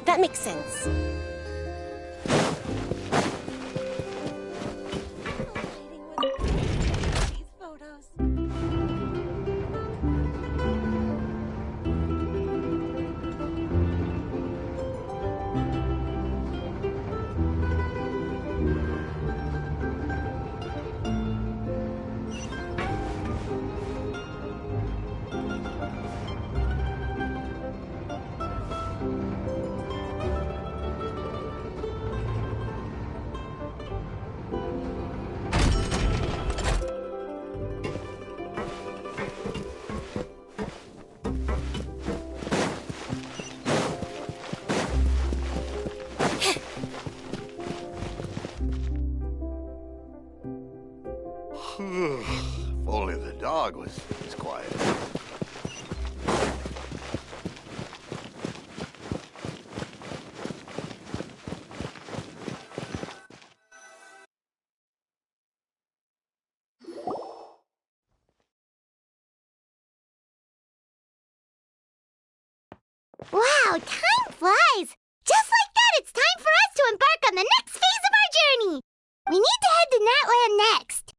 That makes sense. These photos. If only the dog was quiet. Wow, time flies! Just like that, it's time for us to embark on the next phase of our journey! We need to head to Natlan next.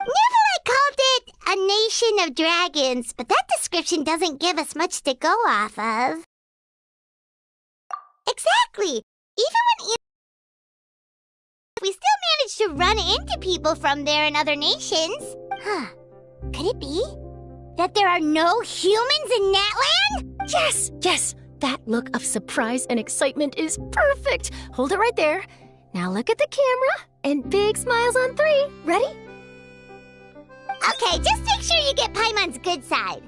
Neverlight called it a nation of dragons, but that description doesn't give us much to go off of. Exactly! Even when we still manage to run into people from there in other nations. Huh. Could it be that there are no humans in Natlan? Yes, yes! That look of surprise and excitement is perfect! Hold it right there. Now look at the camera, and big smiles on 3. Ready? Okay, just make sure you get Paimon's good side.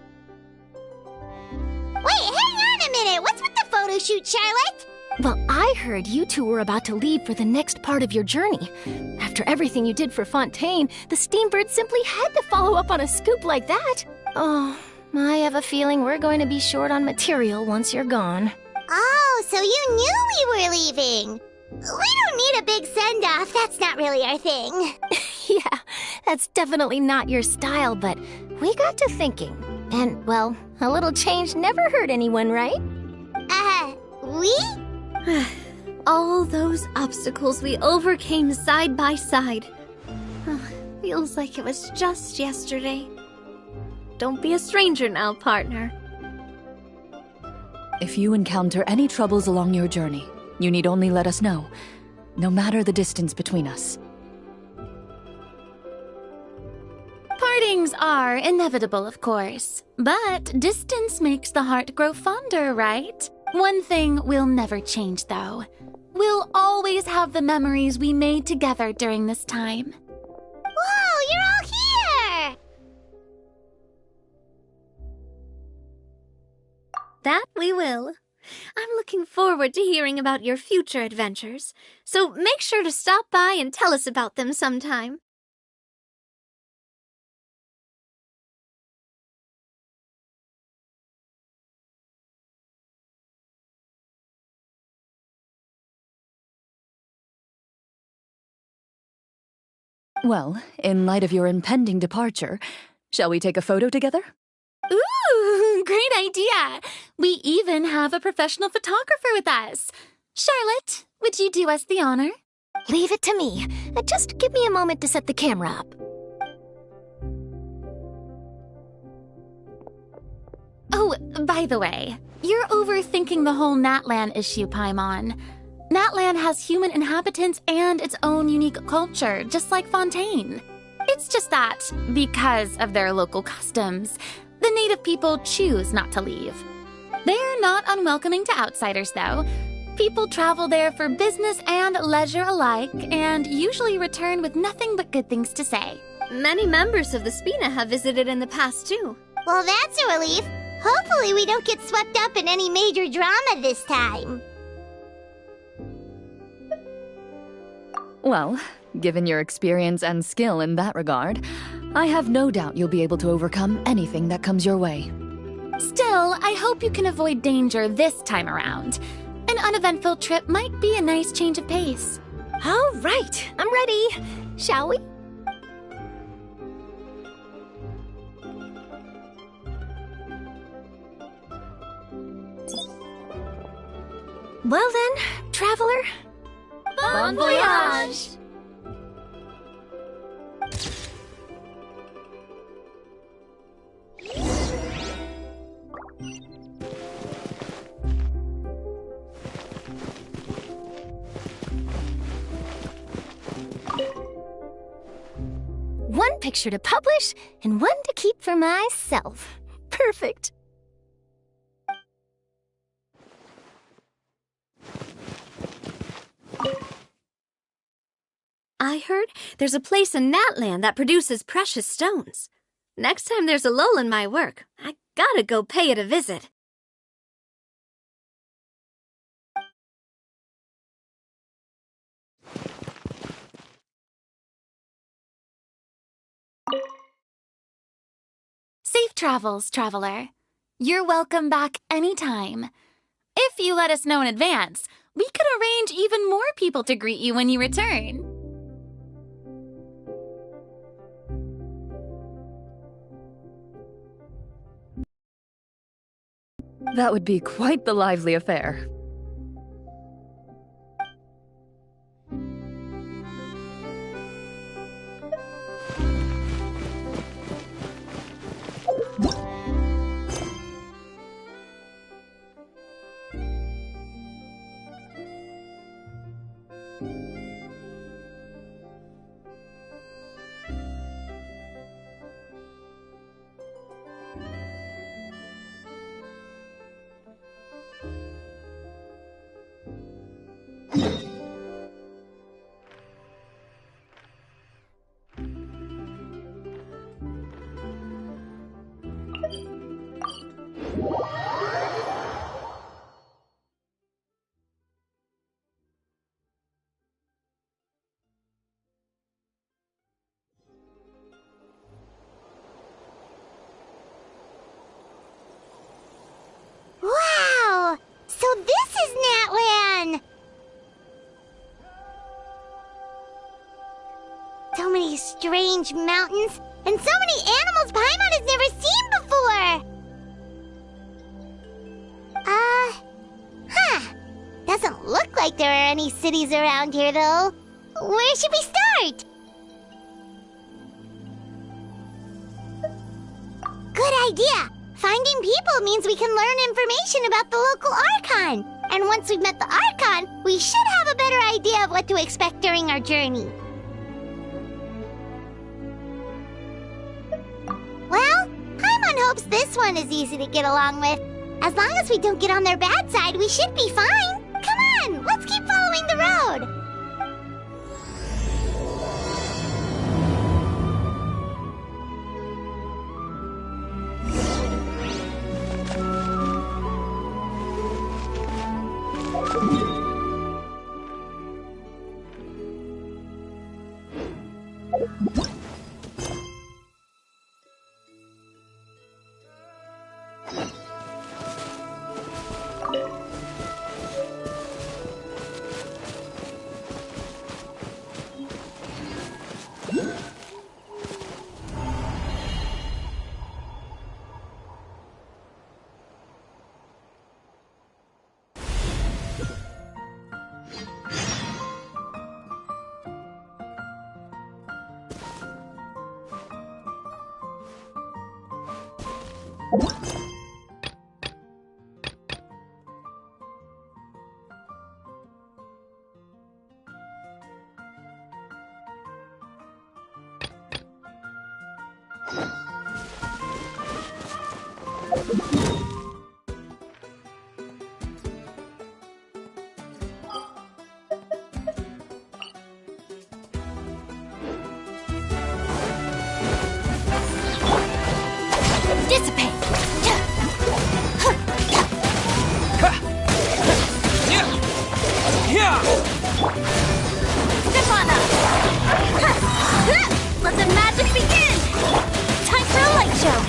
Wait, hang on a minute! What's with the photo shoot, Charlotte? Well, I heard you two were about to leave for the next part of your journey. After everything you did for Fontaine, the Steambird simply had to follow up on a scoop like that. Oh, I have a feeling we're going to be short on material once you're gone. Oh, so you knew we were leaving. We don't need a big send-off. That's not really our thing. Yeah, that's definitely not your style, but we got to thinking. And, well, a little change never hurt anyone, right? We? All those obstacles we overcame side by side. Feels like it was just yesterday. Don't be a stranger now, partner. If you encounter any troubles along your journey, you need only let us know, no matter the distance between us. Partings are inevitable, of course, but distance makes the heart grow fonder, right? One thing will never change, though. We'll always have the memories we made together during this time. Whoa, you're all here! That we will. I'm looking forward to hearing about your future adventures, so make sure to stop by and tell us about them sometime. Well, in light of your impending departure, shall we take a photo together? Ooh, great idea! We even have a professional photographer with us. Charlotte, would you do us the honor? Leave it to me. Just give me a moment to set the camera up. Oh, by the way, You're overthinking the whole Natlan issue, Paimon. Natlan has human inhabitants and its own unique culture, just like Fontaine. It's just that, because of their local customs, the native people choose not to leave. They're not unwelcoming to outsiders, though. People travel there for business and leisure alike, and usually return with nothing but good things to say. Many members of the Spina have visited in the past, too. Well, that's a relief. Hopefully we don't get swept up in any major drama this time. Well, given your experience and skill in that regard, I have no doubt you'll be able to overcome anything that comes your way. Still, I hope you can avoid danger this time around. An uneventful trip might be a nice change of pace. All right, I'm ready. Shall we? Well then, traveler. Bon voyage! One picture to publish and one to keep for myself. Perfect. I heard there's a place in Natlan that produces precious stones. Next time there's a lull in my work, I gotta go pay it a visit. Safe travels, traveler. You're welcome back anytime. If you let us know in advance, we could arrange even more people to greet you when you return. That would be quite the lively affair. Wow! So this is Natlan! So many strange mountains, and so many animals Paimon has never seen before! Doesn't look like there are any cities around here, though. Where should we start? Good idea! Finding people means we can learn information about the local Archon. And once we've met the Archon, we should have a better idea of what to expect during our journey. Well, Paimon hopes this one is easy to get along with. As long as we don't get on their bad side, we should be fine. Come on, let's keep following the road. Dissipate! Step on up! Let the magic begin! Time for a light show!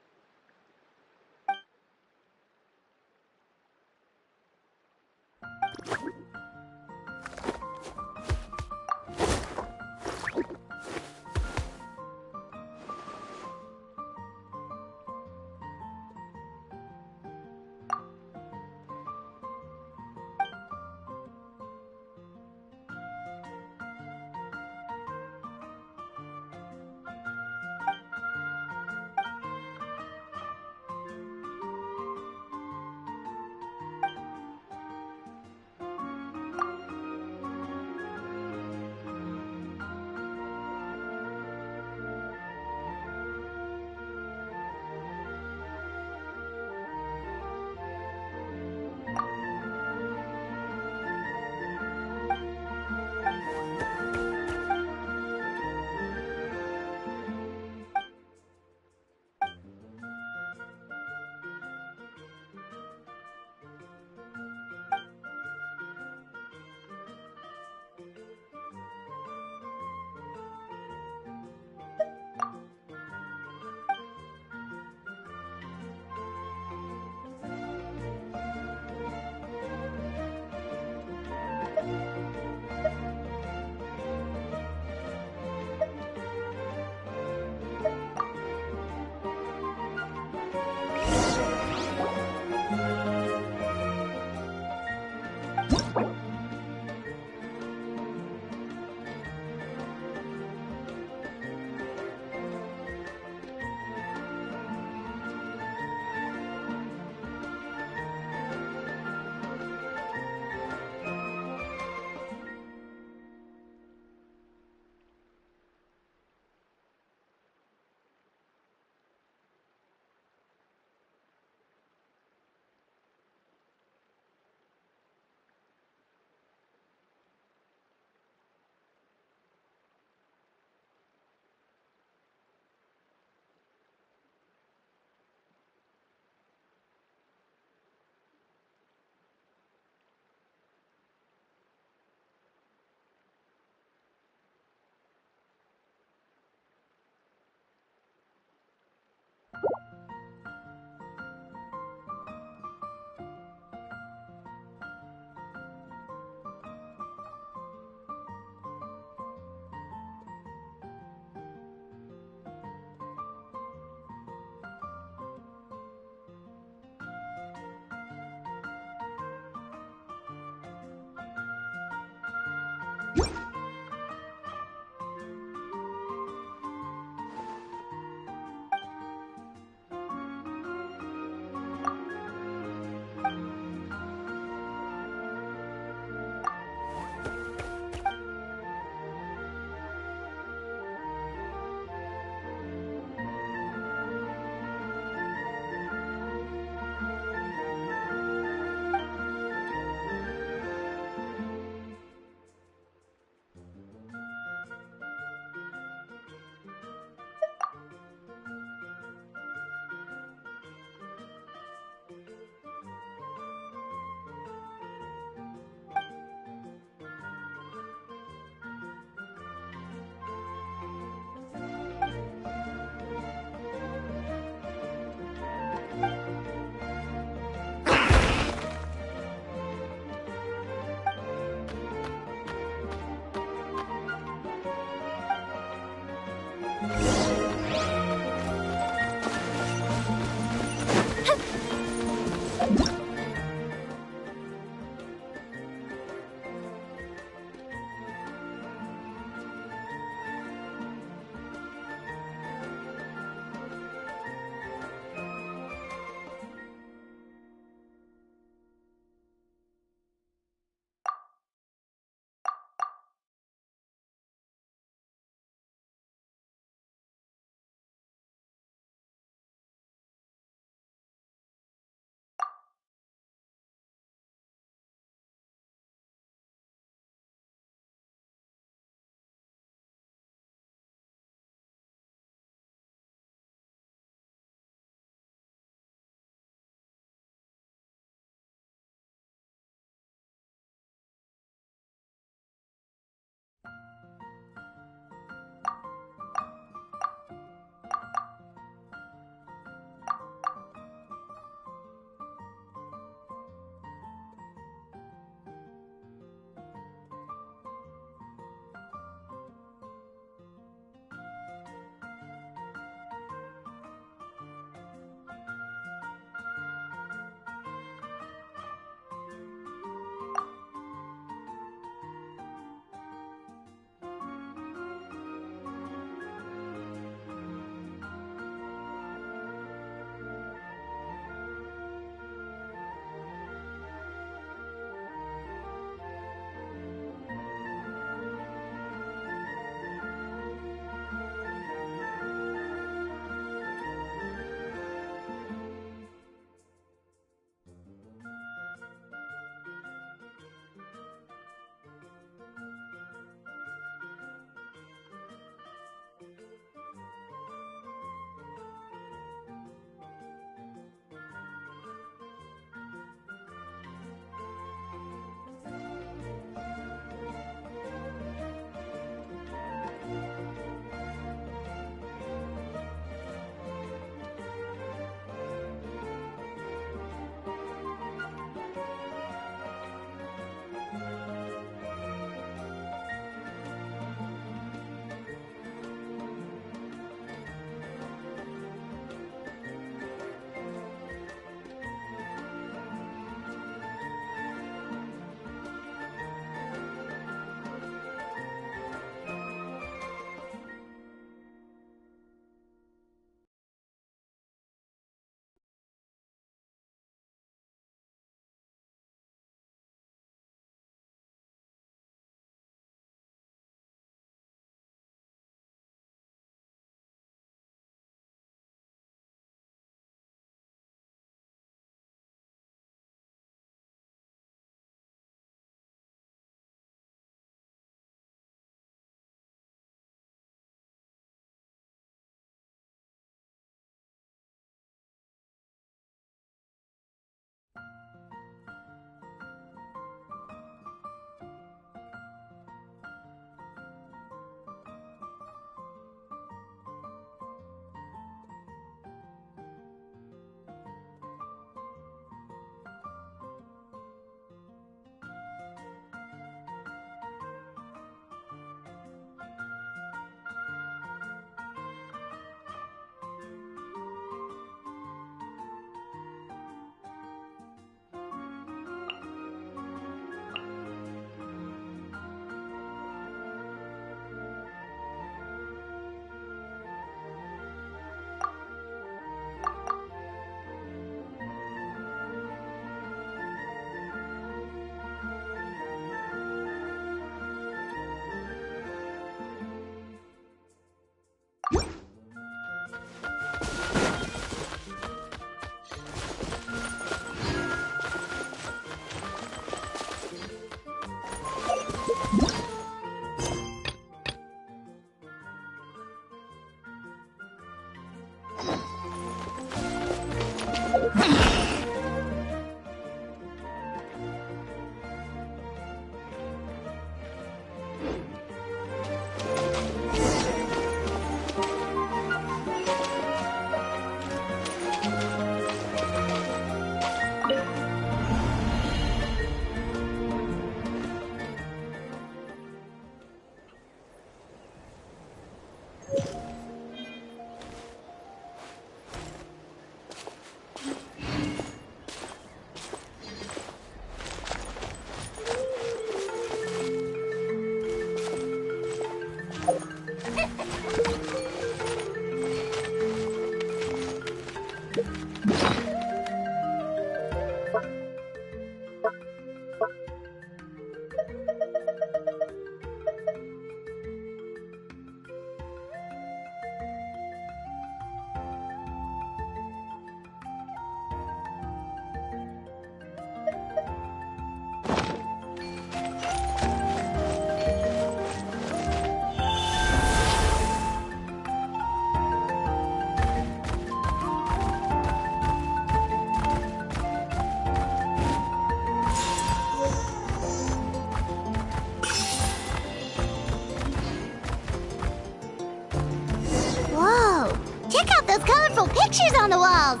pictures on the walls.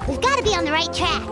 We've got to be on the right track.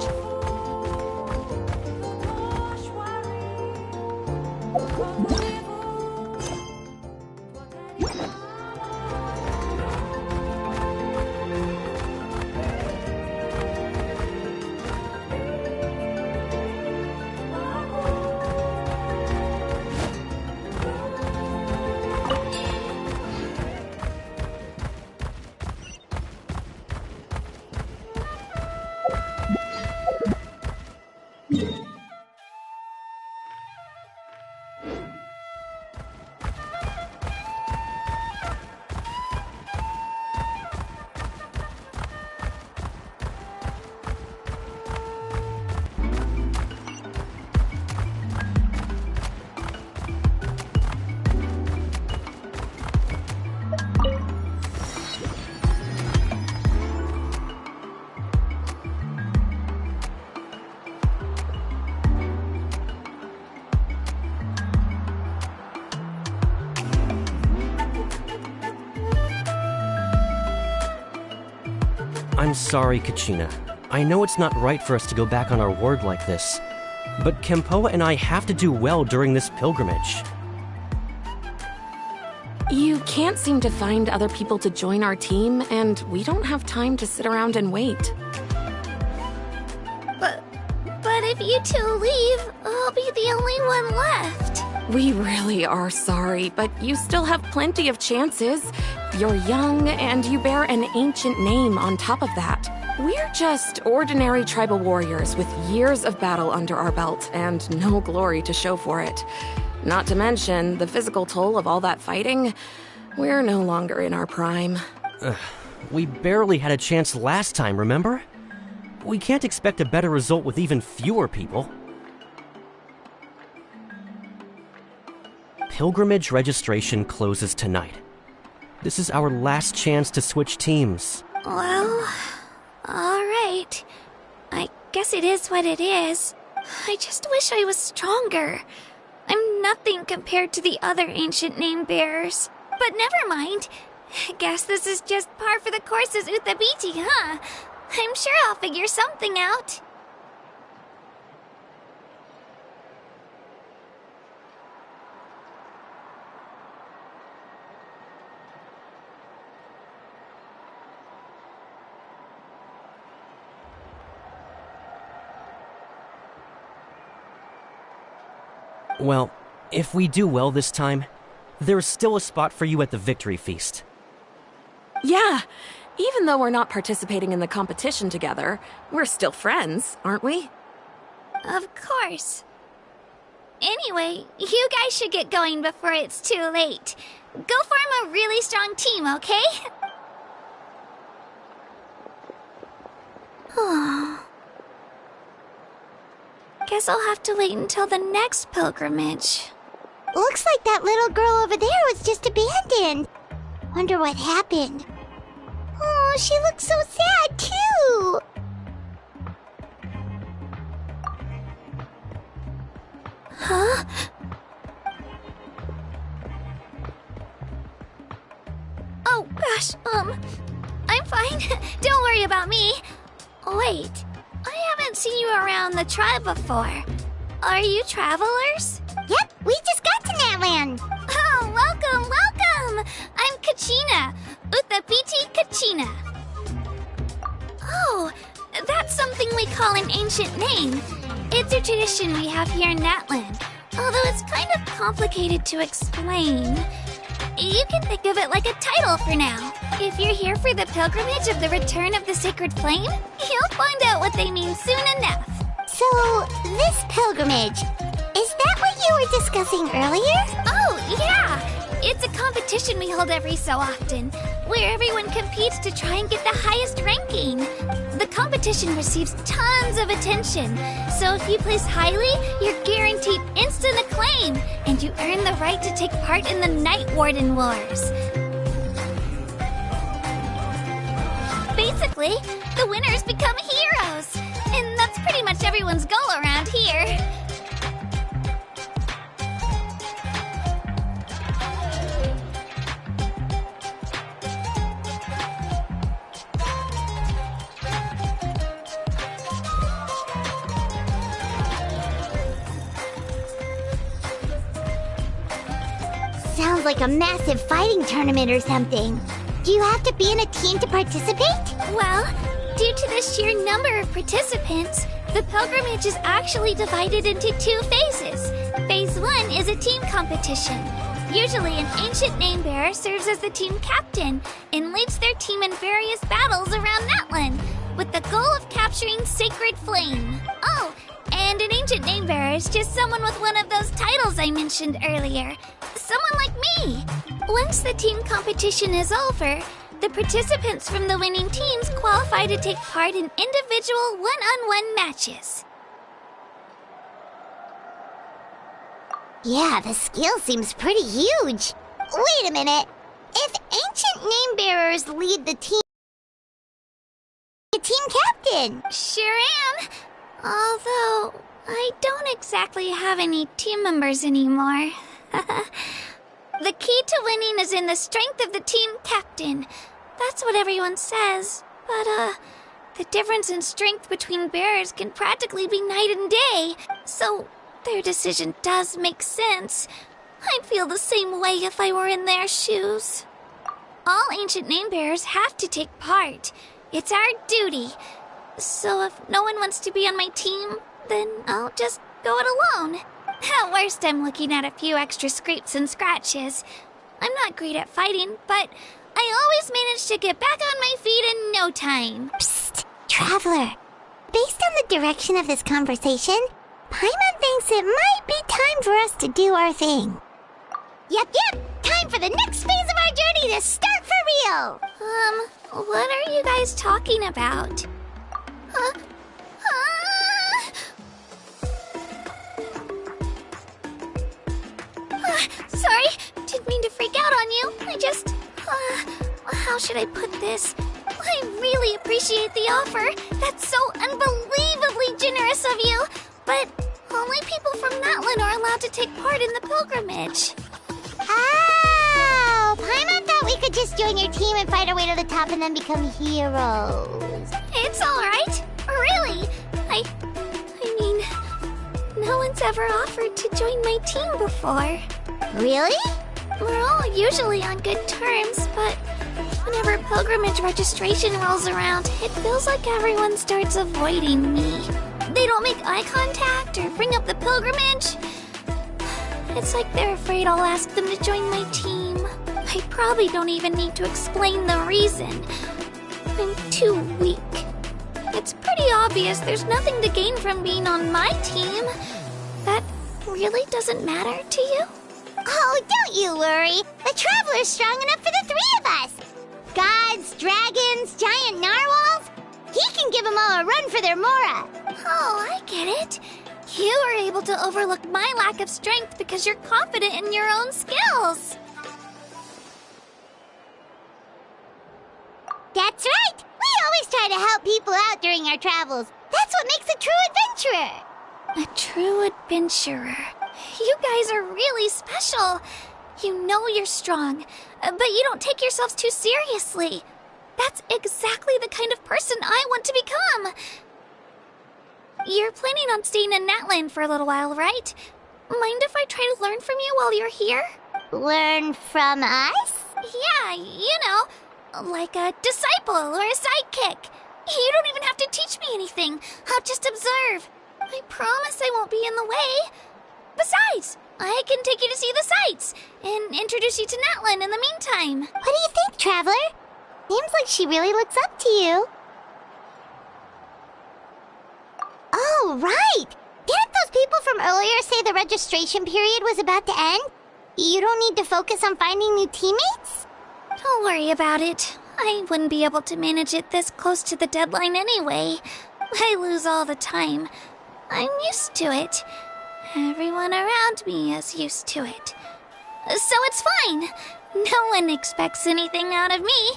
I'm sorry, Kachina. I know it's not right for us to go back on our word like this, but Kempoa and I have to do well during this pilgrimage. You can't seem to find other people to join our team, and we don't have time to sit around and wait. But if you two leave, I'll be the only one left. We really are sorry, but you still have plenty of chances. You're young, and you bear an ancient name on top of that. We're just ordinary tribal warriors with years of battle under our belt and no glory to show for it. Not to mention the physical toll of all that fighting. We're no longer in our prime. We barely had a chance last time, remember? We can't expect a better result with even fewer people. Pilgrimage registration closes tonight. This is our last chance to switch teams. Well, alright. I guess it is what it is. I just wish I was stronger. I'm nothing compared to the other ancient name bearers. But never mind. Guess this is just par for the course as Uthabiti, huh? I'm sure I'll figure something out. Well, if we do well this time, there's still a spot for you at the victory feast. Yeah, even though we're not participating in the competition together, we're still friends, aren't we? Of course. Anyway, you guys should get going before it's too late. Go form a really strong team, okay? Guess I'll have to wait until the next pilgrimage. Looks like that little girl over there was just abandoned. Wonder what happened. Oh, she looks so sad, too. Huh? Oh, gosh, I'm fine. Don't worry about me. Wait, I haven't seen you around the tribe before. Are you travelers? Yep, we just got to Natlan. Oh, welcome, welcome! I'm Kachina, Uthabiti Kachina. Oh, that's something we call an ancient name. It's a tradition we have here in Natlan, although it's kind of complicated to explain. You can think of it like a title for now. If you're here for the pilgrimage of the return of the sacred flame, you'll find out what they mean soon enough. So, this pilgrimage, is that what you were discussing earlier? Oh, yeah! It's a competition we hold every so often, where everyone competes to try and get the highest ranking. The competition receives tons of attention, so if you place highly, you're guaranteed instant acclaim, and you earn the right to take part in the Night Warden Wars. Basically, the winners become heroes, and that's pretty much everyone's goal around here. sounds like a massive fighting tournament or something. Do you have to be in a team to participate? Well, due to the sheer number of participants, the pilgrimage is actually divided into 2 phases. Phase 1 is a team competition. Usually, an ancient name bearer serves as the team captain and leads their team in various battles around Natlan, with the goal of capturing Sacred Flame. Oh, and an ancient name bearer is just someone with one of those titles I mentioned earlier. Someone like me. Once the team competition is over, the participants from the winning teams qualify to take part in individual one-on-one matches. Yeah, the scale seems pretty huge. Wait a minute. If ancient name bearers lead the team captain. Sure am. Although, I don't exactly have any team members anymore. The key to winning is in the strength of the team captain. That's what everyone says. But, the difference in strength between bearers can practically be night and day. So, their decision does make sense. I'd feel the same way if I were in their shoes. All ancient name bearers have to take part. It's our duty. So if no one wants to be on my team, then I'll just go it alone. At worst, I'm looking at a few extra scrapes and scratches. I'm not great at fighting, but I always manage to get back on my feet in no time. Psst, Traveler. Based on the direction of this conversation, Paimon thinks it might be time for us to do our thing. Yep, time for the next phase of our journey to start for real! What are you guys talking about? Sorry, didn't mean to freak out on you. I just, how should I put this? I really appreciate the offer. That's so unbelievably generous of you. But only people from Natlan are allowed to take part in the pilgrimage. Oh, Paimon thought we could just join your team and fight our way to the top and then become heroes. It's alright. Really. I mean, no one's ever offered to join my team before. Really? We're all usually on good terms, but whenever pilgrimage registration rolls around, it feels like everyone starts avoiding me. They don't make eye contact or bring up the pilgrimage. It's like they're afraid I'll ask them to join my team. I probably don't even need to explain the reason. I'm too weak. It's pretty obvious there's nothing to gain from being on my team. That really doesn't matter to you? Oh, don't you worry. The Traveler's strong enough for the 3 of us. Gods, dragons, giant narwhals. He can give them all a run for their Mora. Oh, I get it. You are able to overlook my lack of strength because you're confident in your own skills. That's right. We always try to help people out during our travels. That's what makes a true adventurer. A true adventurer. You guys are really special. You know you're strong, but you don't take yourselves too seriously. That's exactly the kind of person I want to become. You're planning on staying in Natlan for a little while, right? Mind if I try to learn from you while you're here? Learn from us? Yeah, you know, like a disciple or a sidekick. You don't even have to teach me anything. I'll just observe. I promise I won't be in the way. Besides, I can take you to see the sights and introduce you to Natlan in the meantime. What do you think, Traveler? Seems like she really looks up to you. Oh, right! Didn't those people from earlier say the registration period was about to end? You don't need to focus on finding new teammates? Don't worry about it. I wouldn't be able to manage it this close to the deadline anyway. I lose all the time. I'm used to it. Everyone around me is used to it. So it's fine. No one expects anything out of me.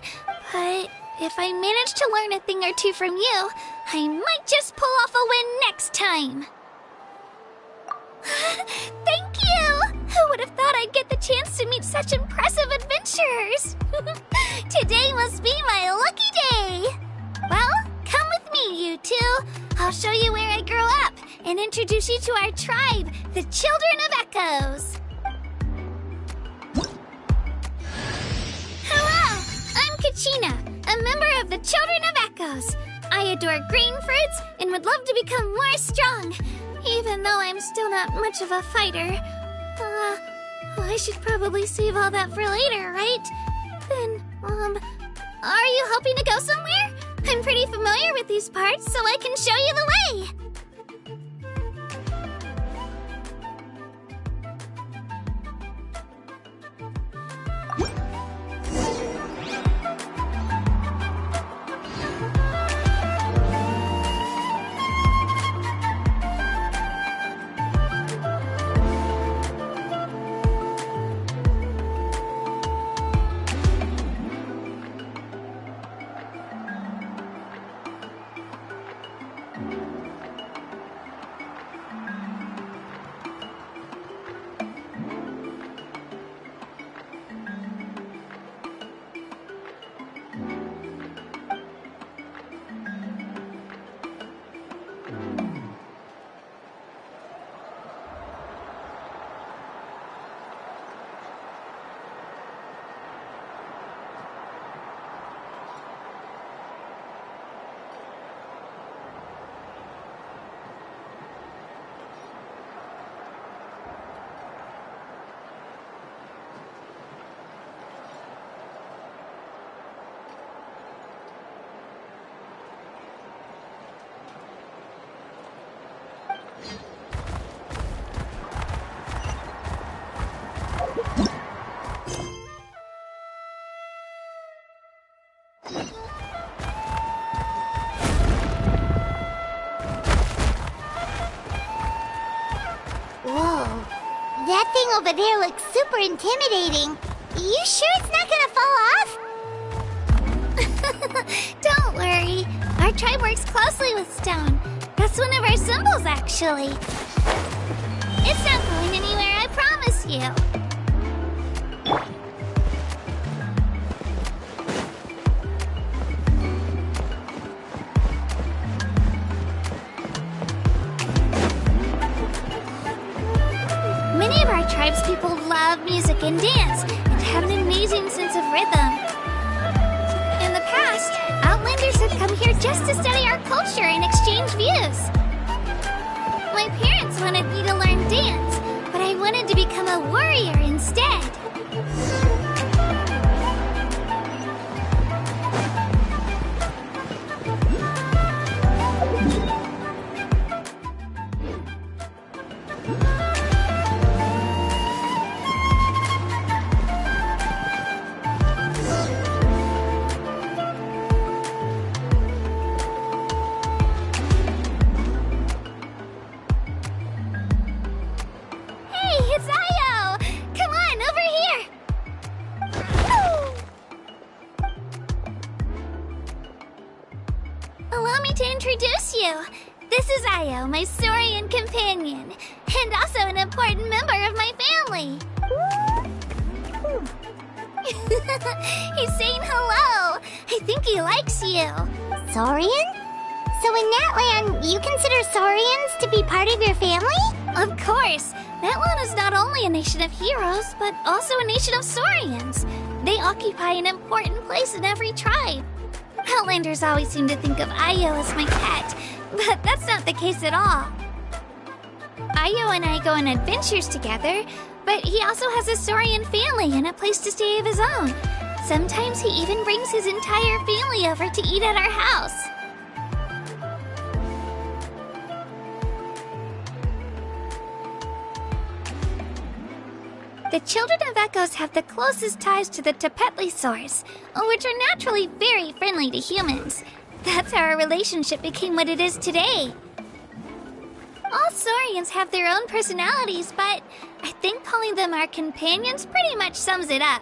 But if I manage to learn a thing or two from you, I might just pull off a win next time. Thank you! Who would have thought I'd get the chance to meet such impressive adventurers? Today must be my lucky day! Well, come with me, you two. I'll show you where I grew up and introduce you to our tribe, the Children of Echoes. Kachina, a member of the Children of Echoes. I adore green fruits and would love to become more strong, even though I'm still not much of a fighter. I should probably save all that for later, right? Then, are you hoping to go somewhere? I'm pretty familiar with these parts, so I can show you the way. Whoa, that thing over there looks super intimidating. You sure it's not gonna fall off? Don't worry. Our tribe works closely with stone. That's one of our symbols, actually. It's not going anywhere, I promise you. Many of our tribespeople love music and dance and have an amazing sense of rhythm. In the past, Outlanders have come here just to study our culture and exchange views. My parents wanted me to learn dance, but I wanted to become a warrior instead. It's Io! Come on, over here! Allow me to introduce you. This is Io, my Saurian companion, and also an important member of my family. He's saying hello. I think he likes you. Saurian? So in Natlan, you consider Saurians to be part of your family? Of course. Natlan is not only a nation of heroes, but also a nation of Saurians. They occupy an important place in every tribe. Outlanders always seem to think of Io as my pet, but that's not the case at all. Io and I go on adventures together, but he also has a Saurian family and a place to stay of his own. Sometimes he even brings his entire family over to eat at our house. The Children of Echoes have the closest ties to the Tepetlisaurs, which are naturally very friendly to humans. That's how our relationship became what it is today. All Saurians have their own personalities, but I think calling them our companions pretty much sums it up.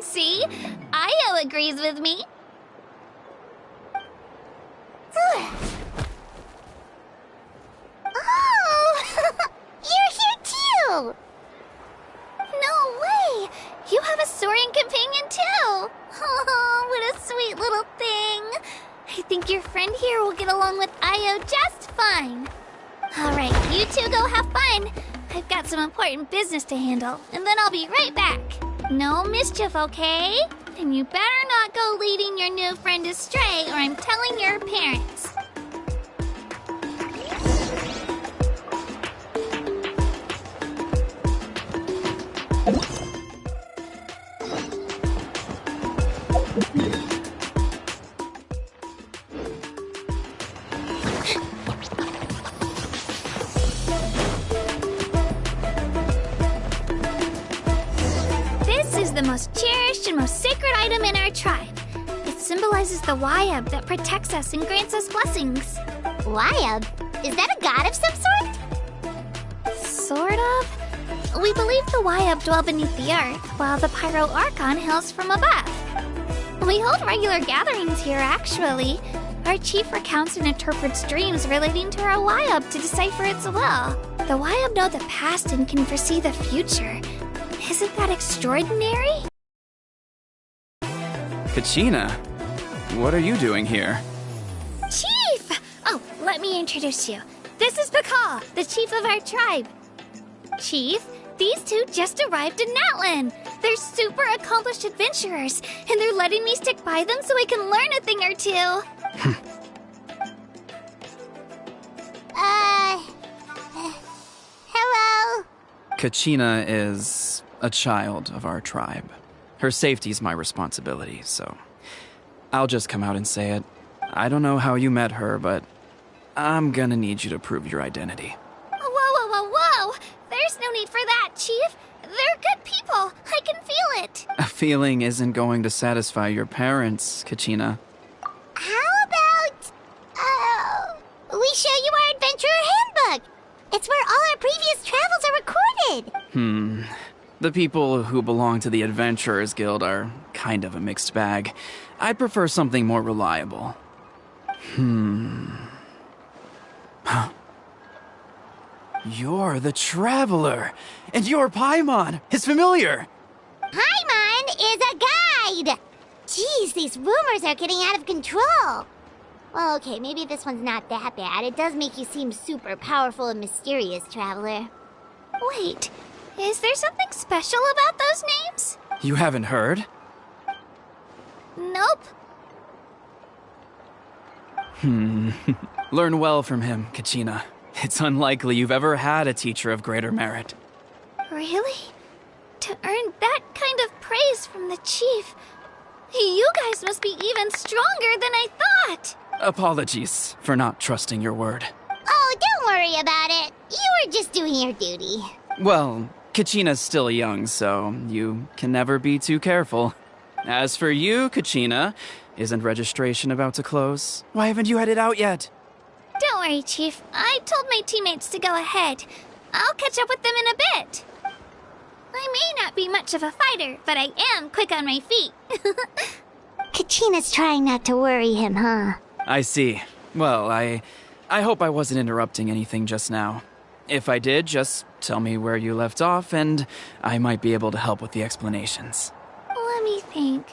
See? Io agrees with me. Oh! You're here too! No way! You have a Saurian companion too! Oh, what a sweet little thing! I think your friend here will get along with Io just fine. Alright, you two go have fun. I've got some important business to handle, and then I'll be right back. No mischief, okay? And you better not go leading your new friend astray, or I'm telling your parents. The most cherished and most sacred item in our tribe. It symbolizes the Wayab that protects us and grants us blessings. Wayab? Is that a god of some sort? Sort of. We believe the Wayab dwell beneath the earth, while the Pyro Archon hails from above. We hold regular gatherings here, actually. Our chief recounts and interprets dreams relating to our Wayab to decipher its will. The Wayab know the past and can foresee the future. Isn't that extraordinary? Kachina, what are you doing here? Chief! Oh, let me introduce you. This is Pakal, the chief of our tribe. Chief, these two just arrived in Natlan. They're super accomplished adventurers, and they're letting me stick by them so I can learn a thing or two. Hello? Kachina is a child of our tribe. Her safety's my responsibility, so I'll just come out and say it. I don't know how you met her, but I'm gonna need you to prove your identity. Whoa! There's no need for that, Chief. They're good people. I can feel it. A feeling isn't going to satisfy your parents, Kachina. How about, we show you our adventurer handbook? It's where all our previous travels are recorded. The people who belong to the Adventurers Guild are kind of a mixed bag. I'd prefer something more reliable. You're the Traveler, and you're Paimon, his familiar. Paimon is a guide! Jeez, these rumors are getting out of control. Well, okay, maybe this one's not that bad. It does make you seem super powerful and mysterious, Traveler. Wait, is there something special about those names? You haven't heard? Nope. Learn well from him, Kachina. It's unlikely you've ever had a teacher of greater merit. Really? To earn that kind of praise from the chief, you guys must be even stronger than I thought. Apologies for not trusting your word. Oh, don't worry about it. You were just doing your duty. Well, Kachina's still young, so you can never be too careful. As for you, Kachina, isn't registration about to close? Why haven't you headed out yet? Don't worry, Chief. I told my teammates to go ahead. I'll catch up with them in a bit. I may not be much of a fighter, but I am quick on my feet. Kachina's trying not to worry him, huh? I see. Well, I hope I wasn't interrupting anything just now. If I did, just tell me where you left off, and I might be able to help with the explanations. Let me think.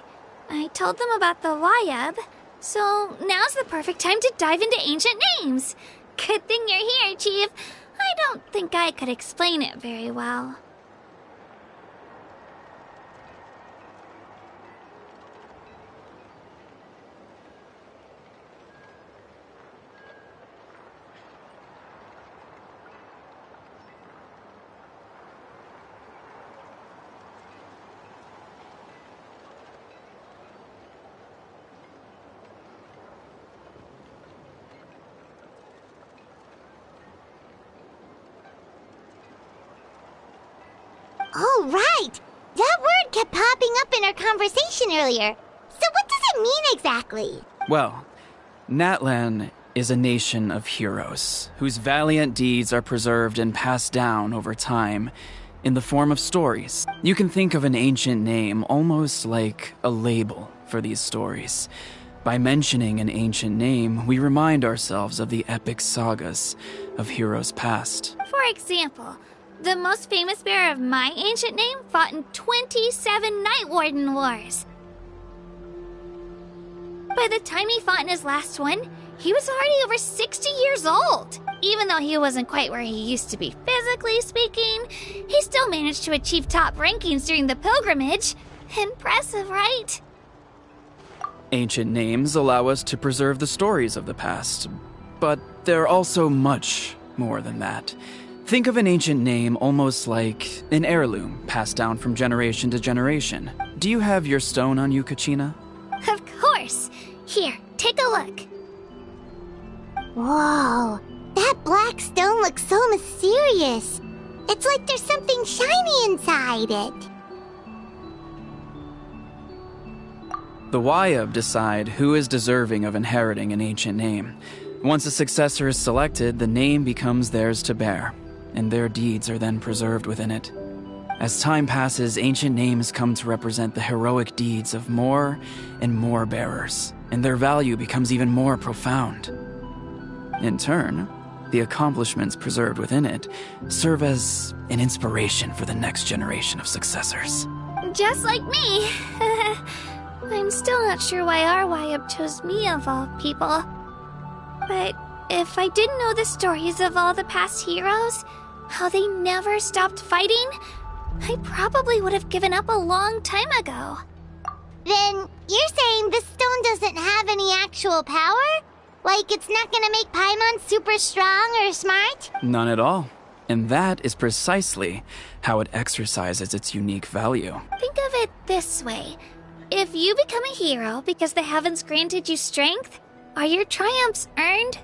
I told them about the Wayab, so now's the perfect time to dive into ancient names. Good thing you're here, Chief. I don't think I could explain it very well. Oh, right! That word kept popping up in our conversation earlier. So what does it mean exactly? Well, Natlan is a nation of heroes whose valiant deeds are preserved and passed down over time in the form of stories. You can think of an ancient name almost like a label for these stories. By mentioning an ancient name, we remind ourselves of the epic sagas of heroes past. For example, the most famous bearer of my ancient name fought in 27 Night Warden Wars. By the time he fought in his last one, he was already over 60 years old. Even Even though he wasn't quite where he used to be physically speaking, he still managed to achieve top rankings during the pilgrimage. Impressive, right? Ancient names allow us to preserve the stories of the past, but they're also much more than that. Think of an ancient name almost like an heirloom passed down from generation to generation. Do you have your stone on you, Kachina? Of course. Here, take a look. Whoa, that black stone looks so mysterious. It's like there's something shiny inside it. The Wayab decide who is deserving of inheriting an ancient name. Once a successor is selected, the name becomes theirs to bear, and their deeds are then preserved within it. As time passes, ancient names come to represent the heroic deeds of more and more bearers, and their value becomes even more profound. In turn, the accomplishments preserved within it serve as an inspiration for the next generation of successors. Just like me. I'm still not sure why our Wayab chose me of all people. But if I didn't know the stories of all the past heroes, how they never stopped fighting, I probably would have given up a long time ago. Then you're saying this stone doesn't have any actual power? Like it's not gonna make Paimon super strong or smart? None at all. And that is precisely how it exercises its unique value. Think of it this way. If you become a hero because the heavens granted you strength, are your triumphs earned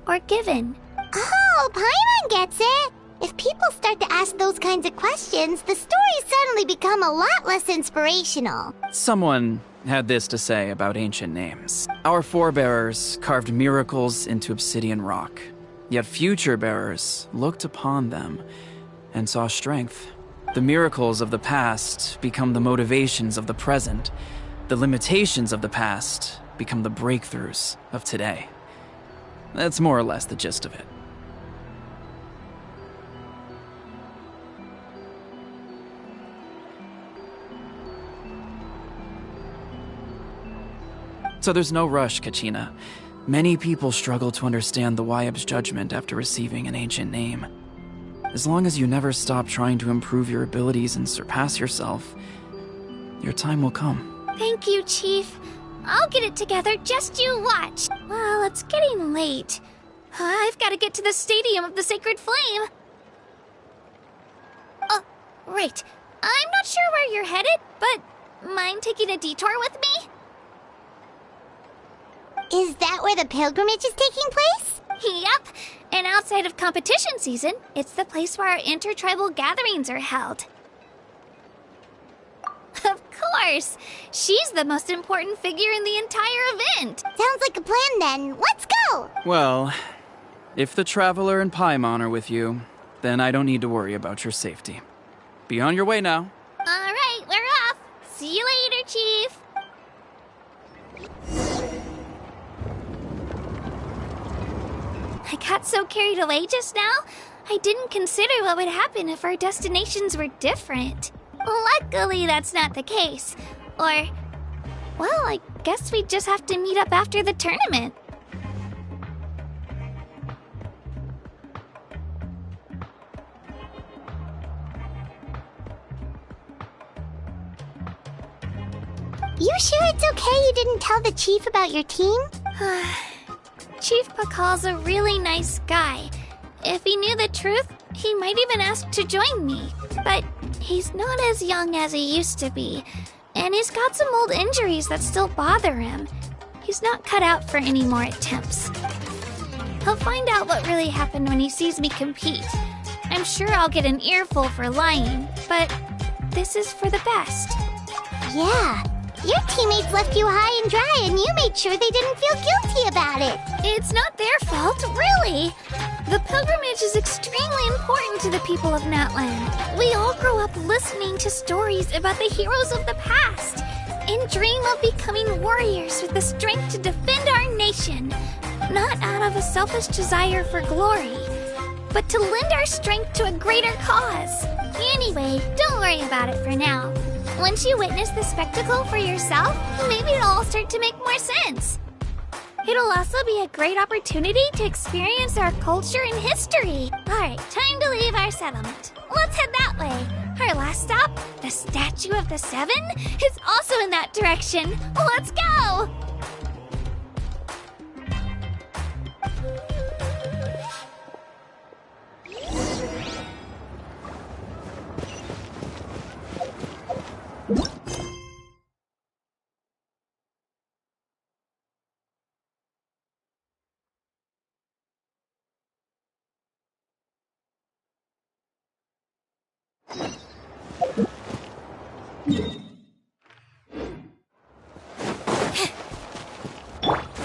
or given? Oh, Paimon gets it! If people start to ask those kinds of questions, the stories suddenly become a lot less inspirational. Someone had this to say about ancient names. Our forebears carved miracles into obsidian rock, yet future bearers looked upon them and saw strength. The miracles of the past become the motivations of the present. The limitations of the past become the breakthroughs of today. That's more or less the gist of it. So there's no rush, Kachina. Many people struggle to understand the Wayab's judgment after receiving an ancient name. As long as you never stop trying to improve your abilities and surpass yourself, your time will come. Thank you, Chief. I'll get it together, just you watch. Well, it's getting late. I've got to get to the Stadium of the Sacred Flame. Oh, right. I'm not sure where you're headed, but mind taking a detour with me? Is that where the pilgrimage is taking place? Yep. And outside of competition season, it's the place where our intertribal gatherings are held. Of course! She's the most important figure in the entire event! Sounds like a plan then. Let's go! Well, if the Traveler and Paimon are with you, then I don't need to worry about your safety. Be on your way now. Alright, we're off! See you later, Chief! I got so carried away just now, I didn't consider what would happen if our destinations were different. Luckily, that's not the case. Or, well, I guess we just have to meet up after the tournament. You sure it's okay you didn't tell the chief about your team? Chief Pakal's a really nice guy. If he knew the truth, he might even ask to join me. But he's not as young as he used to be, and he's got some old injuries that still bother him. He's not cut out for any more attempts. He'll find out what really happened when he sees me compete. I'm sure I'll get an earful for lying, but this is for the best. Yeah. Your teammates left you high and dry, and you made sure they didn't feel guilty about it. It's not their fault, really. The pilgrimage is extremely important to the people of Natlan. We all grow up listening to stories about the heroes of the past and dream of becoming warriors with the strength to defend our nation, not out of a selfish desire for glory, but to lend our strength to a greater cause. Anyway, don't worry about it for now. Once you witness the spectacle for yourself, maybe it'll all start to make more sense. It'll also be a great opportunity to experience our culture and history. Alright, time to leave our settlement. Let's head that way. Our last stop, the Statue of the Seven, is also in that direction. Let's go!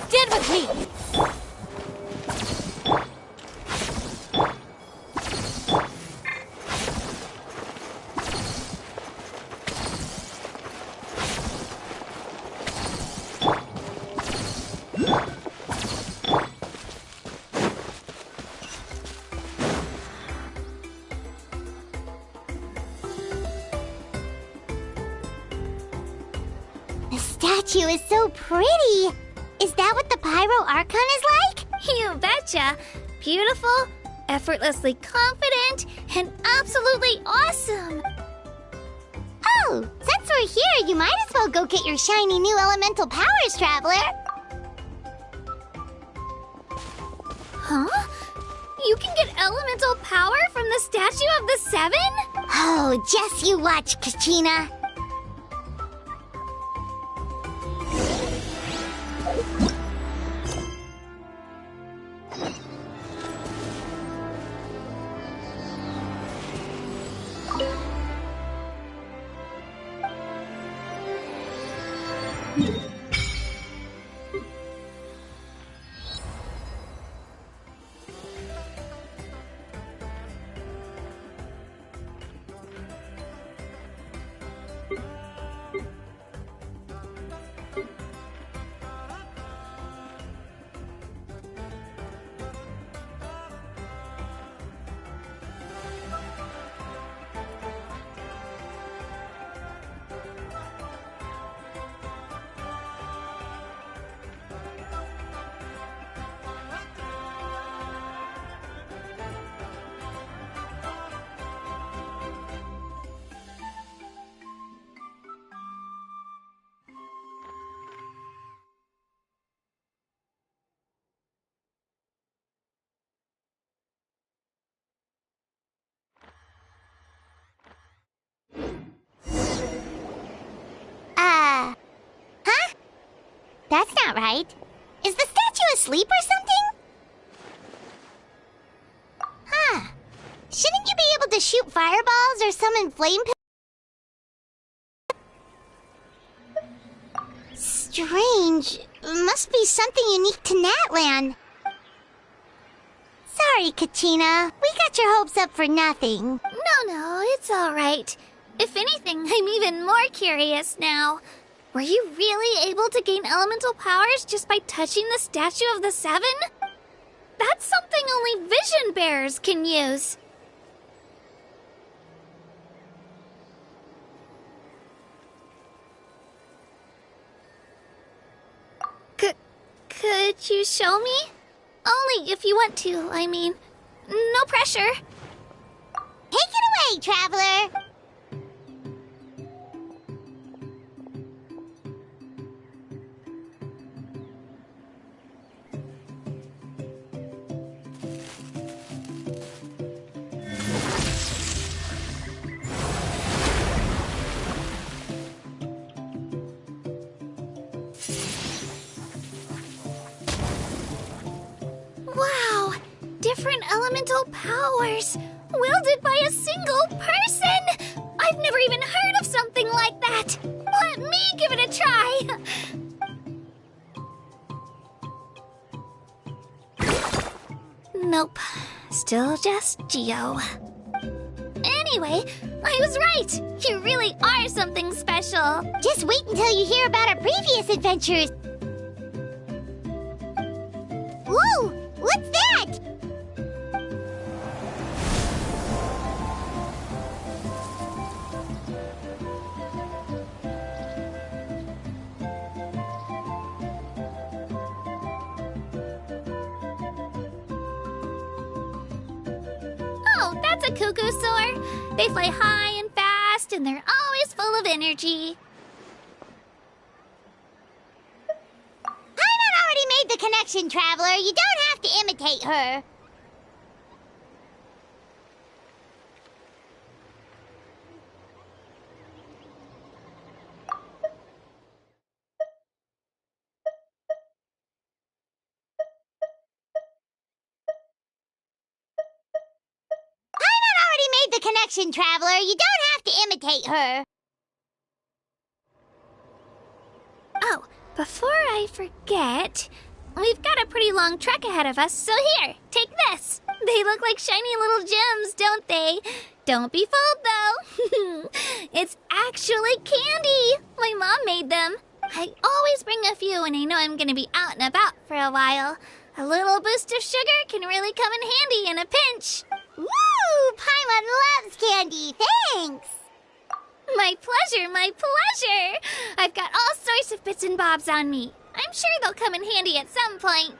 Stand with me! The statue is so pretty. Is that what the Pyro Archon is like? You betcha! Beautiful, effortlessly confident, and absolutely awesome! Oh, since we're here, you might as well go get your shiny new elemental powers, Traveler. Huh? You can get elemental power from the Statue of the Seven? Oh, just you watch, Kachina. Huh? That's not right. Is the statue asleep or something? Huh. Shouldn't you be able to shoot fireballs or summon flame Strange. Must be something unique to Natlan. Sorry, Kachina. We got your hopes up for nothing. No, it's alright. If anything, I'm even more curious now. Were you really able to gain elemental powers just by touching the Statue of the Seven? That's something only vision bearers can use. Could you show me? Only if you want to, I mean. No pressure. Take it away, Traveler! Wow! Different elemental powers! Wielded by a single person! I've never even heard of something like that! Let me give it a try! Nope. Still just Geo. Anyway, I was right! You really are something special! Just wait until you hear about our previous adventures! Whoa! What's that? a cuckoo soar. They fly high and fast, and they're always full of energy. Paimon already made the connection, Traveler. You don't have to imitate her. The connection, Traveler. You don't have to imitate her. Oh, before I forget, we've got a pretty long trek ahead of us, so here, take this. They look like shiny little gems, don't they? Don't be fooled, though. It's actually candy. My mom made them. I always bring a few when I know I'm going to be out and about for a while. A little boost of sugar can really come in handy in a pinch. Woo! Paimon loves candy. Thanks. My pleasure, my pleasure. I've got all sorts of bits and bobs on me. I'm sure they'll come in handy at some point.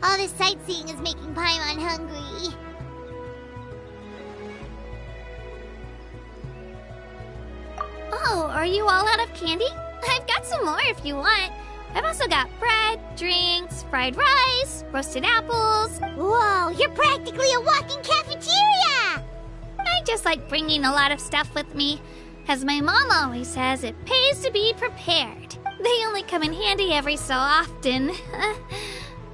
All this sightseeing is making Paimon hungry. Oh, are you all out of candy? I've got some more if you want. I've also got bread, drinks, fried rice, roasted apples. Whoa, you're practically a walking cafeteria! I just like bringing a lot of stuff with me. As my mom always says, it pays to be prepared. They only come in handy every so often.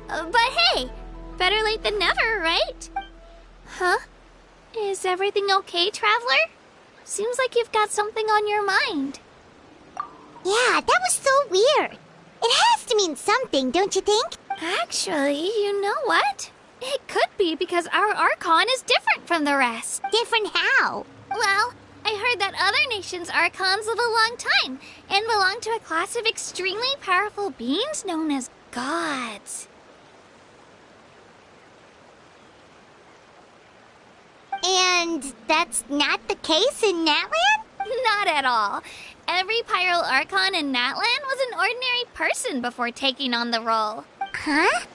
But hey, better late than never, right? Huh? Is everything okay, Traveler? Seems like you've got something on your mind. Yeah, that was so weird. It has to mean something, don't you think? Actually, you know what? It could be because our Archon is different from the rest. Different how? Well, I heard that other nations' Archons live a long time and belong to a class of extremely powerful beings known as gods. And that's not the case in Natlan? Not at all. Every Pyral Archon in Natlan was an ordinary person before taking on the role. Huh?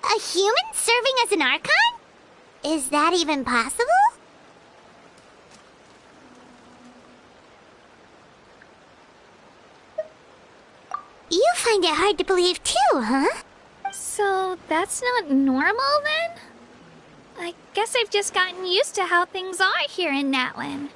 A human serving as an Archon? Is that even possible? You find it hard to believe too, huh? So that's not normal then? I guess I've just gotten used to how things are here in Natlan.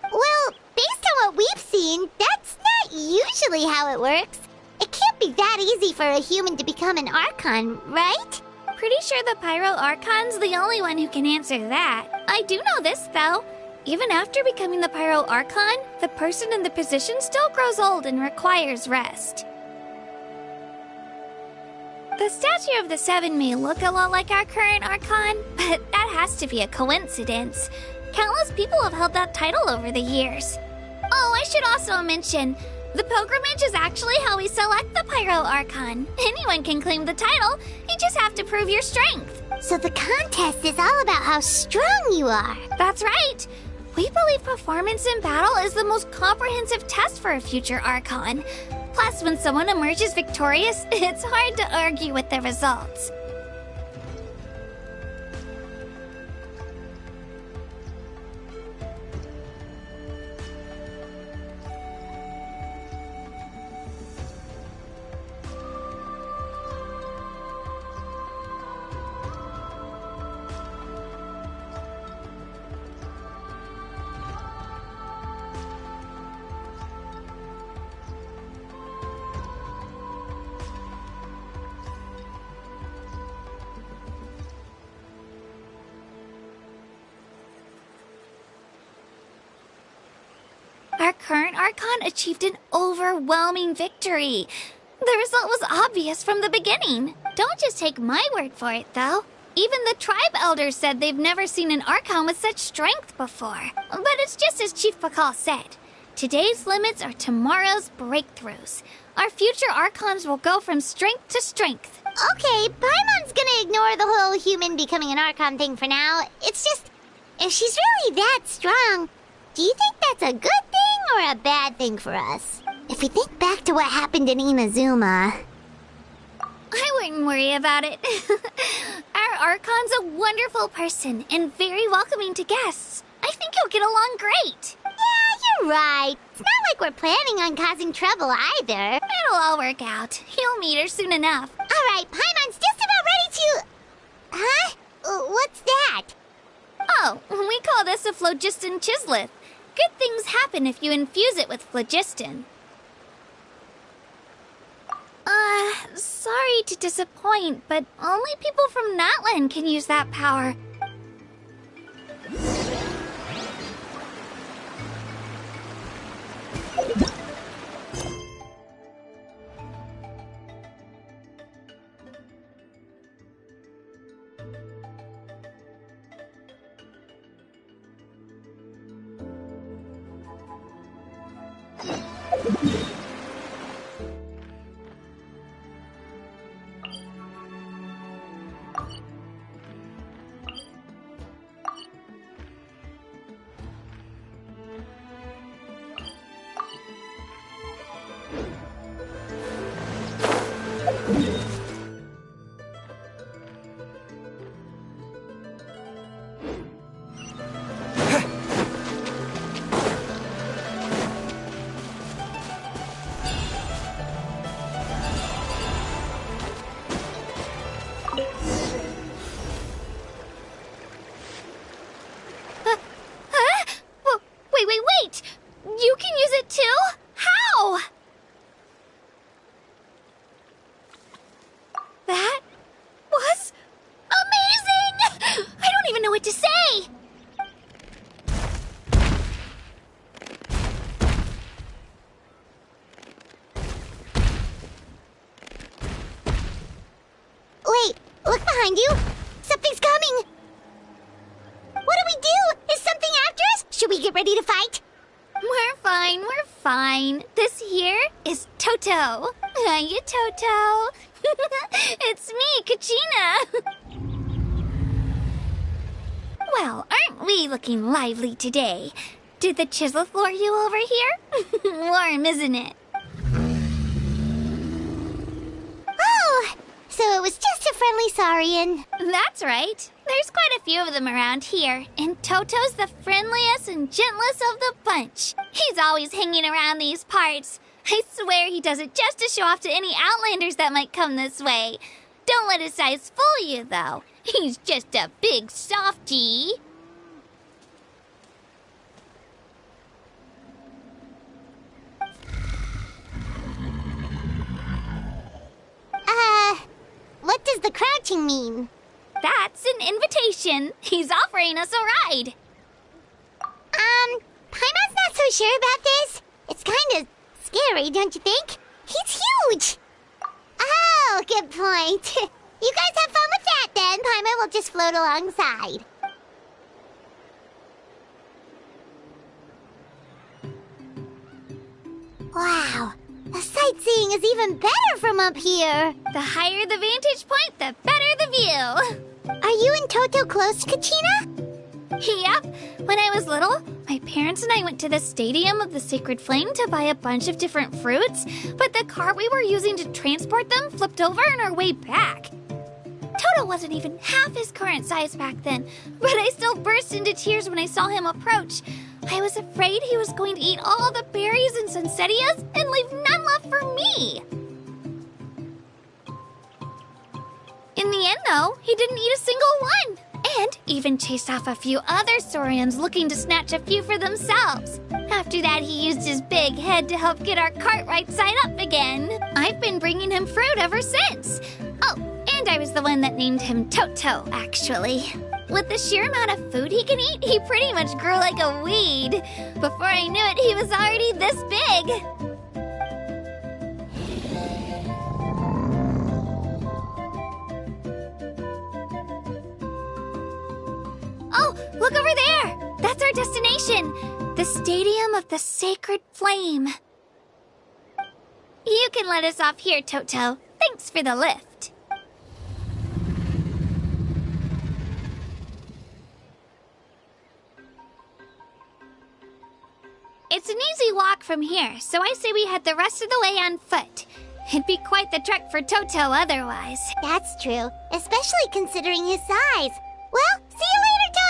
Well, based on what we've seen, that's not usually how it works. It can't be that easy for a human to become an Archon, right? Pretty sure the Pyro Archon's the only one who can answer that. I do know this, though. Even after becoming the Pyro Archon, the person in the position still grows old and requires rest. The statue of the Seven may look a lot like our current Archon, but that has to be a coincidence. Countless people have held that title over the years. Oh, I should also mention, the pilgrimage is actually how we select the Pyro Archon. Anyone can claim the title, you just have to prove your strength. So the contest is all about how strong you are. That's right. We believe performance in battle is the most comprehensive test for a future Archon. Plus, when someone emerges victorious, it's hard to argue with the results. Our current Archon achieved an overwhelming victory. The result was obvious from the beginning. Don't just take my word for it, though. Even the tribe elders said they've never seen an Archon with such strength before. But it's just as Chief Pakal said. Today's limits are tomorrow's breakthroughs. Our future Archons will go from strength to strength. Okay, Paimon's gonna ignore the whole human becoming an Archon thing for now. It's just, if she's really that strong, do you think that's a good thing or a bad thing for us? If we think back to what happened in Inazuma... I wouldn't worry about it. Our Archon's a wonderful person and very welcoming to guests. I think you'll get along great. Yeah, you're right. It's not like we're planning on causing trouble either. It'll all work out. You'll meet her soon enough. All right, Paimon's just about ready to... Huh? What's that? Oh, we call this a phlogiston chisleth. Good things happen if you infuse it with phlogiston. Sorry to disappoint, but only people from Natlan can use that power. behind you! Something's coming! What do we do? Is something after us? Should we get ready to fight? We're fine. This here is Toto. Hiya, Toto. It's me, Kachina. Well, aren't we looking lively today? Did the chisel floor you over here? Warm, isn't it? Oh, so it was just a friendly saurian. That's right. There's quite a few of them around here, and Toto's the friendliest and gentlest of the bunch. He's always hanging around these parts. I swear he does it just to show off to any outlanders that might come this way. Don't let his size fool you, though. He's just a big softie. What does the crouching mean? That's an invitation. He's offering us a ride. Paimon's not so sure about this. It's kinda scary, don't you think? He's huge! Oh, good point. You guys have fun with that then. Paimon will just float alongside. Wow, the sightseeing is even better from up here. The higher the vantage point, the better the view. Are you and Toto close to Kachina? Yep. When I was little, my parents and I went to the Stadium of the Sacred Flame to buy a bunch of different fruits, but the cart we were using to transport them flipped over on our way back. Toto wasn't even half his current size back then, but I still burst into tears when I saw him approach. I was afraid he was going to eat all the berries and sunsettias and leave none left for me. In the end, though, he didn't eat a single one. And even chased off a few other saurians looking to snatch a few for themselves. After that, he used his big head to help get our cart right side up again. I've been bringing him fruit ever since. Oh, and I was the one that named him Toto, actually. With the sheer amount of food he can eat, he pretty much grew like a weed. Before I knew it, he was already this big. Oh, look over there! That's our destination! The Stadium of the Sacred Flame. You can let us off here, Toto. Thanks for the lift. It's an easy walk from here, so I say we head the rest of the way on foot. It'd be quite the trek for Toto otherwise. That's true, especially considering his size. Well, see you later, Toto!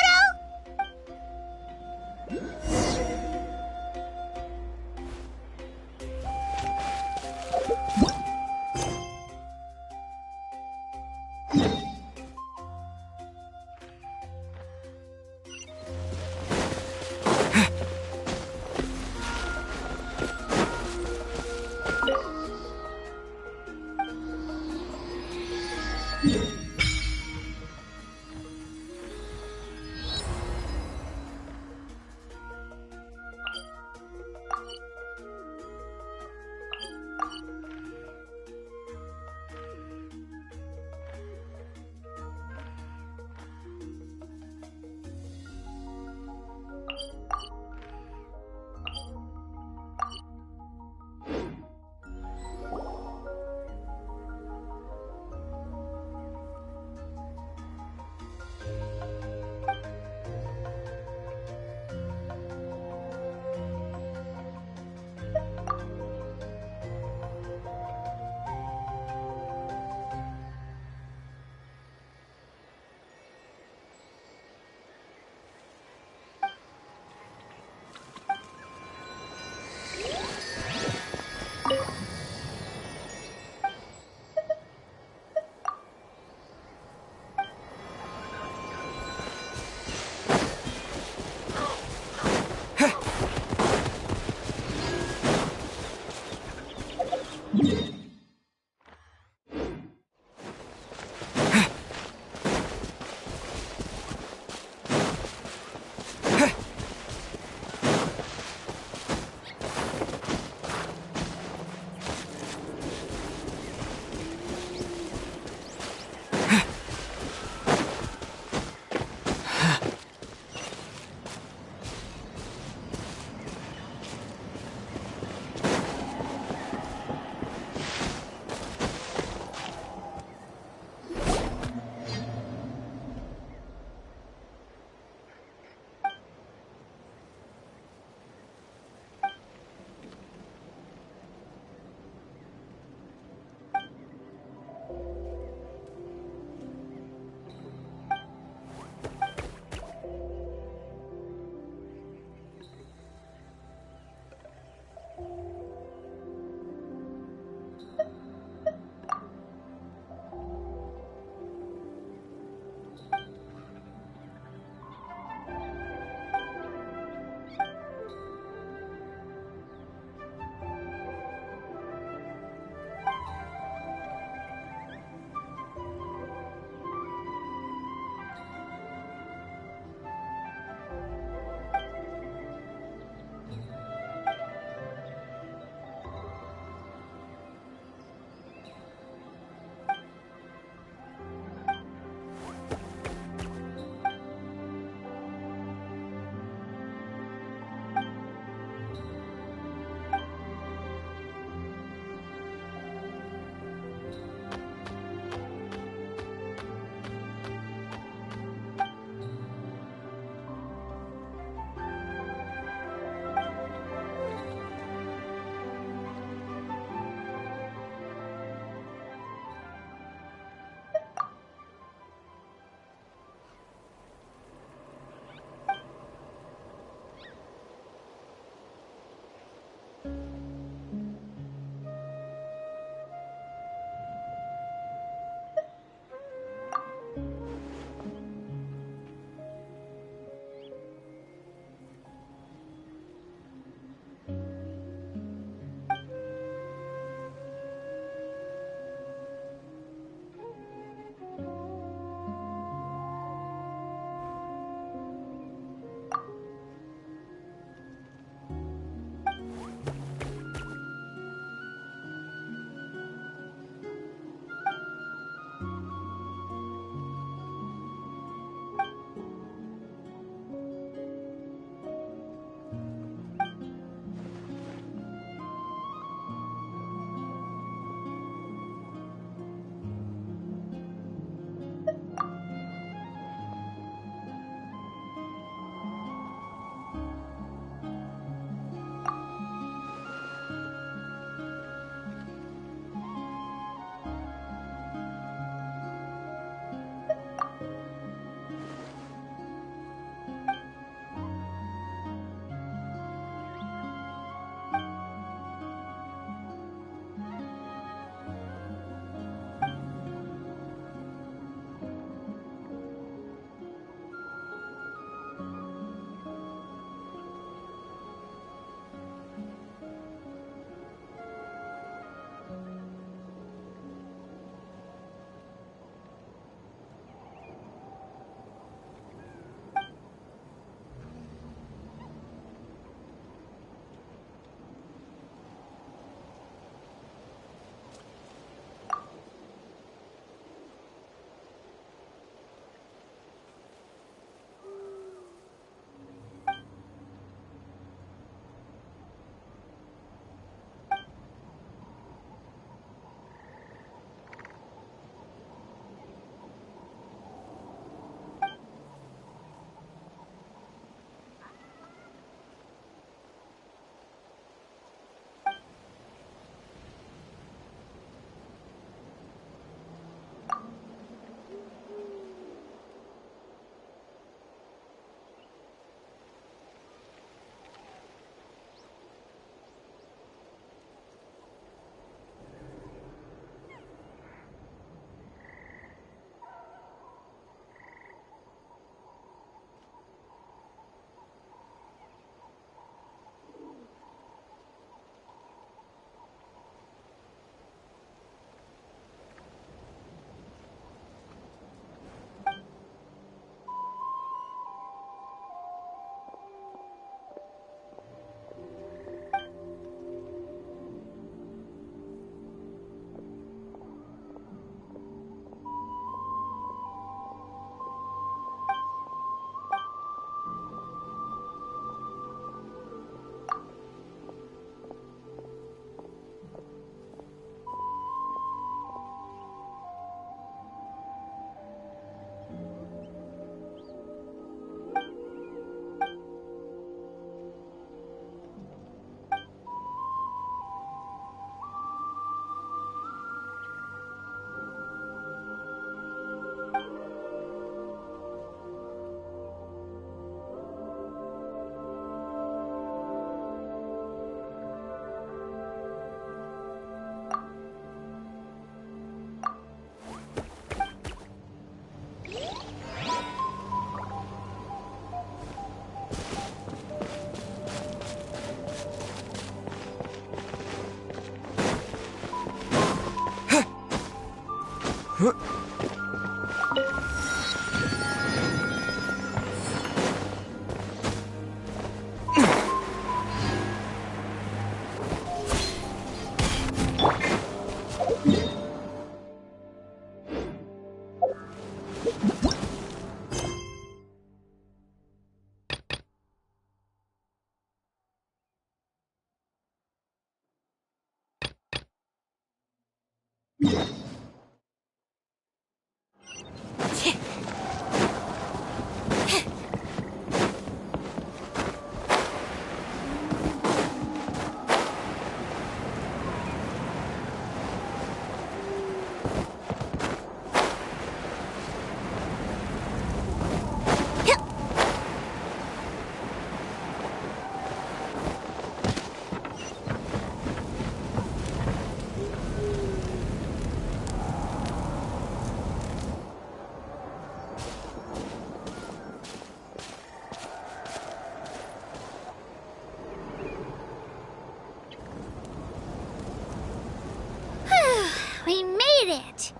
We made it!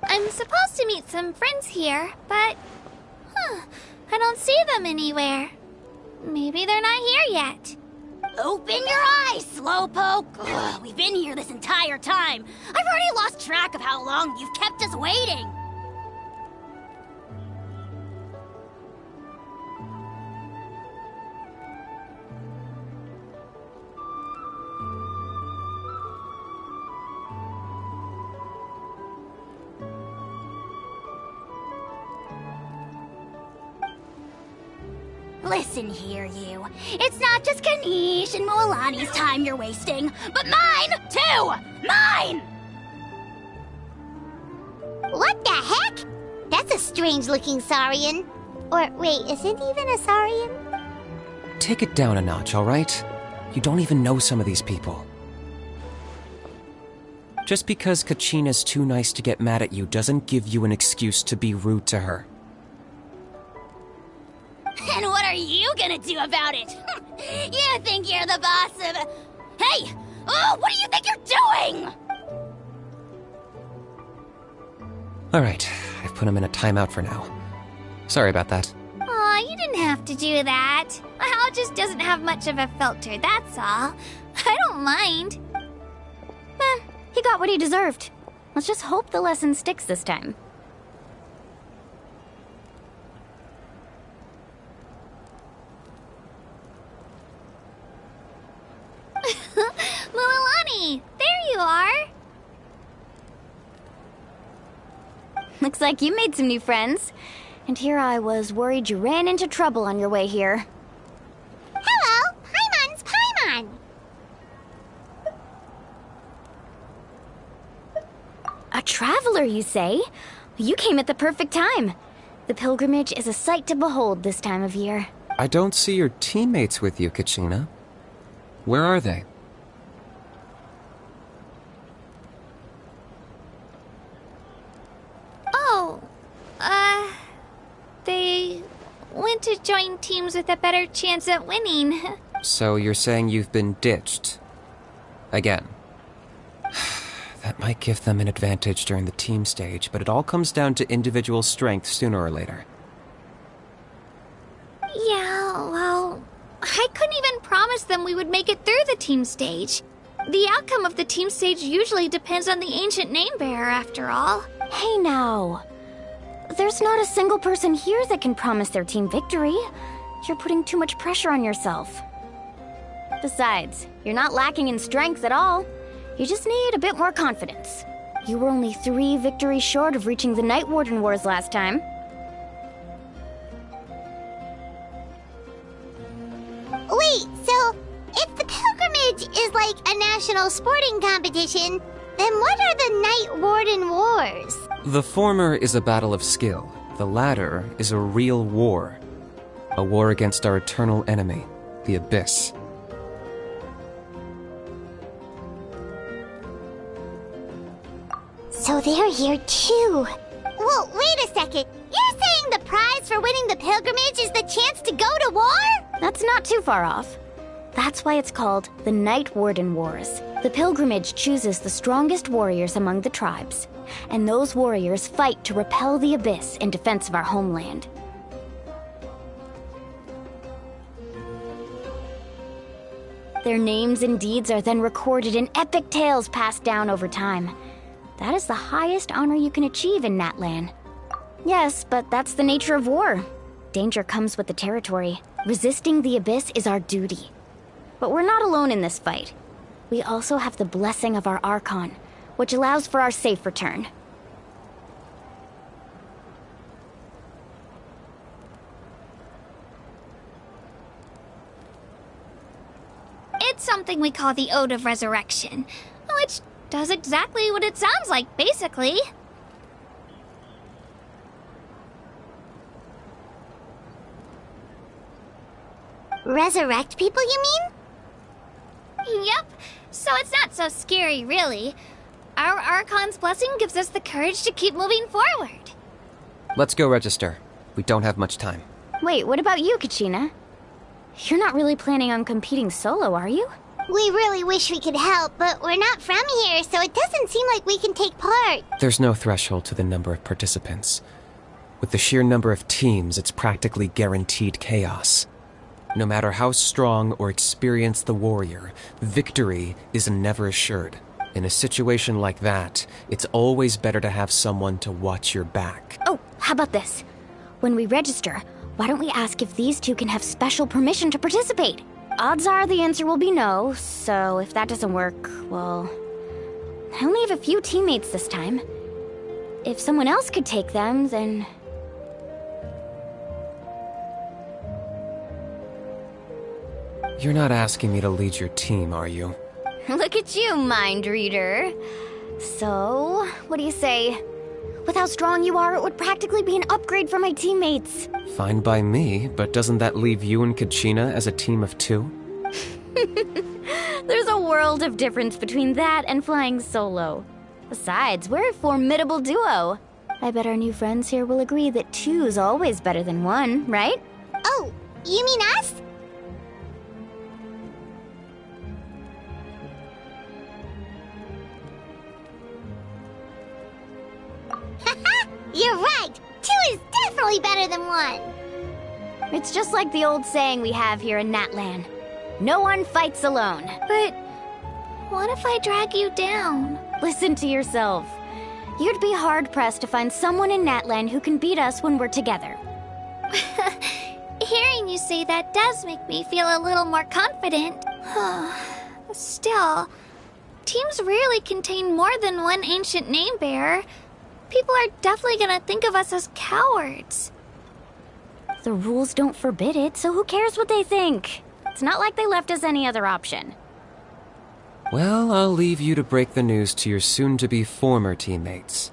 I'm supposed to meet some friends here, but... I don't see them anywhere. Maybe they're not here yet. Open your eyes, Slowpoke! Ugh, we've been here this entire time. I've already lost track of how long you've kept us waiting. Listen here, you. It's not just Ganesh and Moalani's time you're wasting, but mine, too! Mine! What the heck? That's a strange-looking Saurian. Or, wait, is it even a Saurian? Take it down a notch, alright? You don't even know some of these people. Just because Kachina's too nice to get mad at you doesn't give you an excuse to be rude to her. And what are you gonna do about it? You think you're the boss of... Hey! Oh, what do you think you're doing? Alright, I've put him in a timeout for now. Sorry about that. Aw, you didn't have to do that. Hal just doesn't have much of a filter, that's all. I don't mind. He got what he deserved. Let's just hope the lesson sticks this time. Mualani, there you are. Looks like you made some new friends. And here I was worried you ran into trouble on your way here. Hello, Paimon's Paimon. A traveler, you say? You came at the perfect time. The pilgrimage is a sight to behold this time of year. I don't see your teammates with you, Kachina. Where are they? Oh, they went to join teams with a better chance at winning. So you're saying you've been ditched? Again. That might give them an advantage during the team stage, but it all comes down to individual strength sooner or later. Yeah, well, I couldn't even promise them we would make it through the team stage. The outcome of the team stage usually depends on the ancient name bearer, after all. Hey now. There's not a single person here that can promise their team victory. You're putting too much pressure on yourself. Besides, you're not lacking in strength at all. You just need a bit more confidence. You were only 3 victories short of reaching the Night Warden Wars last time. Wait, so if the pilgrimage is like a national sporting competition, then what are the Night Warden Wars? The former is a battle of skill. The latter is a real war. A war against our eternal enemy, the Abyss. So they're here too. Well, wait a second. You're saying the prize for winning the pilgrimage is the chance to go to war? That's not too far off. That's why it's called the Night Warden Wars. The pilgrimage chooses the strongest warriors among the tribes, and those warriors fight to repel the abyss in defense of our homeland. Their names and deeds are then recorded in epic tales passed down over time. That is the highest honor you can achieve in Natlan. Yes, but that's the nature of war. Danger comes with the territory. Resisting the abyss is our duty. But we're not alone in this fight. We also have the blessing of our Archon, which allows for our safe return. It's something we call the Ode of Resurrection, which does exactly what it sounds like, basically. Resurrect people, you mean? Yep, so it's not so scary, really. Our Archon's blessing gives us the courage to keep moving forward. Let's go register. We don't have much time. Wait, what about you, Kachina? You're not really planning on competing solo, are you? We really wish we could help, but we're not from here, so it doesn't seem like we can take part. There's no threshold to the number of participants. With the sheer number of teams, it's practically guaranteed chaos. No matter how strong or experienced the warrior, victory is never assured. In a situation like that, it's always better to have someone to watch your back. Oh, how about this? When we register, why don't we ask if these two can have special permission to participate? Odds are the answer will be no, so if that doesn't work, well... I only have a few teammates this time. If someone else could take them, then... You're not asking me to lead your team, are you? Look at you, mind reader. So, what do you say? With how strong you are, it would practically be an upgrade for my teammates. Fine by me, but doesn't that leave you and Kachina as a team of two? There's a world of difference between that and flying solo. Besides, we're a formidable duo. I bet our new friends here will agree that two's always better than one, right? Oh, you mean us? You're right! Two is definitely better than one! It's just like the old saying we have here in Natlan. No one fights alone. But what if I drag you down? Listen to yourself. You'd be hard-pressed to find someone in Natlan who can beat us when we're together. Hearing you say that does make me feel a little more confident. Still, teams rarely contain more than one ancient name bearer. People are definitely gonna think of us as cowards. The rules don't forbid it, so who cares what they think? It's not like they left us any other option. Well, I'll leave you to break the news to your soon-to-be former teammates.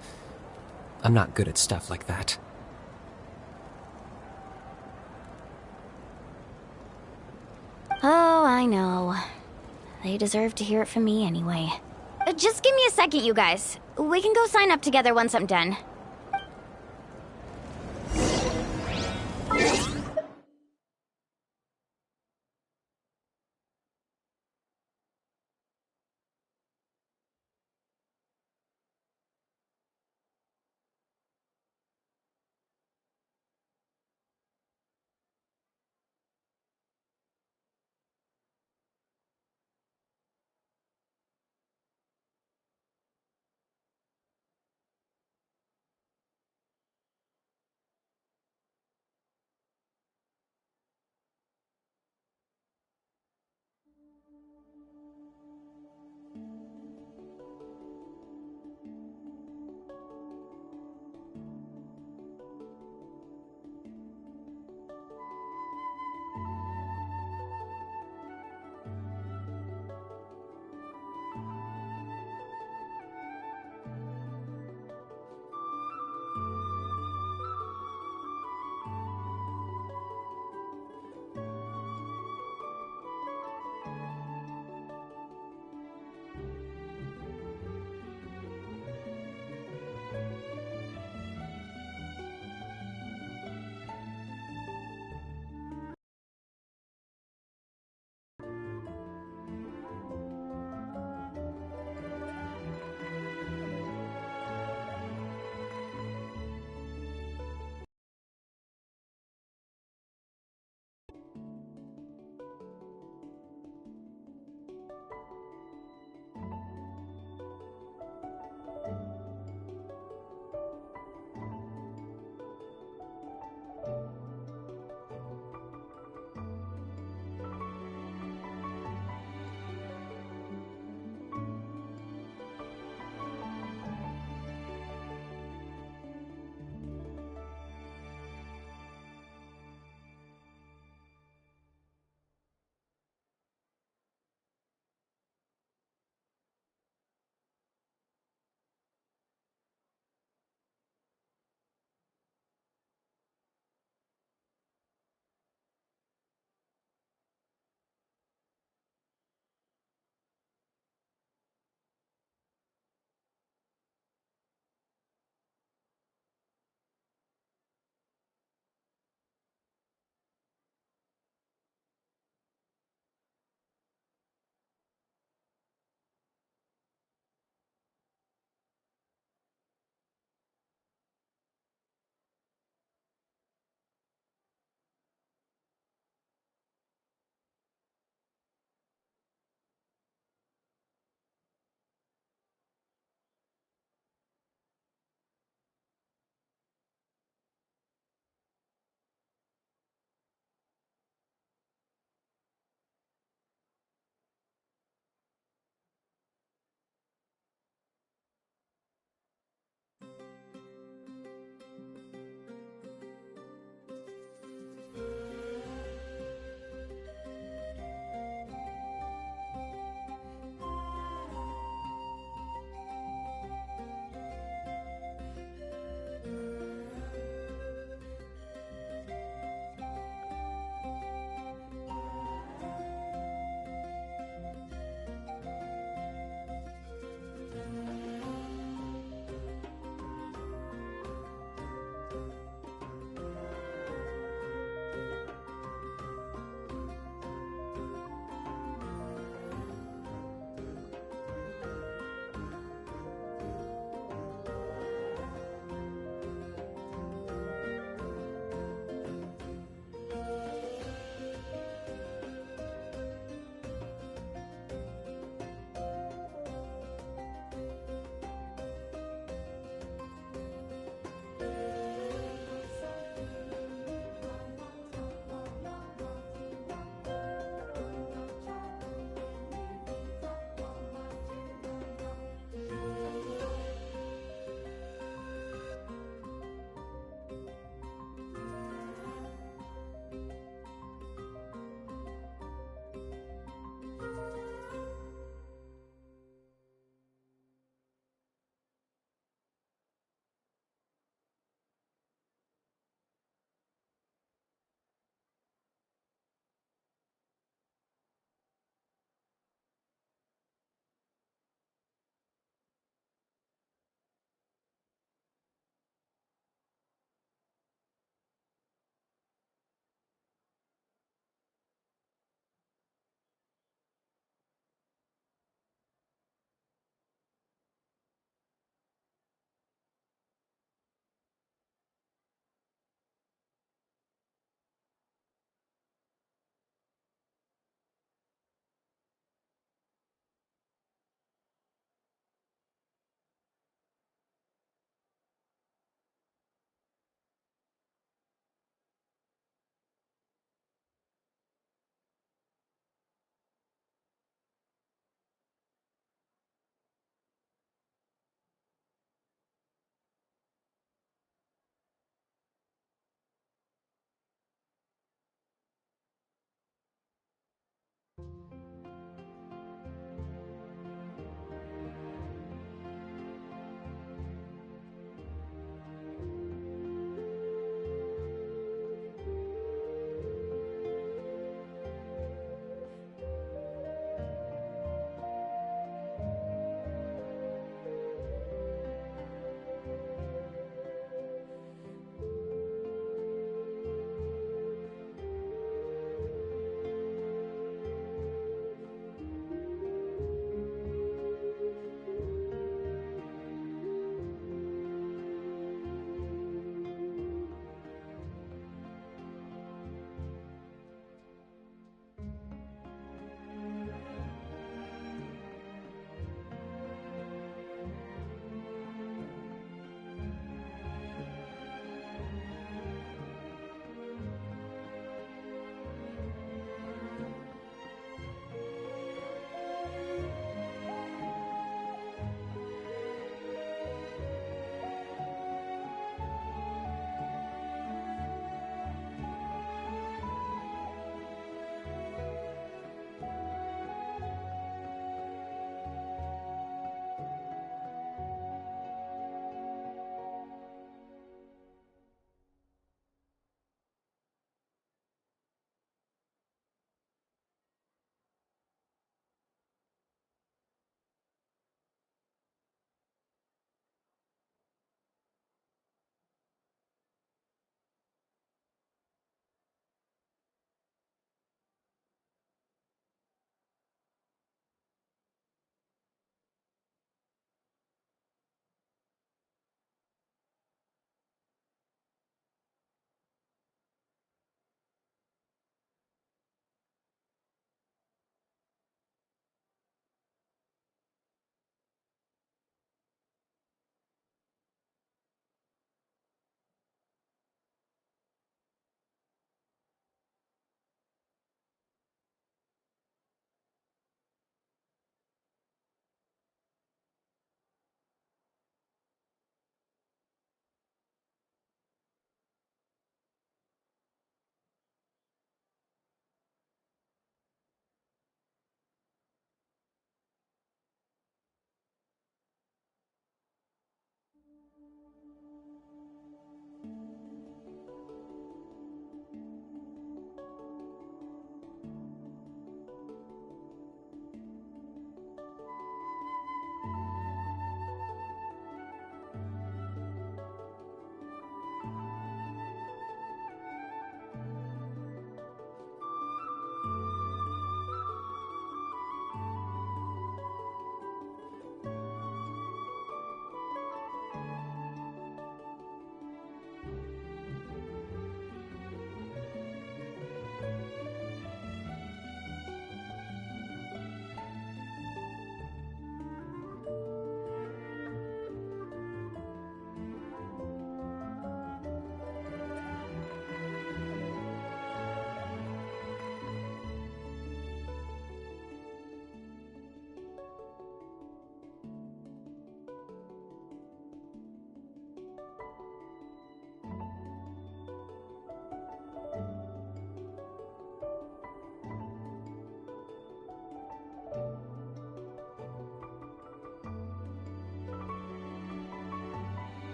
I'm not good at stuff like that. Oh, I know. They deserve to hear it from me anyway. Just give me a second, you guys. We can go sign up together once I'm done.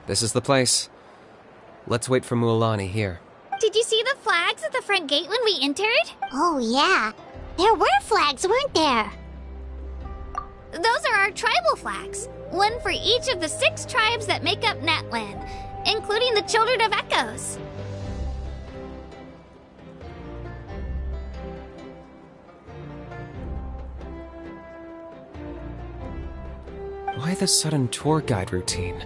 This is the place. Let's wait for Mualani here. Did you see the flags at the front gate when we entered? Oh, yeah. There were flags, weren't there? Those are our tribal flags. One for each of the 6 tribes that make up Natlan, including the Children of Echoes. Why the sudden tour guide routine?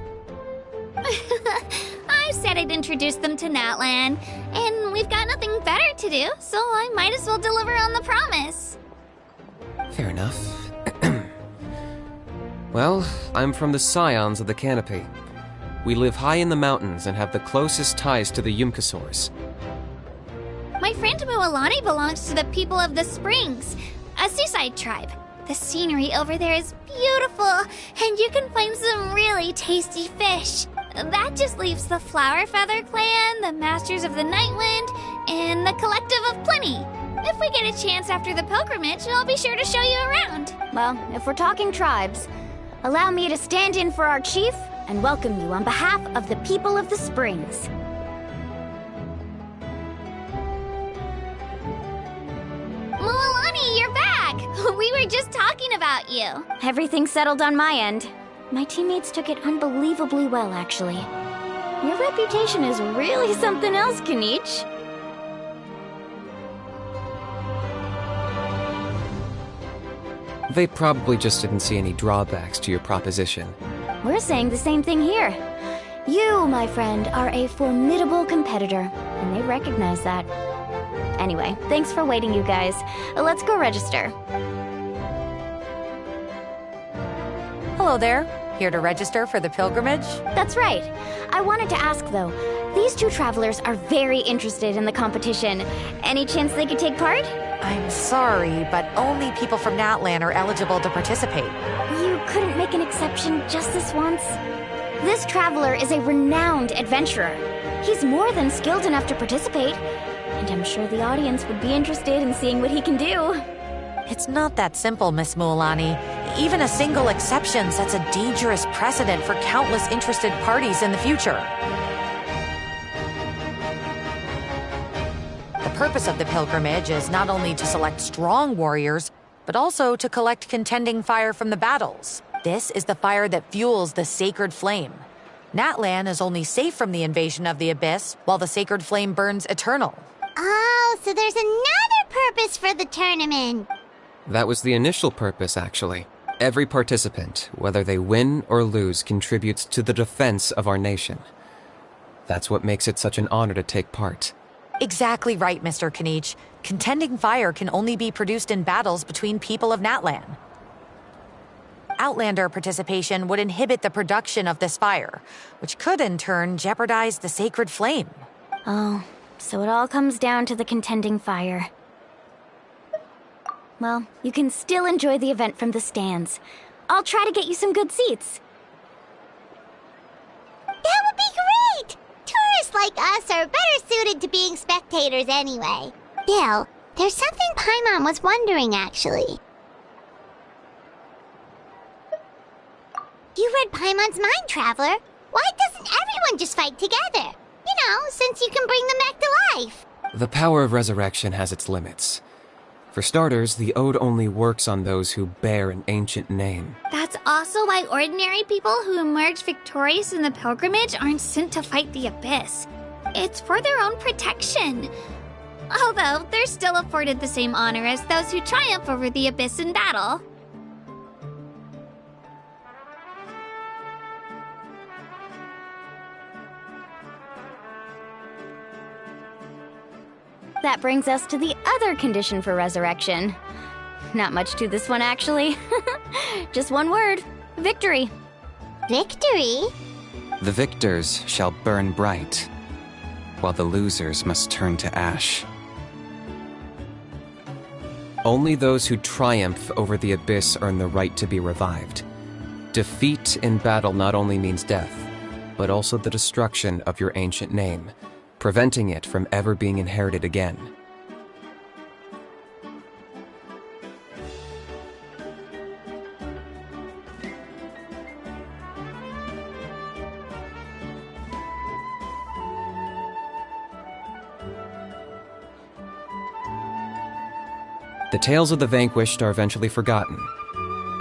I said I'd introduce them to Natlan, and we've got nothing better to do, so I might as well deliver on the promise. Fair enough. Well, I'm from the Scions of the Canopy. We live high in the mountains and have the closest ties to the Yumkasaurs. My friend Mualani belongs to the people of the Springs, a seaside tribe. The scenery over there is beautiful, and you can find some really tasty fish. That just leaves the Flower Feather Clan, the Masters of the Nightwind, and the Collective of Plenty. If we get a chance after the pilgrimage, I'll be sure to show you around. Well, if we're talking tribes, allow me to stand in for our chief and welcome you on behalf of the people of the Springs. Mualani, you're back! We were just talking about you. Everything settled on my end. My teammates took it unbelievably well, actually. Your reputation is really something else, Kanich. They probably just didn't see any drawbacks to your proposition. We're saying the same thing here. You, my friend, are a formidable competitor, and they recognize that. Anyway, thanks for waiting, you guys. Let's go register. Hello there. Here to register for the pilgrimage? That's right. I wanted to ask, though. These two travelers are very interested in the competition. Any chance they could take part? I'm sorry, but only people from Natlan are eligible to participate. You couldn't make an exception just this once? This traveler is a renowned adventurer. He's more than skilled enough to participate, and I'm sure the audience would be interested in seeing what he can do. It's not that simple, Miss Mualani. Even a single exception sets a dangerous precedent for countless interested parties in the future. The purpose of the pilgrimage is not only to select strong warriors, but also to collect contending fire from the battles. This is the fire that fuels the sacred flame. Natlan is only safe from the invasion of the Abyss, while the sacred flame burns eternal. Oh, so there's another purpose for the tournament. That was the initial purpose, actually. Every participant, whether they win or lose, contributes to the defense of our nation. That's what makes it such an honor to take part. Exactly right, Mr. Kanich. Contending fire can only be produced in battles between people of Natlan. Outlander participation would inhibit the production of this fire, which could in turn jeopardize the sacred flame. Oh, so it all comes down to the contending fire. Well, you can still enjoy the event from the stands. I'll try to get you some good seats. That would be great! Tourists like us are better suited to being spectators anyway. Bill, there's something Paimon was wondering, actually. You read Paimon's mind, Traveler. Why doesn't everyone just fight together? You know, since you can bring them back to life. The power of resurrection has its limits. For starters, the ode only works on those who bear an ancient name. That's also why ordinary people who emerge victorious in the pilgrimage aren't sent to fight the Abyss. It's for their own protection. Although, they're still afforded the same honor as those who triumph over the Abyss in battle. That brings us to the other condition for resurrection. Not much to this one, actually. Just one word. Victory. Victory? The victors shall burn bright, while the losers must turn to ash. Only those who triumph over the Abyss earn the right to be revived. Defeat in battle not only means death, but also the destruction of your ancient name, preventing it from ever being inherited again. The tales of the vanquished are eventually forgotten,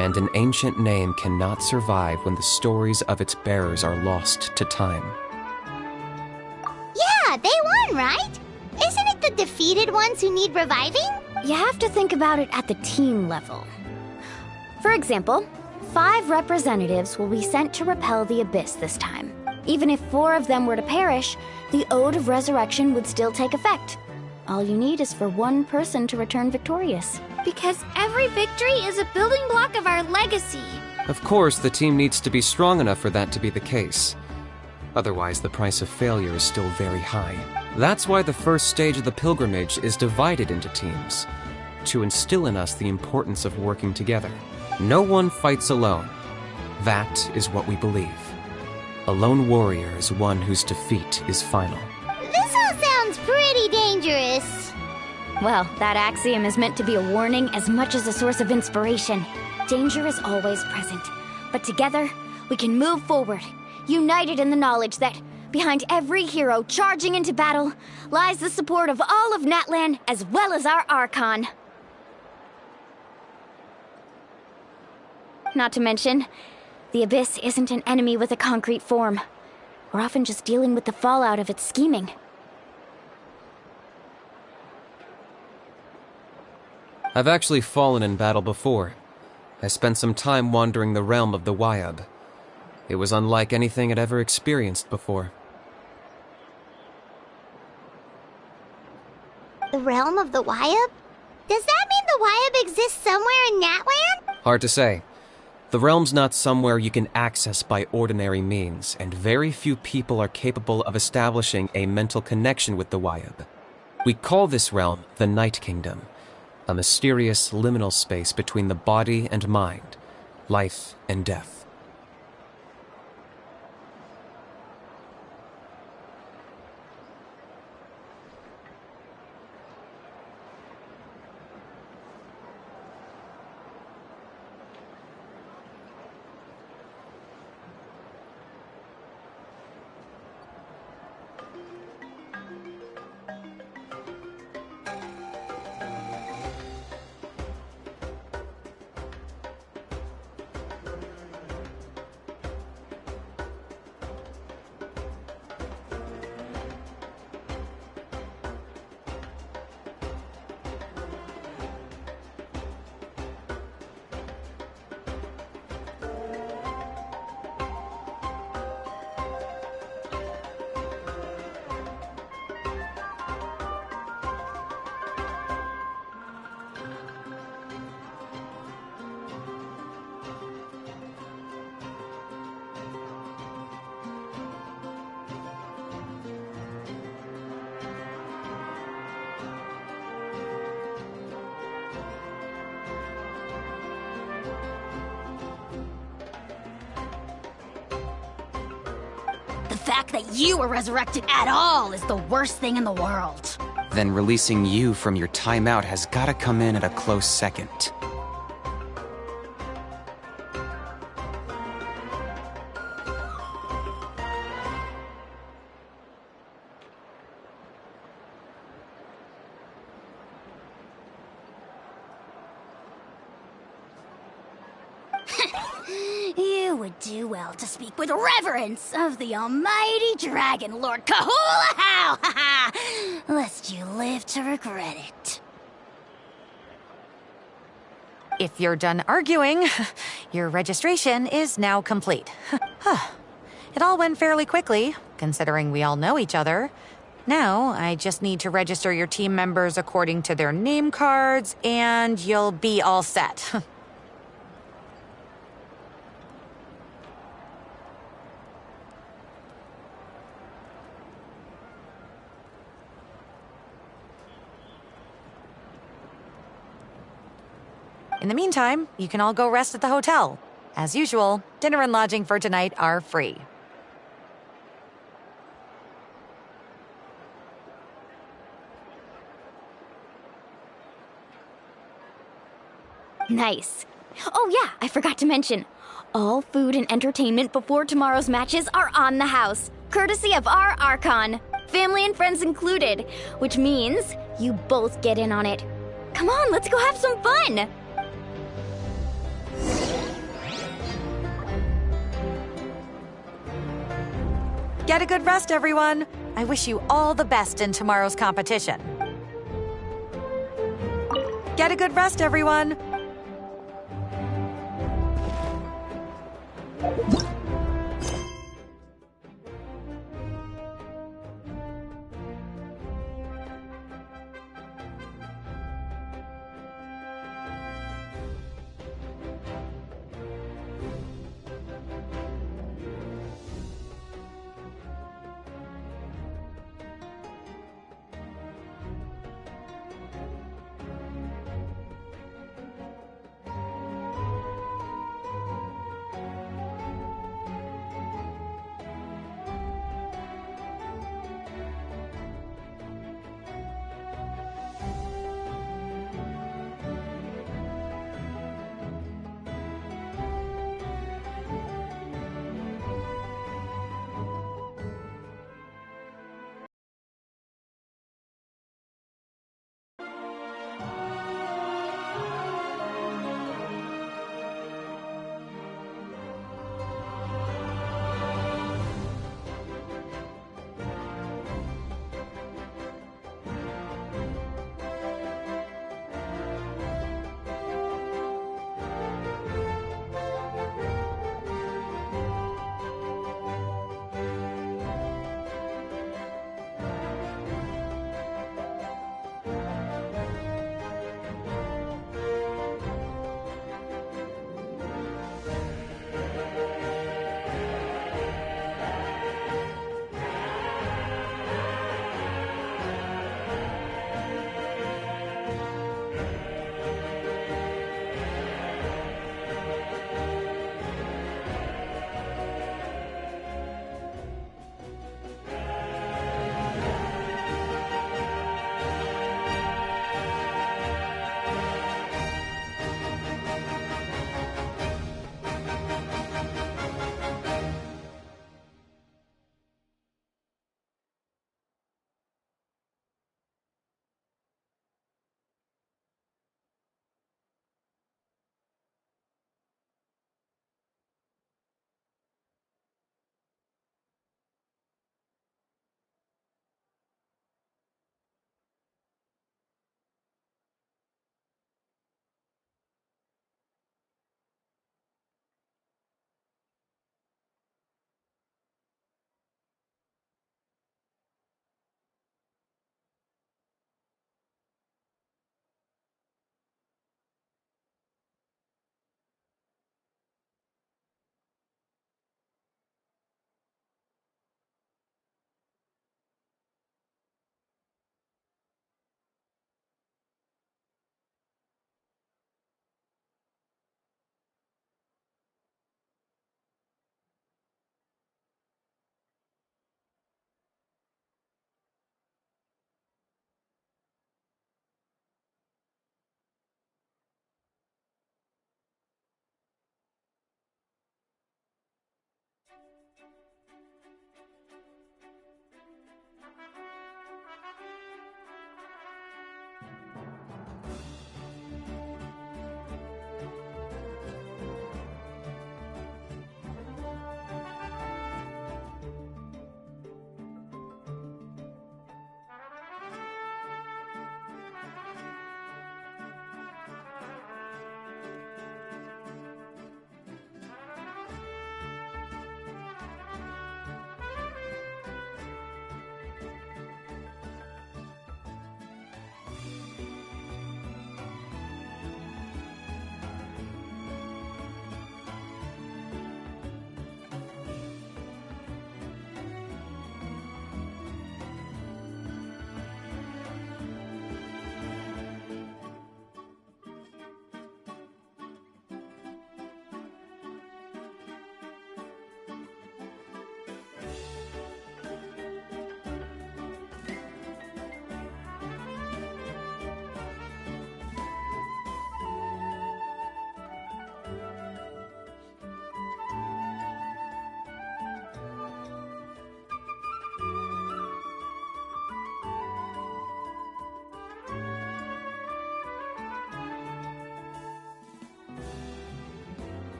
and an ancient name cannot survive when the stories of its bearers are lost to time. Yeah, they won, right? Isn't it the defeated ones who need reviving? You have to think about it at the team level. For example, 5 representatives will be sent to repel the Abyss this time. Even if 4 of them were to perish, the Ode of Resurrection would still take effect. All you need is for 1 person to return victorious. Because every victory is a building block of our legacy. Of course, the team needs to be strong enough for that to be the case. Otherwise, the price of failure is still very high. That's why the first stage of the pilgrimage is divided into teams, to instill in us the importance of working together. No one fights alone. That is what we believe. A lone warrior is one whose defeat is final. This all sounds pretty dangerous. Well, that axiom is meant to be a warning as much as a source of inspiration. Danger is always present, but together, we can move forward, united in the knowledge that behind every hero charging into battle lies the support of all of Natlan as well as our Archon. Not to mention, The Abyss isn't an enemy with a concrete form. We're often just dealing with the fallout of its scheming. I've actually fallen in battle before. I spent some time wandering the realm of the Wyab. It was unlike anything I'd ever experienced before. The realm of the Wyab? Does that mean the Wyab exists somewhere in Natlan? Hard to say. The realm's not somewhere you can access by ordinary means, and very few people are capable of establishing a mental connection with the Wyab. We call this realm the Night Kingdom, a mysterious liminal space between the body and mind, life and death. The fact that you were resurrected at all is the worst thing in the world. Then releasing you from your timeout has gotta come in at a close second. You would do well to speak with reverence of the almighty Dragon Lord Kahula-How, lest you live to regret it. If you're done arguing, your registration is now complete. It all went fairly quickly, considering we all know each other. Now, I just need to register your team members according to their name cards, and you'll be all set. In the meantime, you can all go rest at the hotel. As usual, dinner and lodging for tonight are free. Nice. Oh yeah, I forgot to mention. All food and entertainment before tomorrow's matches are on the house, courtesy of our Archon. Family and friends included, which means you both get in on it. Come on, let's go have some fun! Get a good rest, everyone. I wish you all the best in tomorrow's competition. Get a good rest, everyone.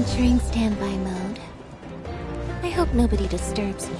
Entering standby mode. I hope nobody disturbs me.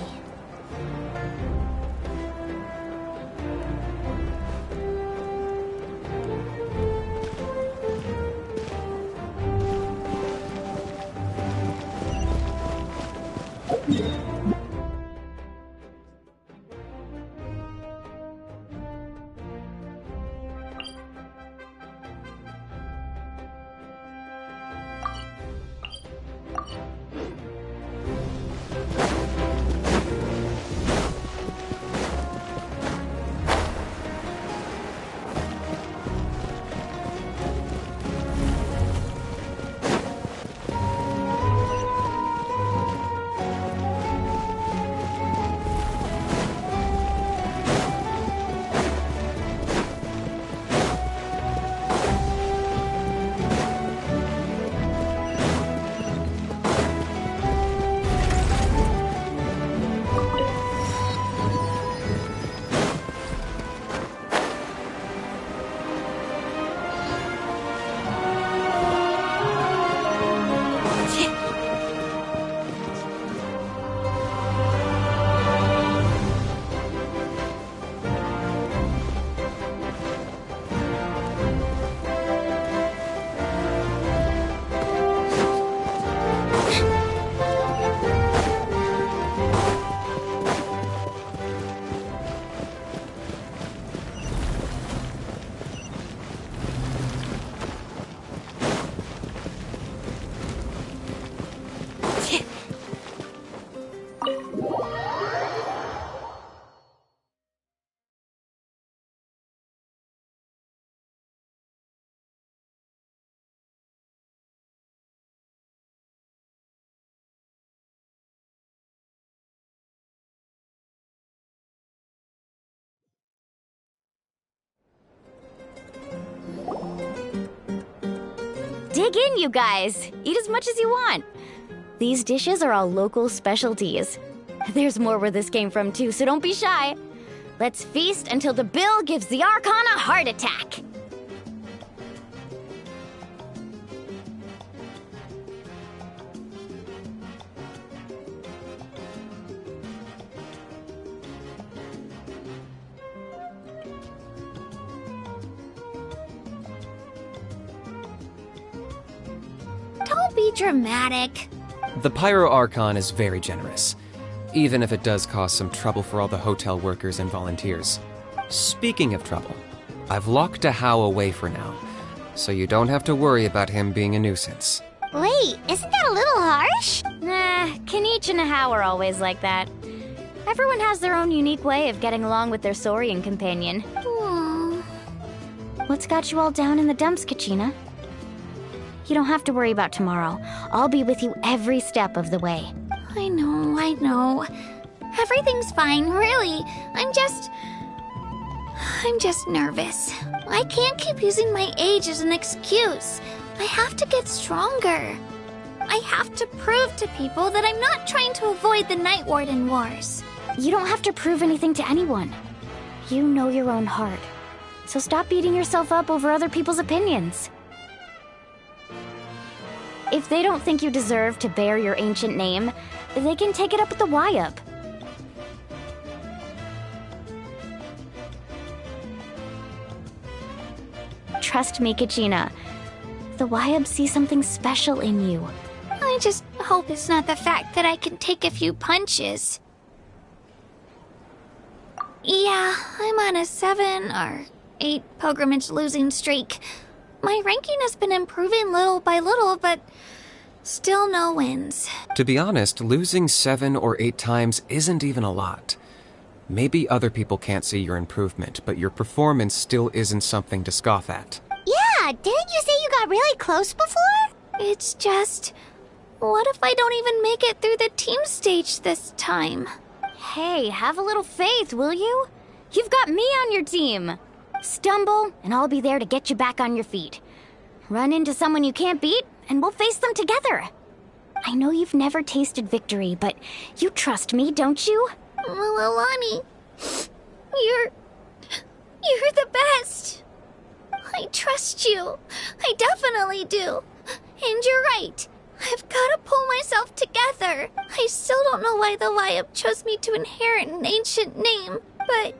Dig in, you guys! Eat as much as you want! These dishes are all local specialties. There's more where this came from too, so don't be shy. Let's feast until the bill gives the Archon a heart attack! Don't be dramatic. The Pyro Archon is very generous, even if it does cause some trouble for all the hotel workers and volunteers. Speaking of trouble, I've locked Ahau away for now, so you don't have to worry about him being a nuisance. Wait, isn't that a little harsh? Nah, Kanich and Ahau are always like that. Everyone has their own unique way of getting along with their Saurian companion. Aww. What's got you all down in the dumps, Kachina? You don't have to worry about tomorrow. I'll be with you every step of the way. I know. Everything's fine, really. I'm just nervous. I can't keep using my age as an excuse. I have to get stronger. I have to prove to people that I'm not trying to avoid the Night Warden Wars. You don't have to prove anything to anyone. You know your own heart. So stop beating yourself up over other people's opinions. If they don't think you deserve to bear your ancient name, they can take it up with the Wyup. Trust me, Kachina. The Wyup see something special in you. I just hope it's not the fact that I can take a few punches. Yeah, I'm on a 7 or 8 pilgrimage losing streak. My ranking has been improving little by little, but still no wins. To be honest, losing 7 or 8 times isn't even a lot. Maybe other people can't see your improvement, but your performance still isn't something to scoff at. Yeah, didn't you say you got really close before? It's just, what if I don't even make it through the team stage this time? Hey, have a little faith, will you? You've got me on your team. Stumble, and I'll be there to get you back on your feet. Run into someone you can't beat, and we'll face them together. I know you've never tasted victory, but you trust me, don't you? Alani, you're the best. I trust you. I definitely do. And you're right. I've gotta pull myself together. I still don't know why the Wyup chose me to inherit an ancient name, but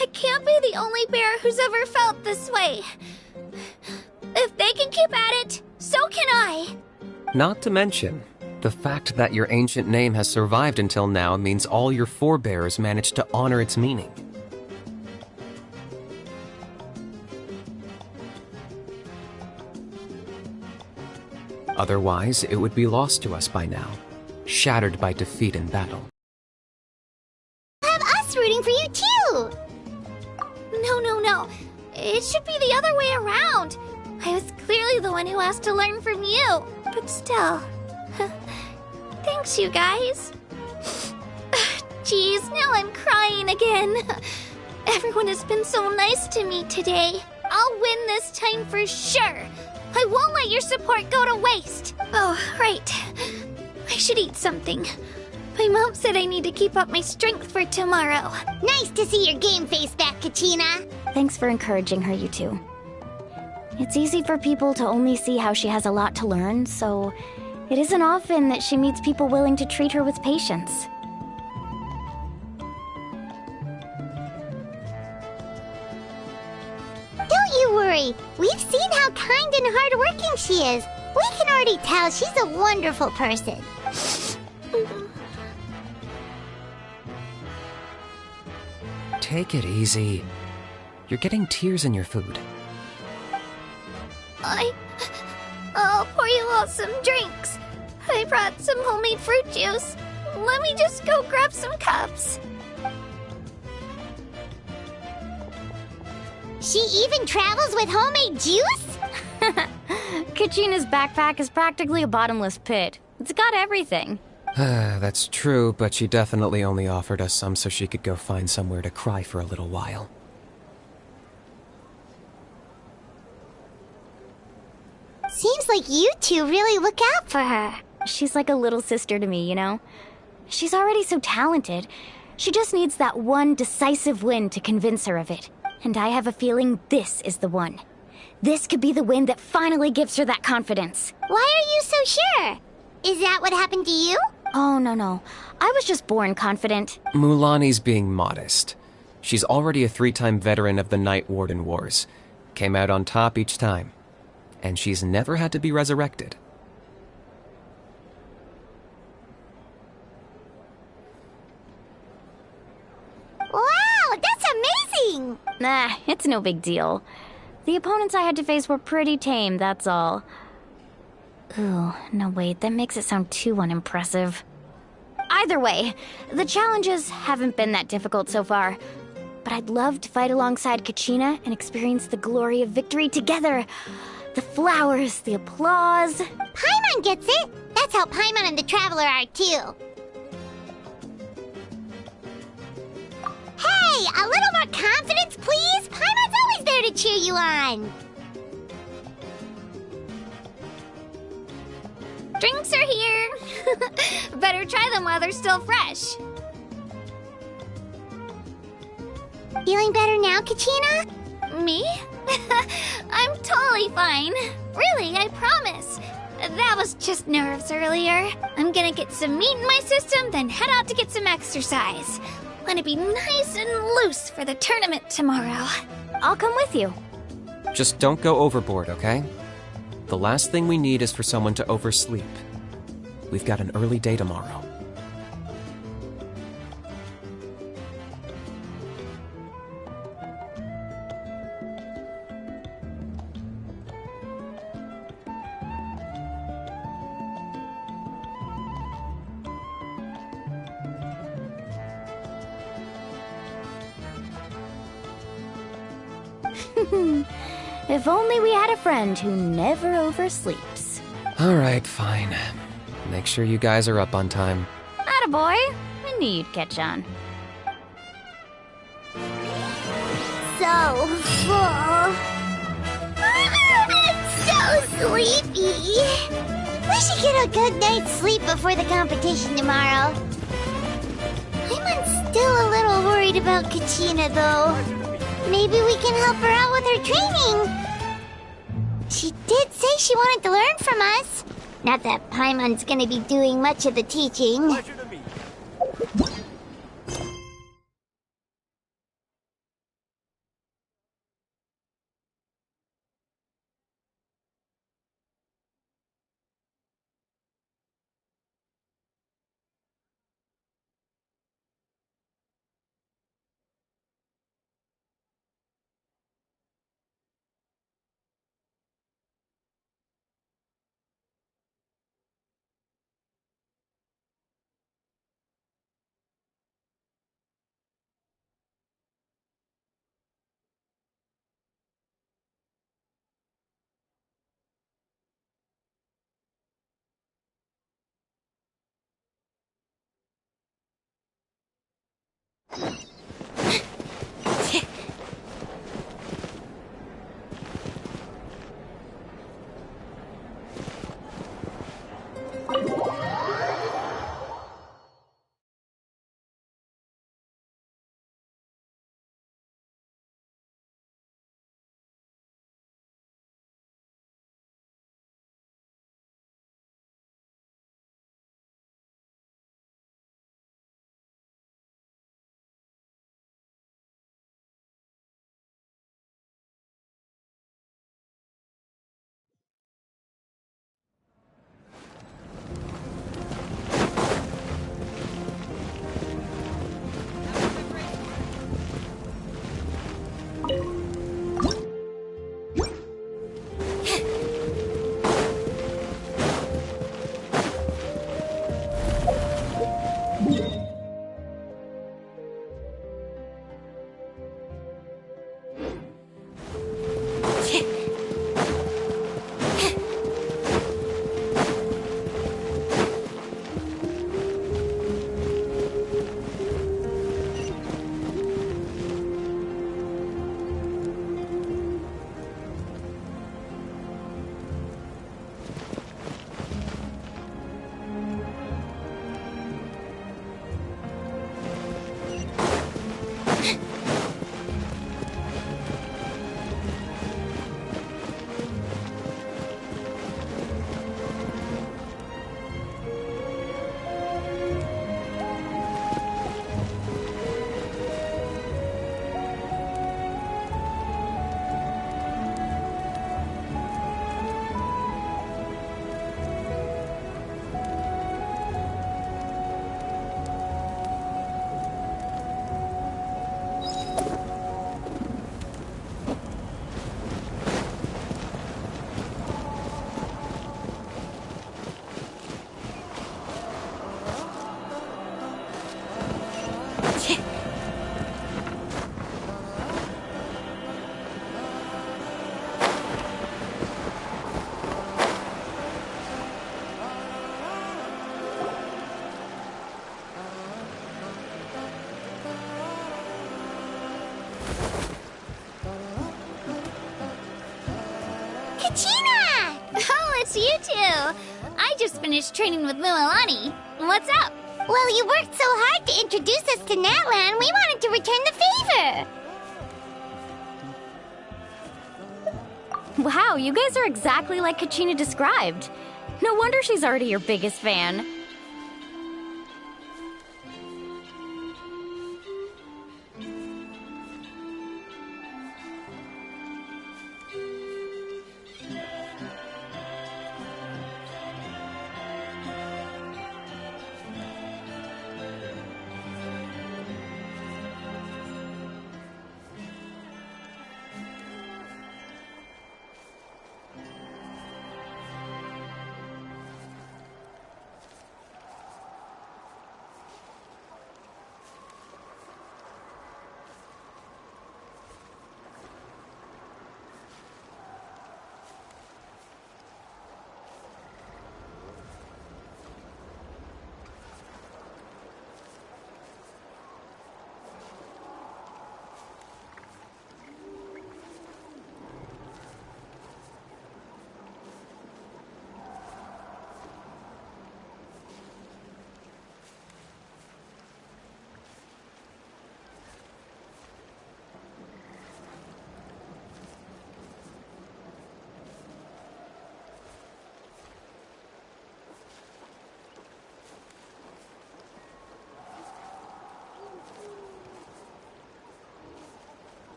I can't be the only bear who's ever felt this way. If they can keep at it, so can I. Not to mention, the fact that your ancient name has survived until now means all your forebears managed to honor its meaning. Otherwise, it would be lost to us by now, shattered by defeat in battle. Have us rooting for you too! No. It should be the other way around. I was clearly the one who asked to learn from you, but still. Thanks, you guys. Jeez, now I'm crying again. Everyone has been so nice to me today. I'll win this time for sure. I won't let your support go to waste. Oh, right. I should eat something. My mom said I need to keep up my strength for tomorrow. Nice to see your game face back, Kachina. Thanks for encouraging her, you two. It's easy for people to only see how she has a lot to learn, so it isn't often that she meets people willing to treat her with patience. Don't you worry. We've seen how kind and hardworking she is. We can already tell she's a wonderful person. Take it easy. You're getting tears in your food. I'll pour you all some drinks. I brought some homemade fruit juice. Let me just go grab some cups. She even travels with homemade juice? Kachina's backpack is practically a bottomless pit. It's got everything. That's true, but she definitely only offered us some so she could go find somewhere to cry for a little while. Seems like you two really look out for her. She's like a little sister to me, you know? She's already so talented. She just needs that one decisive win to convince her of it. And I have a feeling this is the one. This could be the win that finally gives her that confidence. Why are you so sure? Is that what happened to you? Oh, no. I was just born confident. Mulani's being modest. She's already a 3-time veteran of the Night Warden Wars. Came out on top each time. And she's never had to be resurrected. Wow, that's amazing! Nah, it's no big deal. The opponents I had to face were pretty tame, that's all. Ooh, no wait, that makes it sound too unimpressive. Either way, the challenges haven't been that difficult so far. But I'd love to fight alongside Kachina and experience the glory of victory together. The flowers, the applause. Paimon gets it! That's how Paimon and the Traveler are too. Hey, a little more confidence, please! Paimon's always there to cheer you on! Drinks are here! Better try them while they're still fresh. Feeling better now, Kachina? Me? I'm totally fine. Really, I promise. That was just nerves earlier. I'm gonna get some meat in my system, then head out to get some exercise. Want to be nice and loose for the tournament tomorrow. I'll come with you. Just don't go overboard, okay? The last thing we need is for someone to oversleep. We've got an early day tomorrow. If only we had a friend who never oversleeps. Alright, fine. Make sure you guys are up on time. Attaboy! I knew you'd catch on. So full. I'm so sleepy. We should get a good night's sleep before the competition tomorrow. I'm still a little worried about Kachina, though. Maybe we can help her out with her training. She did say she wanted to learn from us. Not that Paimon's gonna be doing much of the teaching. Kachina! Oh, it's you two! I just finished training with Mililani. What's up? Well, you worked so hard to introduce us to Natlan, we wanted to return the favor. Wow, you guys are exactly like Kachina described. No wonder she's already your biggest fan.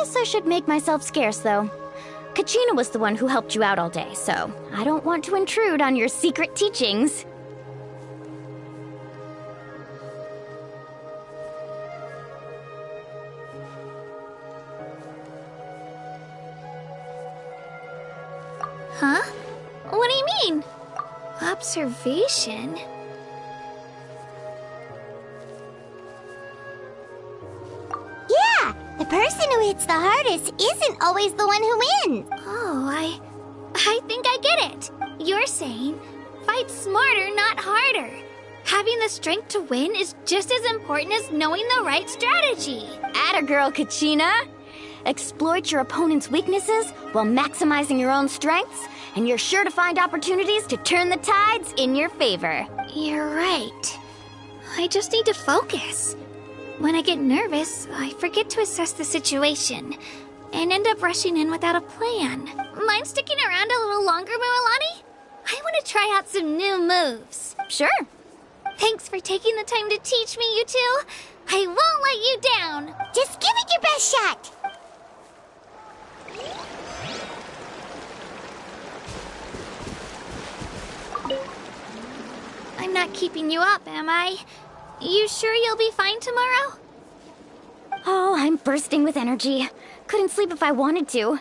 guess I should make myself scarce, though. Kachina was the one who helped you out all day, so I don't want to intrude on your secret teachings. Huh? What do you mean? Observation? Yeah, the person who hits the hardest isn't always the one who wins. Oh, I think I get it. You're saying, fight smarter, not harder. Having the strength to win is just as important as knowing the right strategy. Atta girl, Kachina! Exploit your opponent's weaknesses while maximizing your own strengths, and you're sure to find opportunities to turn the tides in your favor. You're right. I just need to focus. When I get nervous, I forget to assess the situation and end up rushing in without a plan. Mind sticking around a little longer, Moalani? I want to try out some new moves. Sure. Thanks for taking the time to teach me, you two. I won't let you down. Just give it your best shot. I'm not keeping you up, am I? You sure you'll be fine tomorrow? Oh, I'm bursting with energy. Couldn't sleep if I wanted to.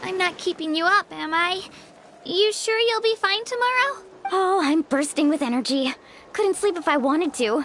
I'm not keeping you up, am I? You sure you'll be fine tomorrow? Oh, I'm bursting with energy. Couldn't sleep if I wanted to.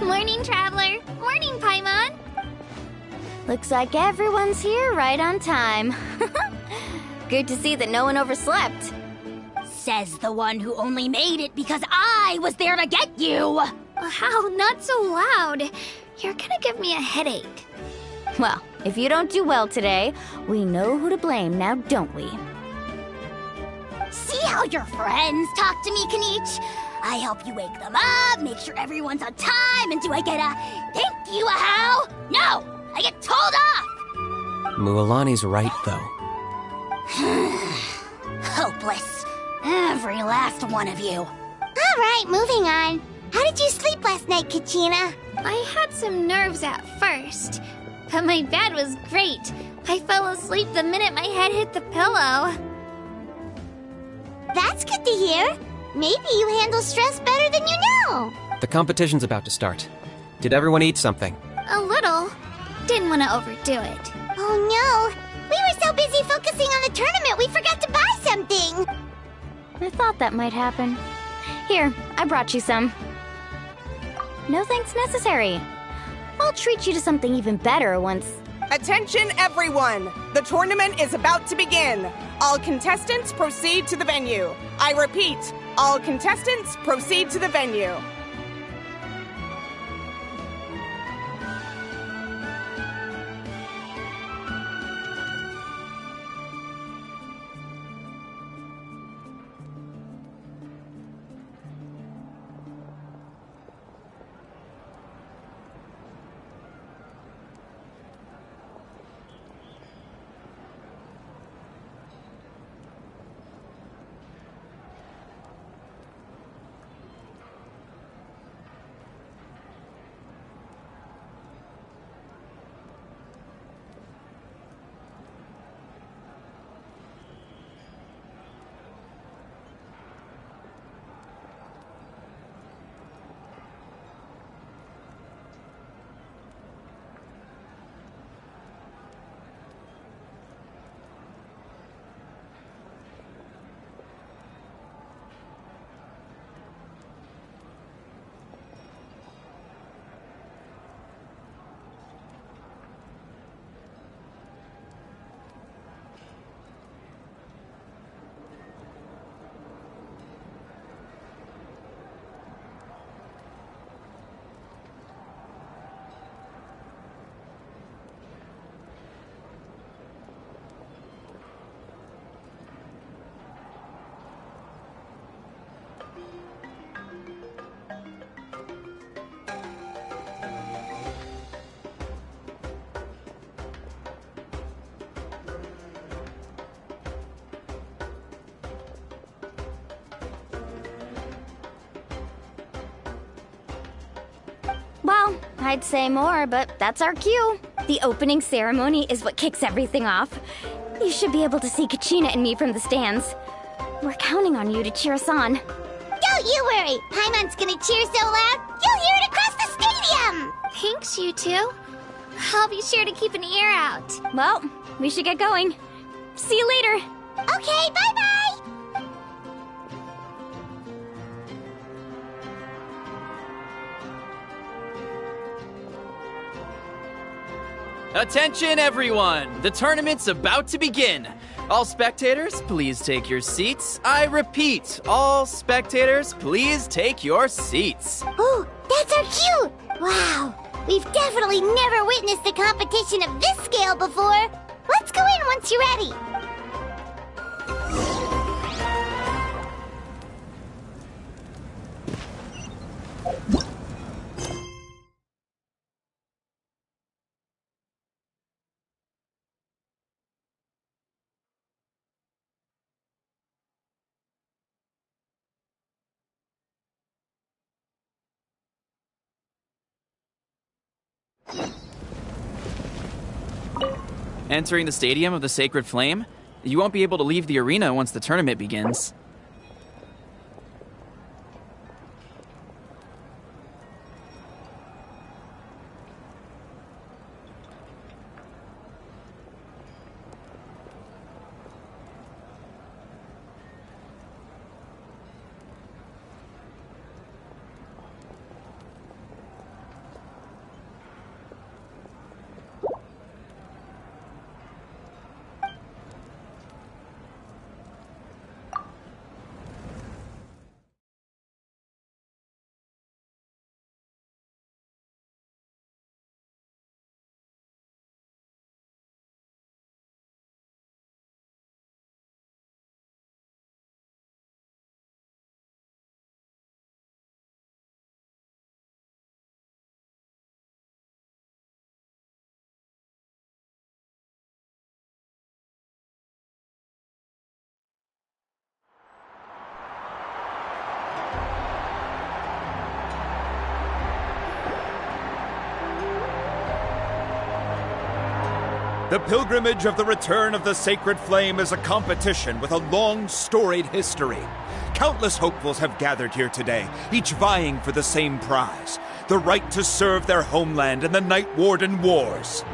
Morning, Traveler. Morning, Paimon. Looks like everyone's here right on time. Good to see that no one overslept. Says the one who only made it because I was there to get you! How? Not so loud. You're gonna give me a headache. Well, if you don't do well today, we know who to blame now, don't we? See how your friends talk to me, Kanich? I help you wake them up, make sure everyone's on time, and do I get a thank you, how? No! I get told off! Mualani's right, though. Hopeless. Every last one of you. Alright, moving on. How did you sleep last night, Kachina? I had some nerves at first, but my bed was great. I fell asleep the minute my head hit the pillow. That's good to hear. Maybe you handle stress better than you know. The competition's about to start. Did everyone eat something? A little. Didn't want to overdo it. Oh no! We were so busy focusing on the tournament we forgot to buy something! I thought that might happen. Here, I brought you some. No thanks necessary. I'll treat you to something even better once... Attention everyone! The tournament is about to begin. All contestants proceed to the venue. I repeat, all contestants proceed to the venue. Well, I'd say more, but that's our cue. The opening ceremony is what kicks everything off. You should be able to see Kachina and me from the stands. We're counting on you to cheer us on. Don't you worry! Paimon's gonna cheer so loud, you'll hear it across the stadium! Thanks, you two. I'll be sure to keep an ear out. Well, we should get going. See you later. Okay, bye-bye! Attention, everyone! The tournament's about to begin. All spectators, please take your seats. I repeat, all spectators, please take your seats. Oh, that's our cue! Wow, we've definitely never witnessed a competition of this scale before. Let's go in once you're ready. Entering the Stadium of the Sacred Flame? You won't be able to leave the arena once the tournament begins. The pilgrimage of the return of the Sacred Flame is a competition with a long, storied history. Countless hopefuls have gathered here today, each vying for the same prize, the right to serve their homeland in the Night Warden Wars.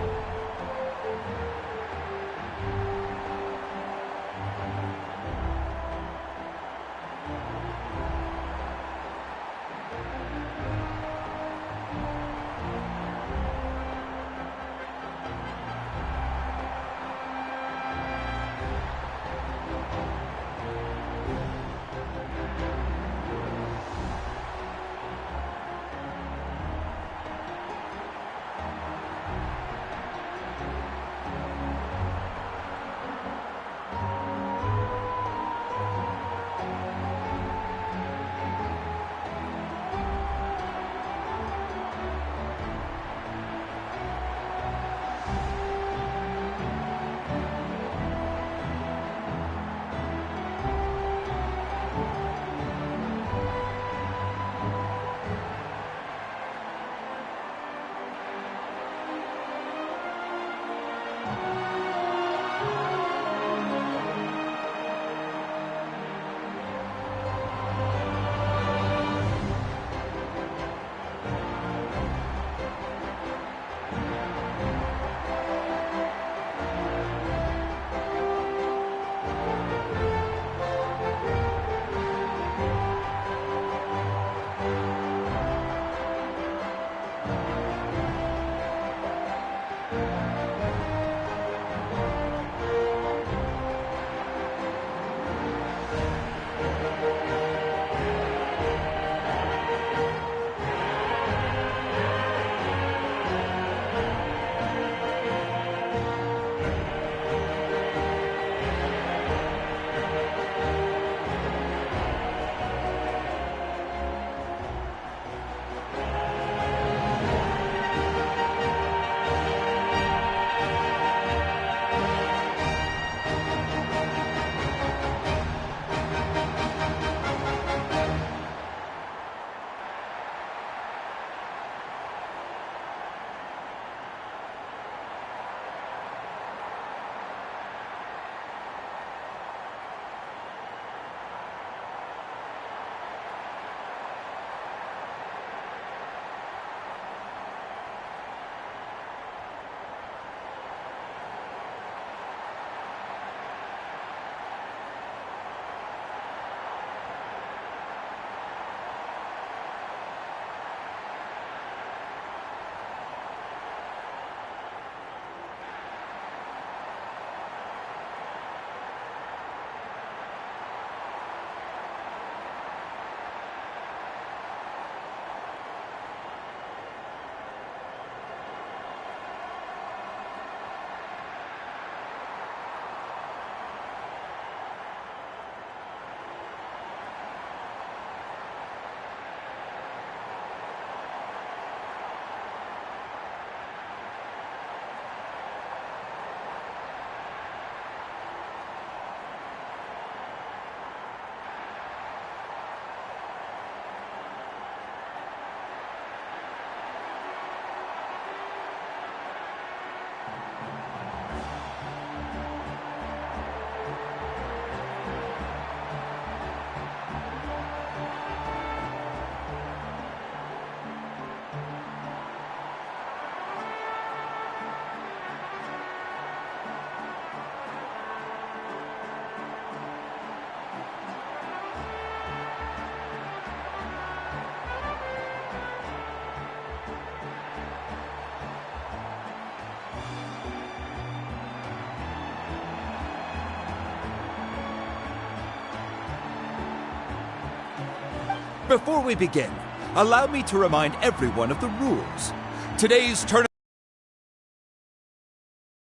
Before we begin, allow me to remind everyone of the rules. Today's tournament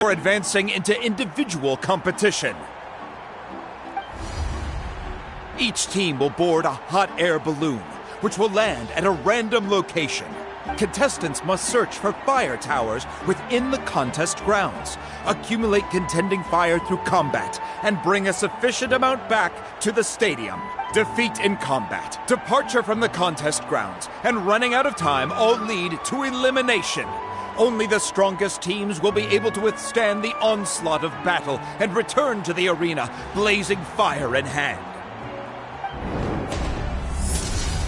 for advancing into individual competition. Each team will board a hot air balloon, which will land at a random location. Contestants must search for fire towers within the contest grounds, accumulate contending fire through combat, and bring a sufficient amount back to the stadium. Defeat in combat, departure from the contest grounds, and running out of time all lead to elimination. Only the strongest teams will be able to withstand the onslaught of battle and return to the arena, blazing fire in hand.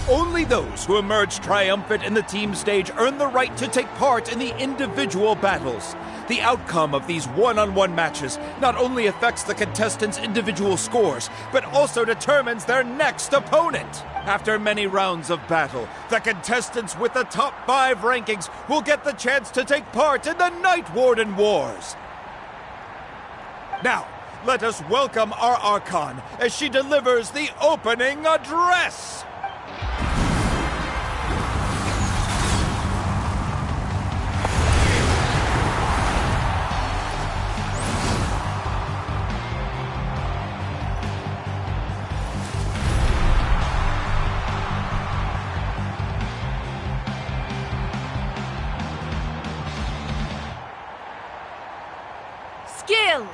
Only those who emerge triumphant in the team stage earn the right to take part in the individual battles. The outcome of these one-on-one matches not only affects the contestants' individual scores, but also determines their next opponent. After many rounds of battle, the contestants with the top 5 rankings will get the chance to take part in the Night Warden Wars. Now, let us welcome our Archon as she delivers the opening address. Skill,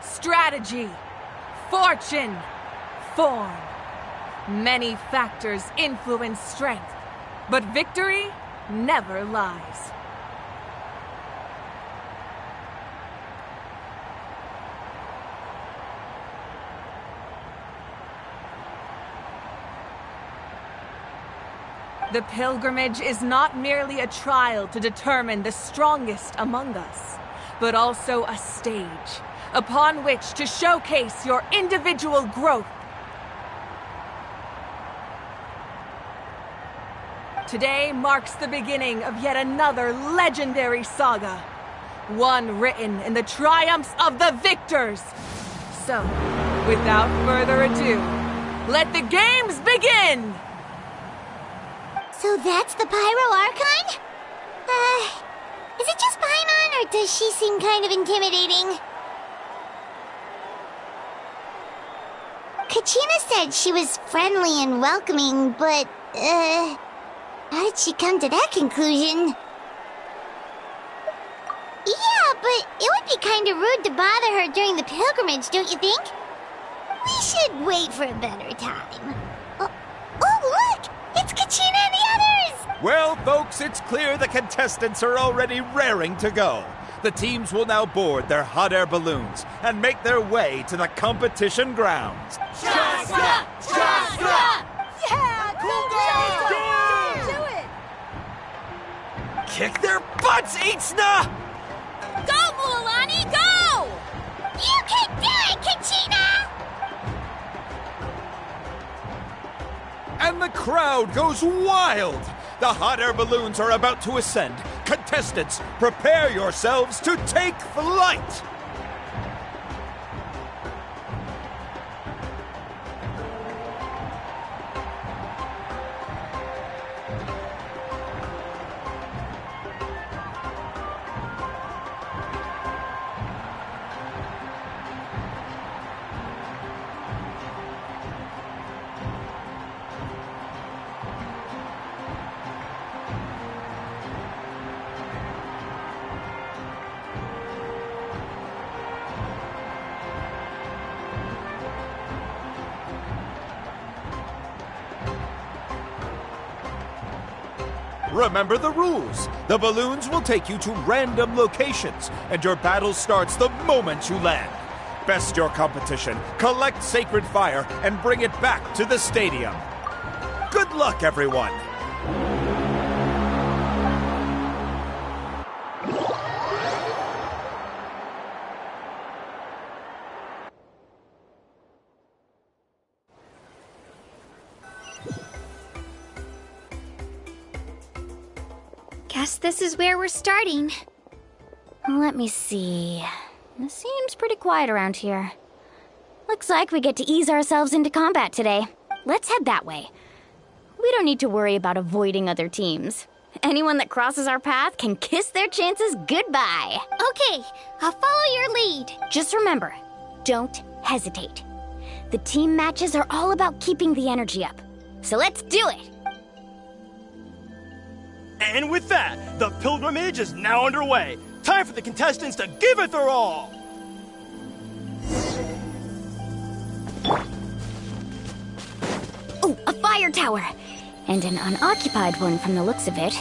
strategy, fortune, form. Many factors influence strength, but victory never lies. The pilgrimage is not merely a trial to determine the strongest among us, but also a stage upon which to showcase your individual growth. Today marks the beginning of yet another legendary saga, one written in the triumphs of the victors. So, without further ado, let the games begin! So that's the Pyro Archon? Is it just Paimon, or does she seem kind of intimidating? Kachina said she was friendly and welcoming, but, how did she come to that conclusion? Yeah, but it would be kind of rude to bother her during the pilgrimage, don't you think? We should wait for a better time. Oh, look! It's Kachina and the others! Well, folks, it's clear the contestants are already raring to go. The teams will now board their hot air balloons and make their way to the competition grounds. Chaska! Chaska! Yeah, cool Do it! Kick their butts, Itzna! Go, Mualani, go! You can do it, Kachina! And the crowd goes wild! The hot air balloons are about to ascend. Contestants, prepare yourselves to take flight! Remember the rules. The balloons will take you to random locations, and your battle starts the moment you land. Best your competition, collect sacred fire, and bring it back to the stadium. Good luck, everyone! Guess this is where we're starting. Let me see. It seems pretty quiet around here. Looks like we get to ease ourselves into combat today. Let's head that way. We don't need to worry about avoiding other teams. Anyone that crosses our path can kiss their chances goodbye. Okay, I'll follow your lead. Just remember, don't hesitate. The team matches are all about keeping the energy up. So let's do it! And with that, the pilgrimage is now underway. Time for the contestants to give it their all! Oh, a fire tower! And an unoccupied one from the looks of it.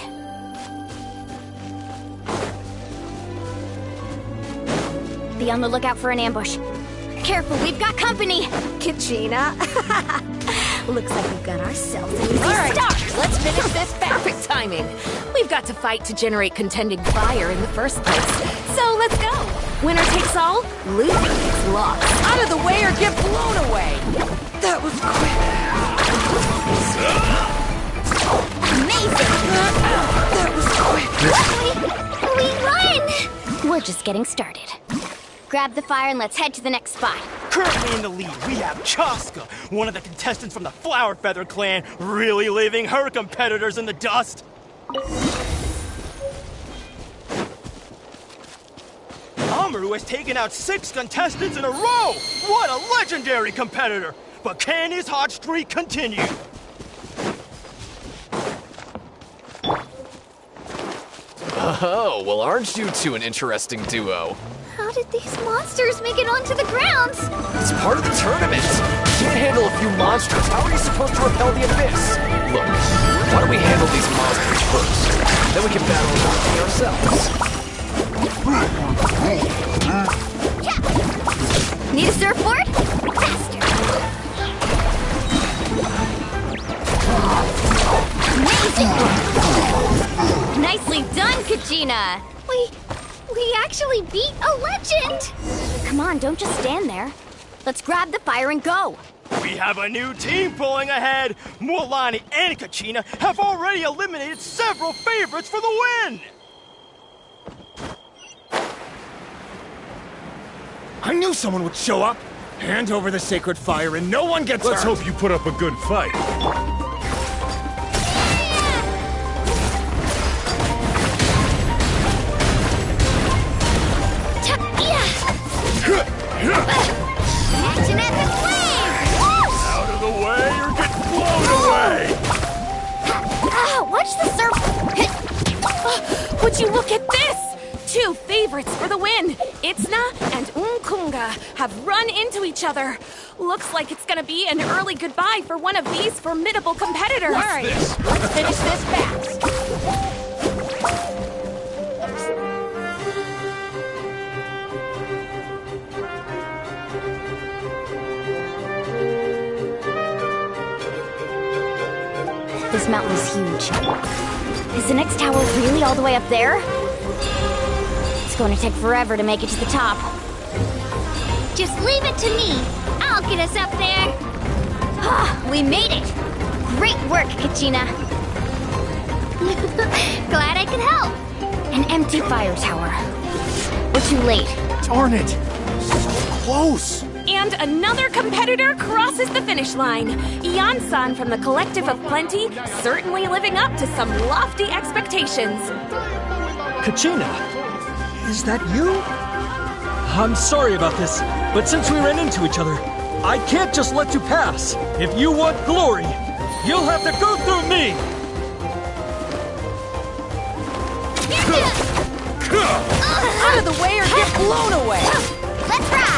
Be on the lookout for an ambush. Careful, we've got company! Kachina. Looks like we've got ourselves an easy Alright, start. let's finish this fast. Perfect timing. We've got to fight to generate contending fire in the first place. So let's go. Winner takes all, loser gets lost. Out of the way or get blown away! That was quick. Amazing! That was quick. We won! We're just getting started. Grab the fire and let's head to the next spot. Currently in the lead, we have Chaska, one of the contestants from the Flower Feather clan, really leaving her competitors in the dust. Amaru has taken out 6 contestants in a row! What a legendary competitor! But can his hot streak continue? Oh, well, aren't you two an interesting duo? How did these monsters make it onto the ground? It's part of the tournament. You can't handle a few monsters. How are you supposed to repel the abyss? Look, why don't we handle these monsters first? Then we can battle them ourselves. Need a surfboard? Faster! Amazing! Nicely done, Kachina! We actually beat a legend! Come on, don't just stand there. Let's grab the fire and go. We have a new team pulling ahead. Mualani and Kachina have already eliminated several favorites for the win. I knew someone would show up. Hand over the sacred fire and no one gets hurt. Let's hope you put up a good fight. Action at the flame! Out of the way or get blown away! Watch the surf! Would you look at this? 2 favorites for the win. Itzna and Unkunga have run into each other. Looks like it's gonna be an early goodbye for one of these formidable competitors. All right, let's finish this fast. This mountain is huge. Is the next tower really all the way up there? It's going to take forever to make it to the top. Just leave it to me. I'll get us up there. We made it! Great work, Kachina. Glad I could help. An empty fire tower. We're too late. Darn it! So close! And another competitor crosses the finish line. Yansan from the Collective of Plenty, certainly living up to some lofty expectations. Kachina, is that you? I'm sorry about this, but since we ran into each other, I can't just let you pass. If you want glory, you'll have to go through me! Out of the way or get blown away! Let's ride!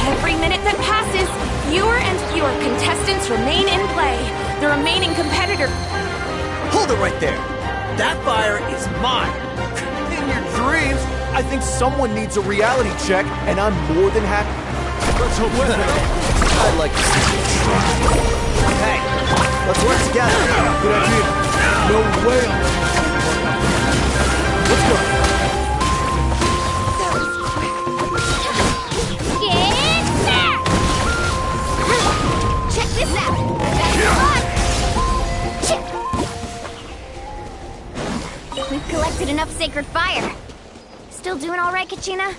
Every minute that passes, fewer and fewer contestants remain in play. The remaining competitor... Hold it right there! That fire is mine! In your dreams, I think someone needs a reality check, and I'm more than happy. Let's hope for that. I'd like to see you try. Hey, let's work together. Good idea. No way. Let's go. Get back! Check this out. We've collected enough sacred fire. Still doing all right, Kachina?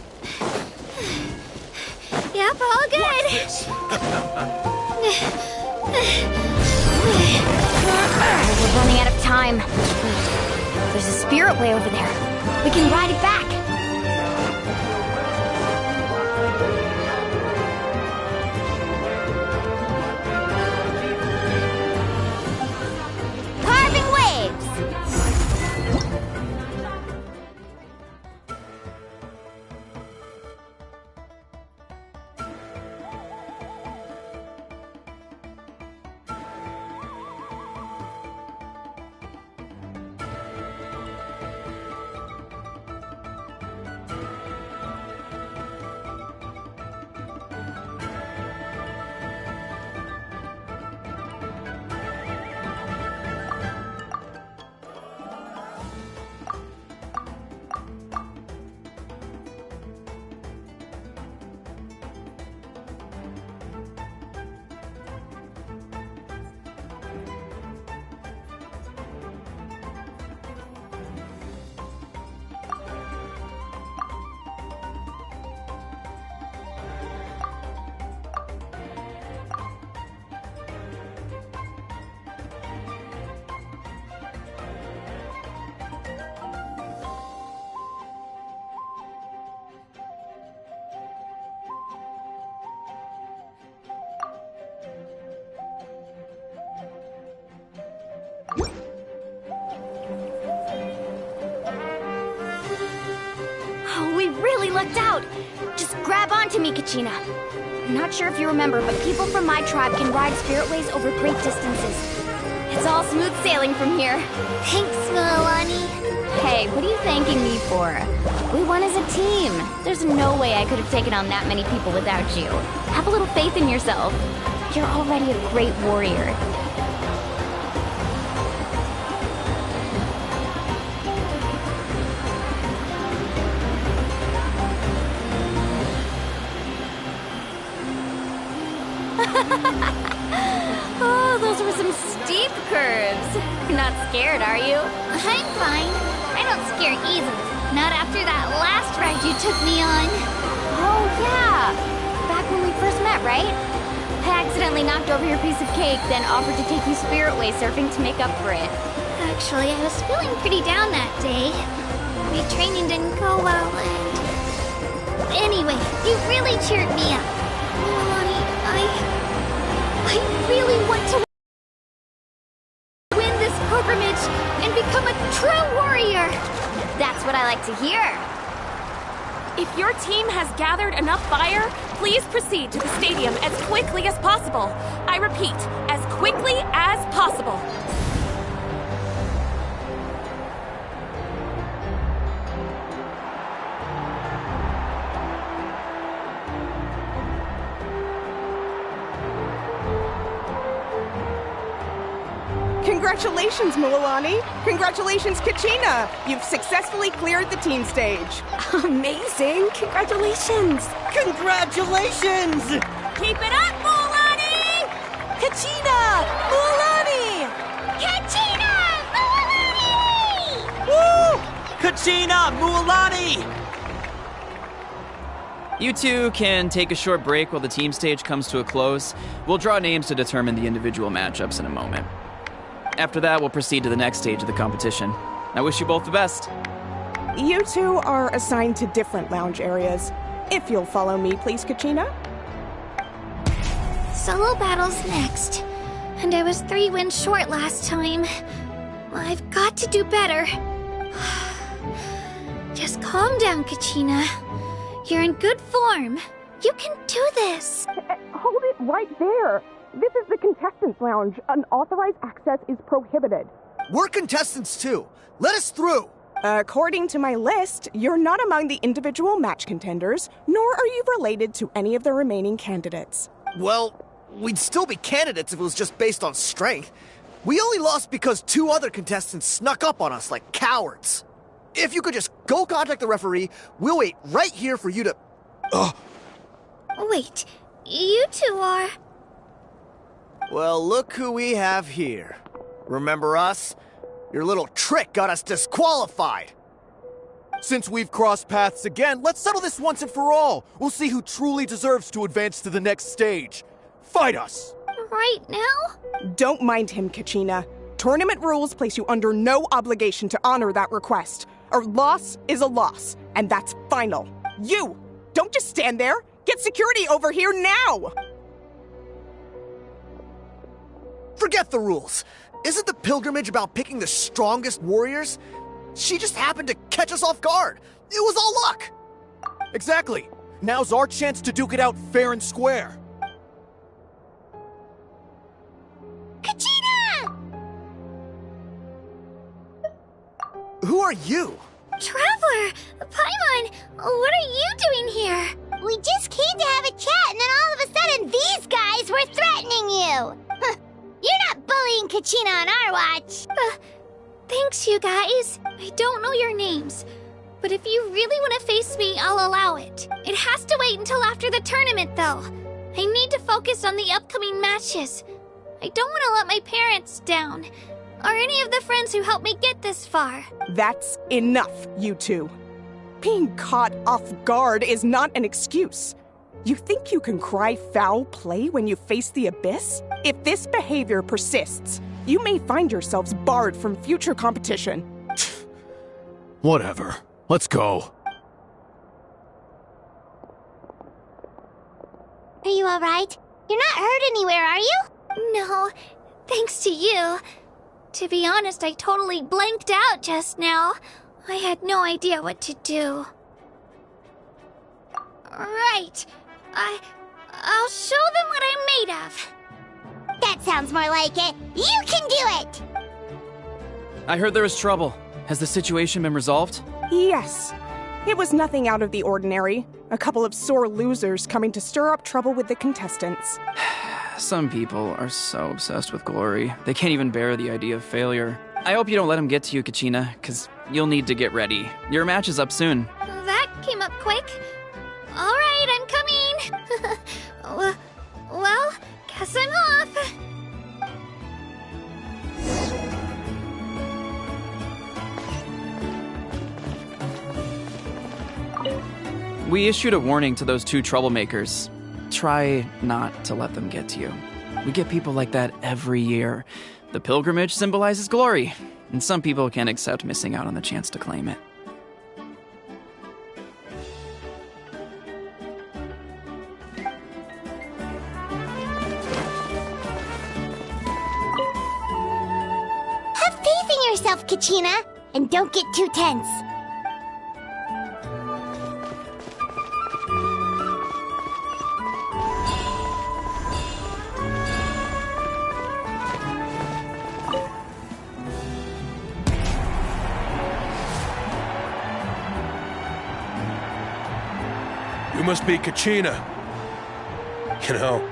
Yep, all good. We're running out of time. Wait, there's a spirit way over there. We can ride it back. Carving waves! We really lucked out. Just grab onto me, Kachina. I'm not sure if you remember, but people from my tribe can ride spiritways over great distances. It's all smooth sailing from here. Thanks, Milani. Hey, what are you thanking me for? We won as a team. There's no way I could have taken on that many people without you. Have a little faith in yourself. You're already a great warrior. Oh, those were some steep curves. You're not scared, are you? I'm fine. I don't scare easily. Not after that last ride you took me on. Oh, yeah. Back when we first met, right? I accidentally knocked over your piece of cake, then offered to take you spiritway surfing to make up for it. Actually, I was feeling pretty down that day. My training didn't go well, and... Anyway, you really cheered me up. Milani, I really want to win this pilgrimage and become a true warrior. That's what I like to hear. If your team has gathered enough fire, please proceed to the stadium as quickly as possible. I repeat, as quickly as possible. Congratulations, Milani! Congratulations, Kachina! You've successfully cleared the team stage. Amazing! Congratulations! Congratulations! Keep it up, Milani! Kachina! Milani! Kachina! Milani! Woo! Kachina! Mualani! You two can take a short break while the team stage comes to a close. We'll draw names to determine the individual matchups in a moment. After that, we'll proceed to the next stage of the competition. I wish you both the best. You two are assigned to different lounge areas. If you'll follow me, please, Kachina. Solo battles next. And I was 3 wins short last time. I've got to do better. Just calm down, Kachina. You're in good form. You can do this. Hold it right there. This is the contestants' lounge. Unauthorized access is prohibited. We're contestants too. Let us through. According to my list, you're not among the individual match contenders, nor are you related to any of the remaining candidates. Well, we'd still be candidates if it was just based on strength. We only lost because 2 other contestants snuck up on us like cowards. If you could just go contact the referee, we'll wait right here for you to... Wait, you two are... Well, look who we have here. Remember us? Your little trick got us disqualified. Since we've crossed paths again, let's settle this once and for all. We'll see who truly deserves to advance to the next stage. Fight us! right now? Don't mind him, Kachina. Tournament rules place you under no obligation to honor that request. A loss is a loss, and that's final. You! Don't just stand there! Get security over here now! Forget the rules. Isn't the pilgrimage about picking the strongest warriors? She just happened to catch us off guard. It was all luck. Exactly. Now's our chance to duke it out fair and square. Kachina! Who are you? Traveler! Paimon! What are you doing here? We just came to have a chat, and then all of a sudden these guys were threatening you! You're not bullying Kachina on our watch! Thanks, you guys. I don't know your names, but if you really want to face me, I'll allow it. It has to wait until after the tournament, though. I need to focus on the upcoming matches. I don't want to let my parents down, or any of the friends who helped me get this far. That's enough, you two. Being caught off guard is not an excuse. You think you can cry foul play when you face the abyss? If this behavior persists, you may find yourselves barred from future competition. Whatever. Let's go. Are you alright? You're not hurt anywhere, are you? No, thanks to you. To be honest, I totally blanked out just now. I had no idea what to do. Right. I'll show them what I'm made of. That sounds more like it. You can do it! I heard there was trouble. Has the situation been resolved? Yes. It was nothing out of the ordinary. A couple of sore losers coming to stir up trouble with the contestants. Some people are so obsessed with glory, they can't even bear the idea of failure. I hope you don't let them get to you, Kachina, because you'll need to get ready. Your match is up soon. That came up quick. All right, I'm coming. Well, guess I'm off. We issued a warning to those two troublemakers. Try not to let them get to you. We get people like that every year. The pilgrimage symbolizes glory, and some people can't accept missing out on the chance to claim it. Have faith in yourself, Kachina, and don't get too tense. You must be Kachina. You know,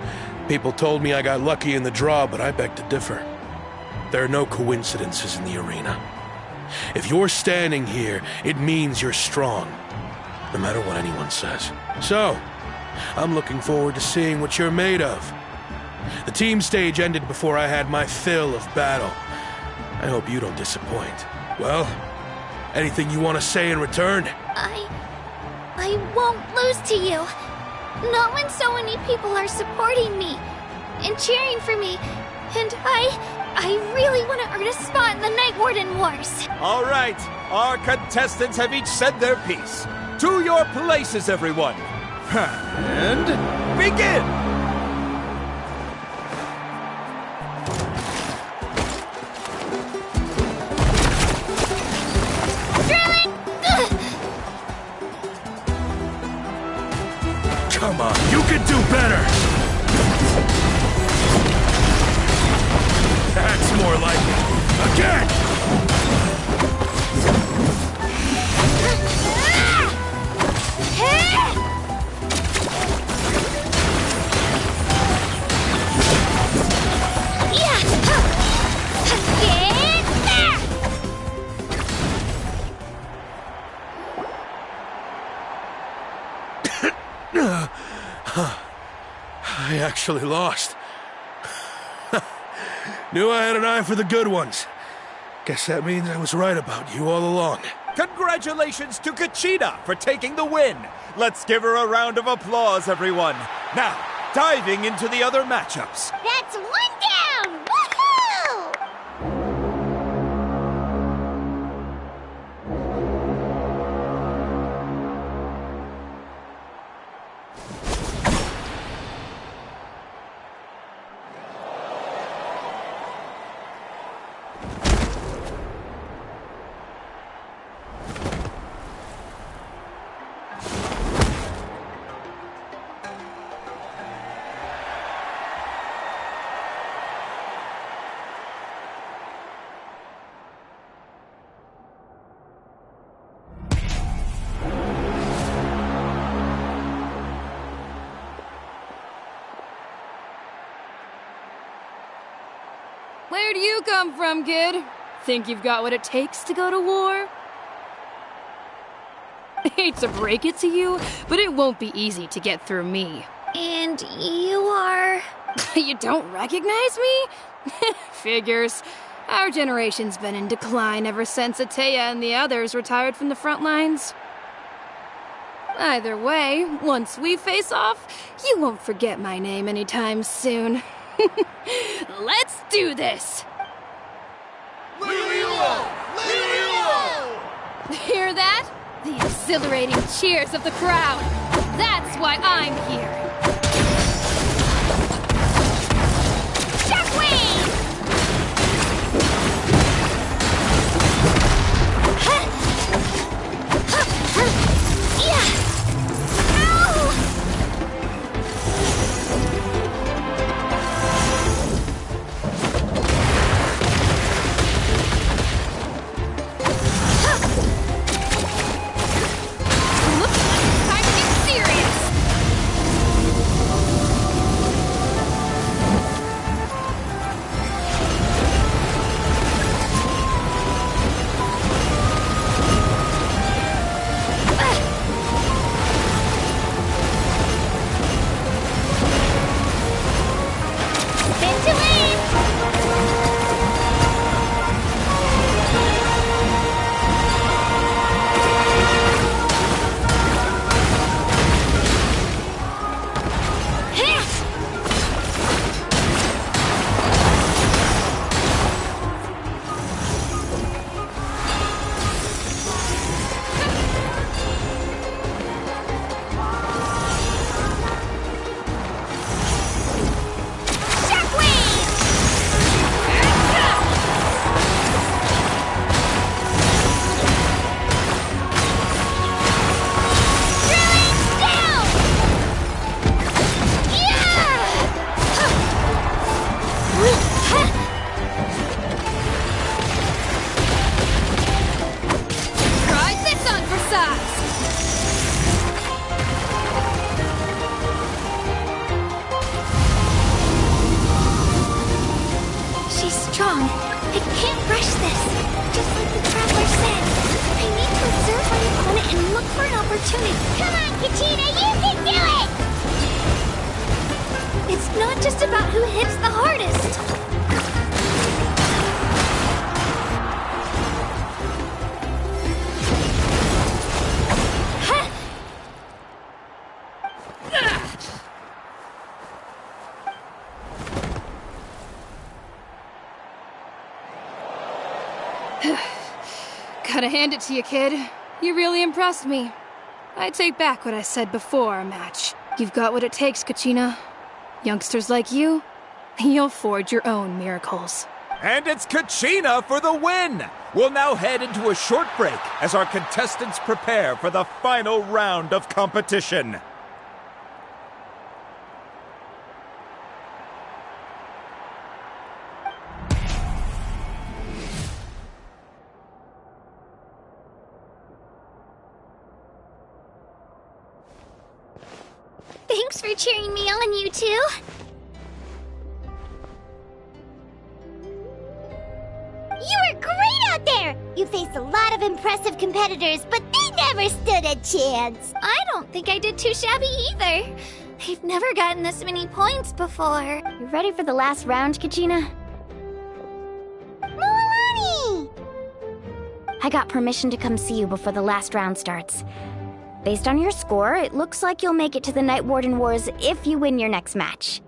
people told me I got lucky in the draw, but I beg to differ. There are no coincidences in the arena. If you're standing here, it means you're strong, no matter what anyone says. So, I'm looking forward to seeing what you're made of. The team stage ended before I had my fill of battle. I hope you don't disappoint. Well, anything you want to say in return? I won't lose to you. Not when so many people are supporting me and cheering for me. And I really want to earn a spot in the Night Warden Wars. All right, our contestants have each said their piece. To your places, everyone. And begin! Come on, you can do better! That's more like it. Again! I actually lost. Knew I had an eye for the good ones. Guess that means I was right about you all along. Congratulations to Kachina for taking the win. Let's give her a round of applause, everyone. Now, diving into the other matchups. That's you come from, kid? Think you've got what it takes to go to war? Hate to break it to you, but it won't be easy to get through me. And you are... You don't recognize me? Figures. Our generation's been in decline ever since Atea and the others retired from the front lines. Either way, once we face off, you won't forget my name anytime soon. Let's do this! Hear that? The exhilarating cheers of the crowd. That's why I'm here. Shockwave! Gotta hand it to you, kid. You really impressed me. I take back what I said before our match. You've got what it takes, Kachina. Youngsters like you, you'll forge your own miracles. And it's Kachina for the win! We'll now head into a short break as our contestants prepare for the final round of competition. Thanks for cheering me on, you two. You were great out there! You faced a lot of impressive competitors, but they never stood a chance. I don't think I did too shabby either. I've never gotten this many points before. You ready for the last round, Kachina? Moalani! I got permission to come see you before the last round starts. Based on your score, it looks like you'll make it to the Night Warden Wars if you win your next match.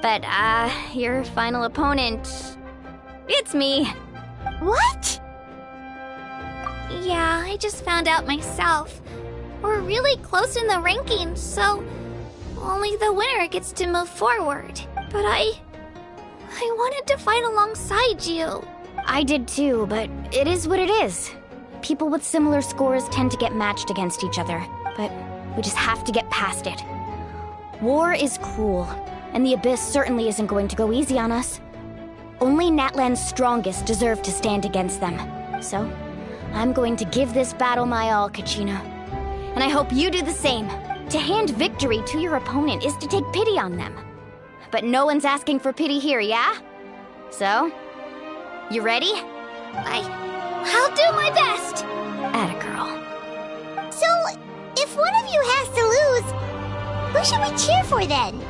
But, your final opponent... It's me. What? Yeah, I just found out myself. We're really close in the rankings, so only the winner gets to move forward. But I wanted to fight alongside you. I did too, but it is what it is. People with similar scores tend to get matched against each other, but we just have to get past it. War is cruel, and the Abyss certainly isn't going to go easy on us. Only Natlan's strongest deserve to stand against them. So, I'm going to give this battle my all, Kachina. And I hope you do the same. To hand victory to your opponent is to take pity on them. But no one's asking for pity here, yeah? So, you ready? I'll do my best. Atta girl. So, if one of you has to lose, who should we cheer for then?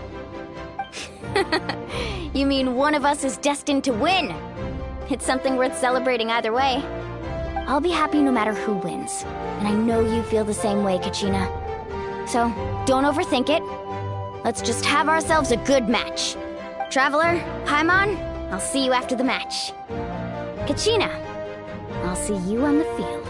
You mean one of us is destined to win? It's something worth celebrating either way. I'll be happy no matter who wins. And I know you feel the same way, Kachina. So, don't overthink it. Let's just have ourselves a good match. Traveler, Paimon, I'll see you after the match. Kachina, I'll see you on the field.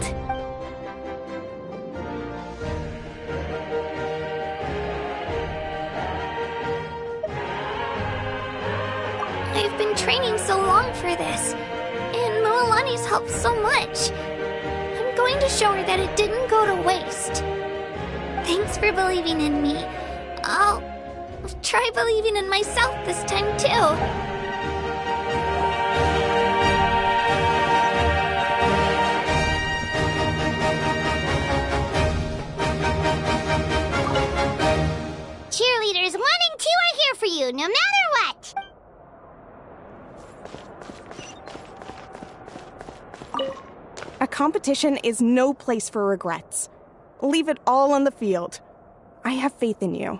I've been training so long for this, and Moalani's helped so much. I'm going to show her that it didn't go to waste. Thanks for believing in me. I'll try believing in myself this time too. Cheerleaders 1 and 2 are here for you, no matter what. A competition is no place for regrets. Leave it all on the field. I have faith in you.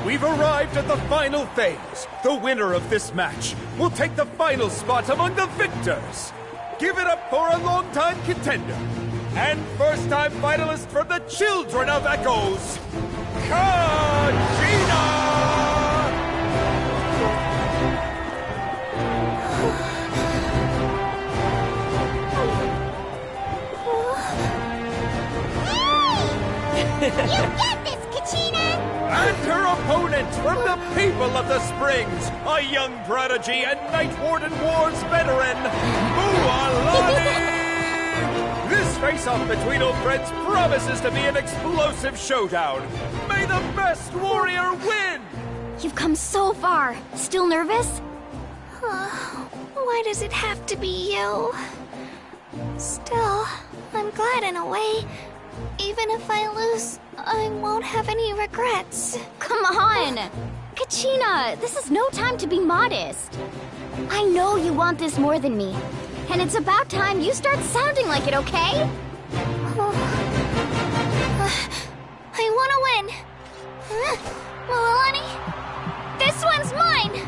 We've arrived at the final phase. The winner of this match will take the final spot among the victors. Give it up for a long-time contender and first-time finalist from the Children of Echoes, Kachina! You got this, Kachina! And her opponent from the people of the Springs, a young prodigy and Night Warden Wars veteran, Moalani! This face-off between old friends promises to be an explosive showdown. May the best warrior win! You've come so far. Still nervous? Why does it have to be you? Still, I'm glad in a way. Even if I lose, I won't have any regrets. Come on! Kachina, this is no time to be modest. I know you want this more than me. And it's about time you start sounding like it, okay? I want to win. Moalani, this one's mine!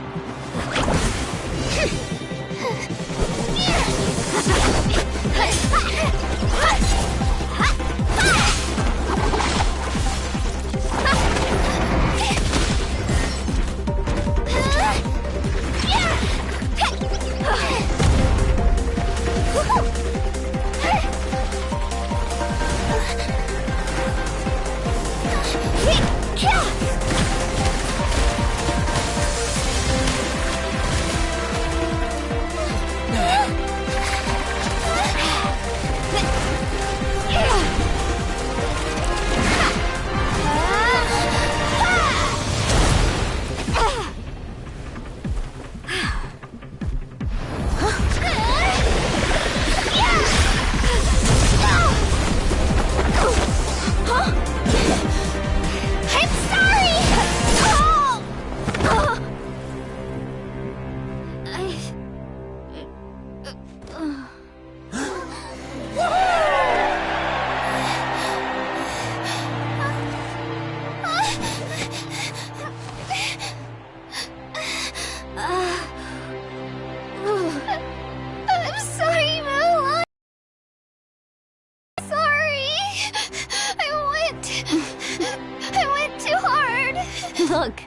Look.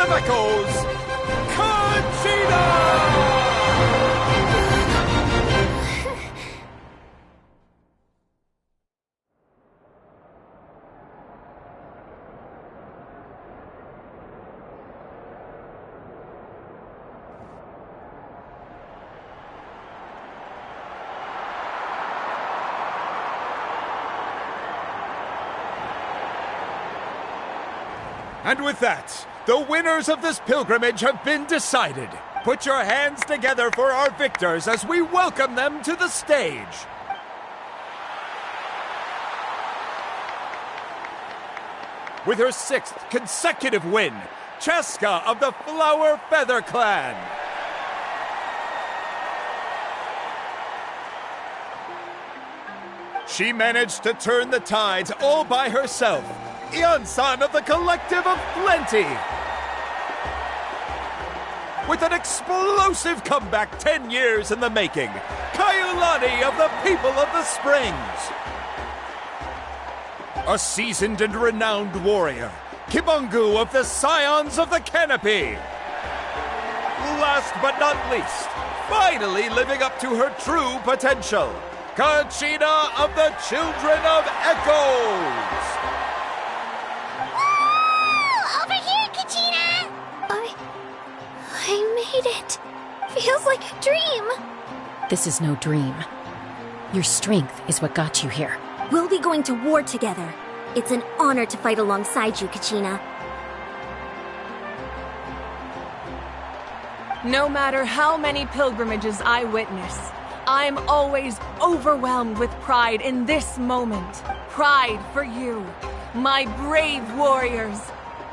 of Echoes, Kachina! And with that, the winners of this pilgrimage have been decided. Put your hands together for our victors as we welcome them to the stage. With her 6th consecutive win, Cheska of the Flower Feather Clan. She managed to turn the tides all by herself. Ian-san of the Collective of Plenty. With an explosive comeback 10 years in the making, Kaiulani of the People of the Springs. A seasoned and renowned warrior, Kibangu of the Scions of the Canopy. Last but not least, finally living up to her true potential, Kachina of the Children of Echoes. Over here, Kachina! I made it. Feels like a dream. This is no dream. Your strength is what got you here. We'll be going to war together. It's an honor to fight alongside you, Kachina. No matter how many pilgrimages I witness, I'm always overwhelmed with pride in this moment. Pride for you, my brave warriors.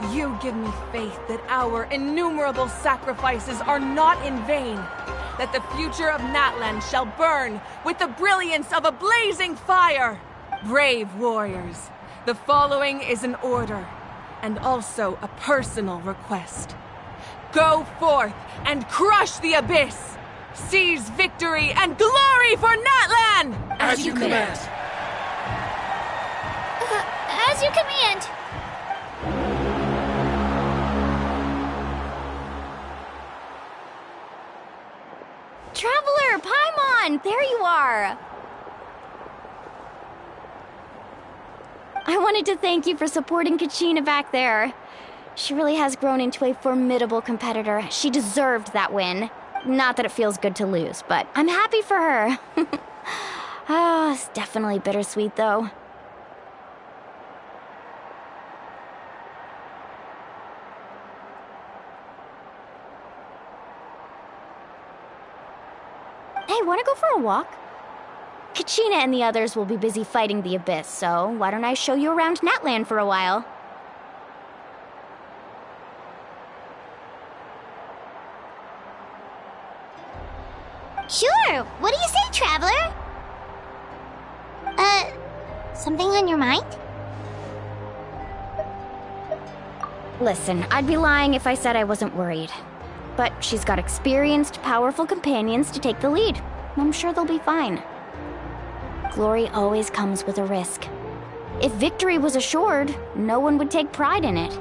You give me faith that our innumerable sacrifices are not in vain, that the future of Natlan shall burn with the brilliance of a blazing fire. Brave warriors, the following is an order, and also a personal request. Go forth and crush the abyss! Seize victory and glory for Natlan! As you command. As you command. Traveler, Paimon, there you are! I wanted to thank you for supporting Kachina back there. She really has grown into a formidable competitor. She deserved that win. Not that it feels good to lose, but I'm happy for her. Oh, it's definitely bittersweet, though. Hey, wanna go for a walk? Kachina and the others will be busy fighting the Abyss, so why don't I show you around Natlan for a while? Sure. What do you say, Traveler? Something on your mind? Listen, I'd be lying if I said I wasn't worried. But she's got experienced, powerful companions to take the lead. I'm sure they'll be fine. Glory always comes with a risk. If victory was assured, no one would take pride in it.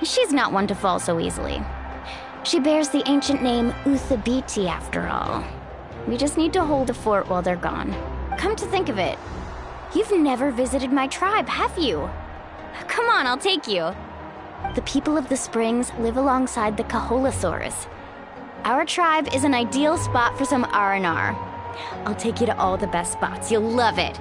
She's not one to fall so easily. She bears the ancient name Uthabiti, after all. We just need to hold the fort while they're gone. Come to think of it, you've never visited my tribe, have you? Come on, I'll take you. The people of the Springs live alongside the Kaholasaurs. Our tribe is an ideal spot for some R&R. I'll take you to all the best spots. You'll love it.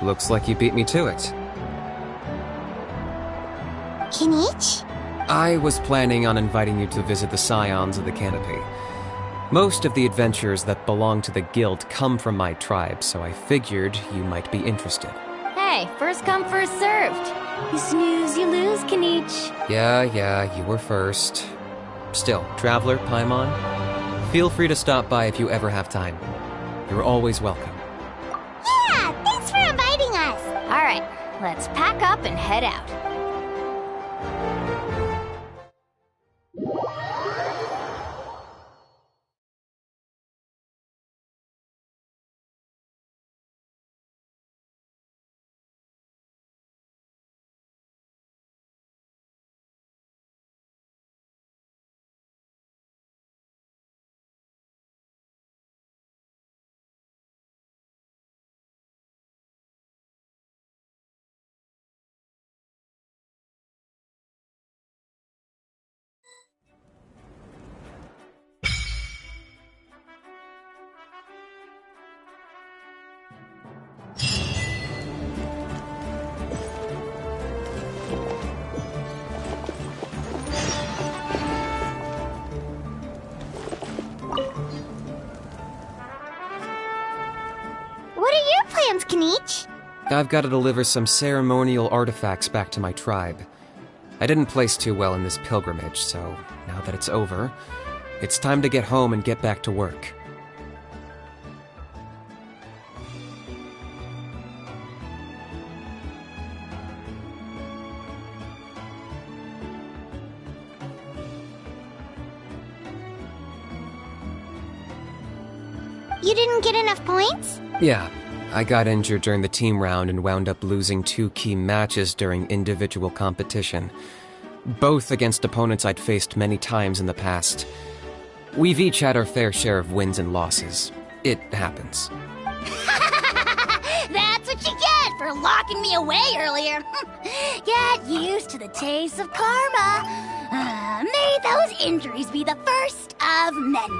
Looks like you beat me to it. Kinich? I was planning on inviting you to visit the Scions of the Canopy. Most of the adventures that belong to the guild come from my tribe, so I figured you might be interested. Hey, first come, first served. You snooze, you lose, Kinich. Yeah, you were first. Still, Traveler, Paimon, feel free to stop by if you ever have time. You're always welcome. Yeah, thanks for inviting us. All right, let's pack up and head out. Kniech? I've got to deliver some ceremonial artifacts back to my tribe. I didn't place too well in this pilgrimage, so now that it's over, it's time to get home and get back to work. You didn't get enough points? Yeah, I got injured during the team round and wound up losing 2 key matches during individual competition, both against opponents I'd faced many times in the past. We've each had our fair share of wins and losses. It happens. That's what you get for locking me away earlier. Get used to the taste of karma. May those injuries be the first of many.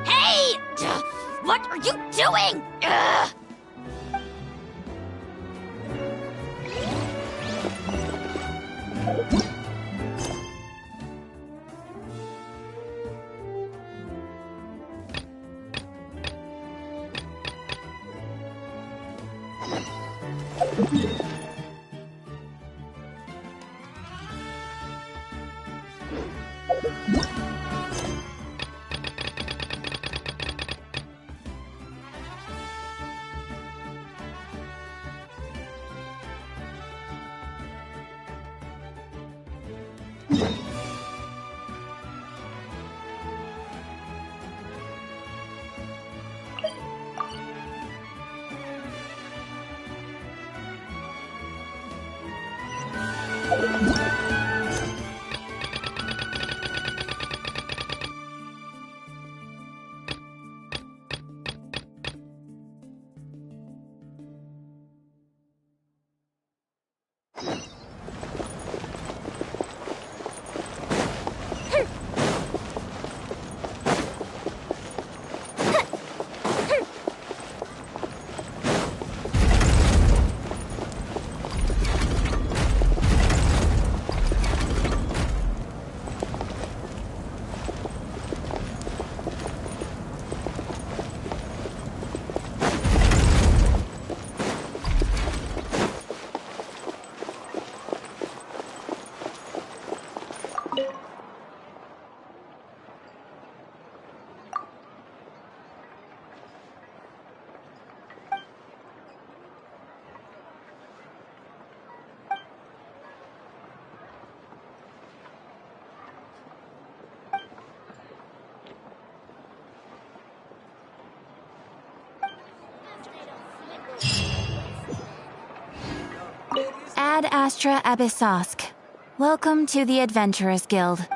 Hey! What are you doing? Ad Astra Abyssosk. Welcome to the Adventurers Guild.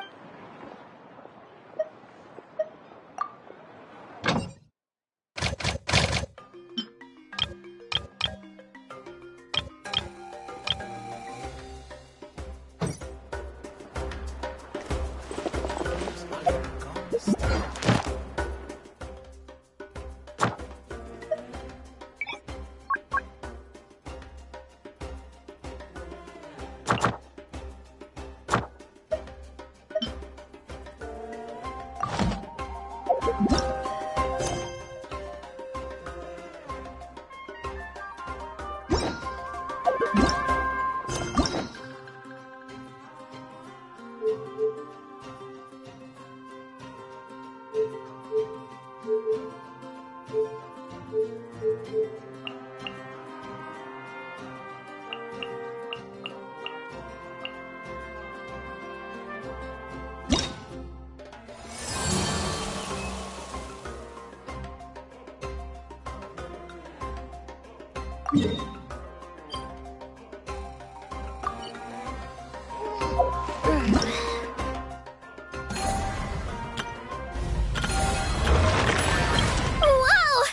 Whoa!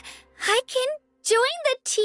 I can join the team?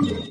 You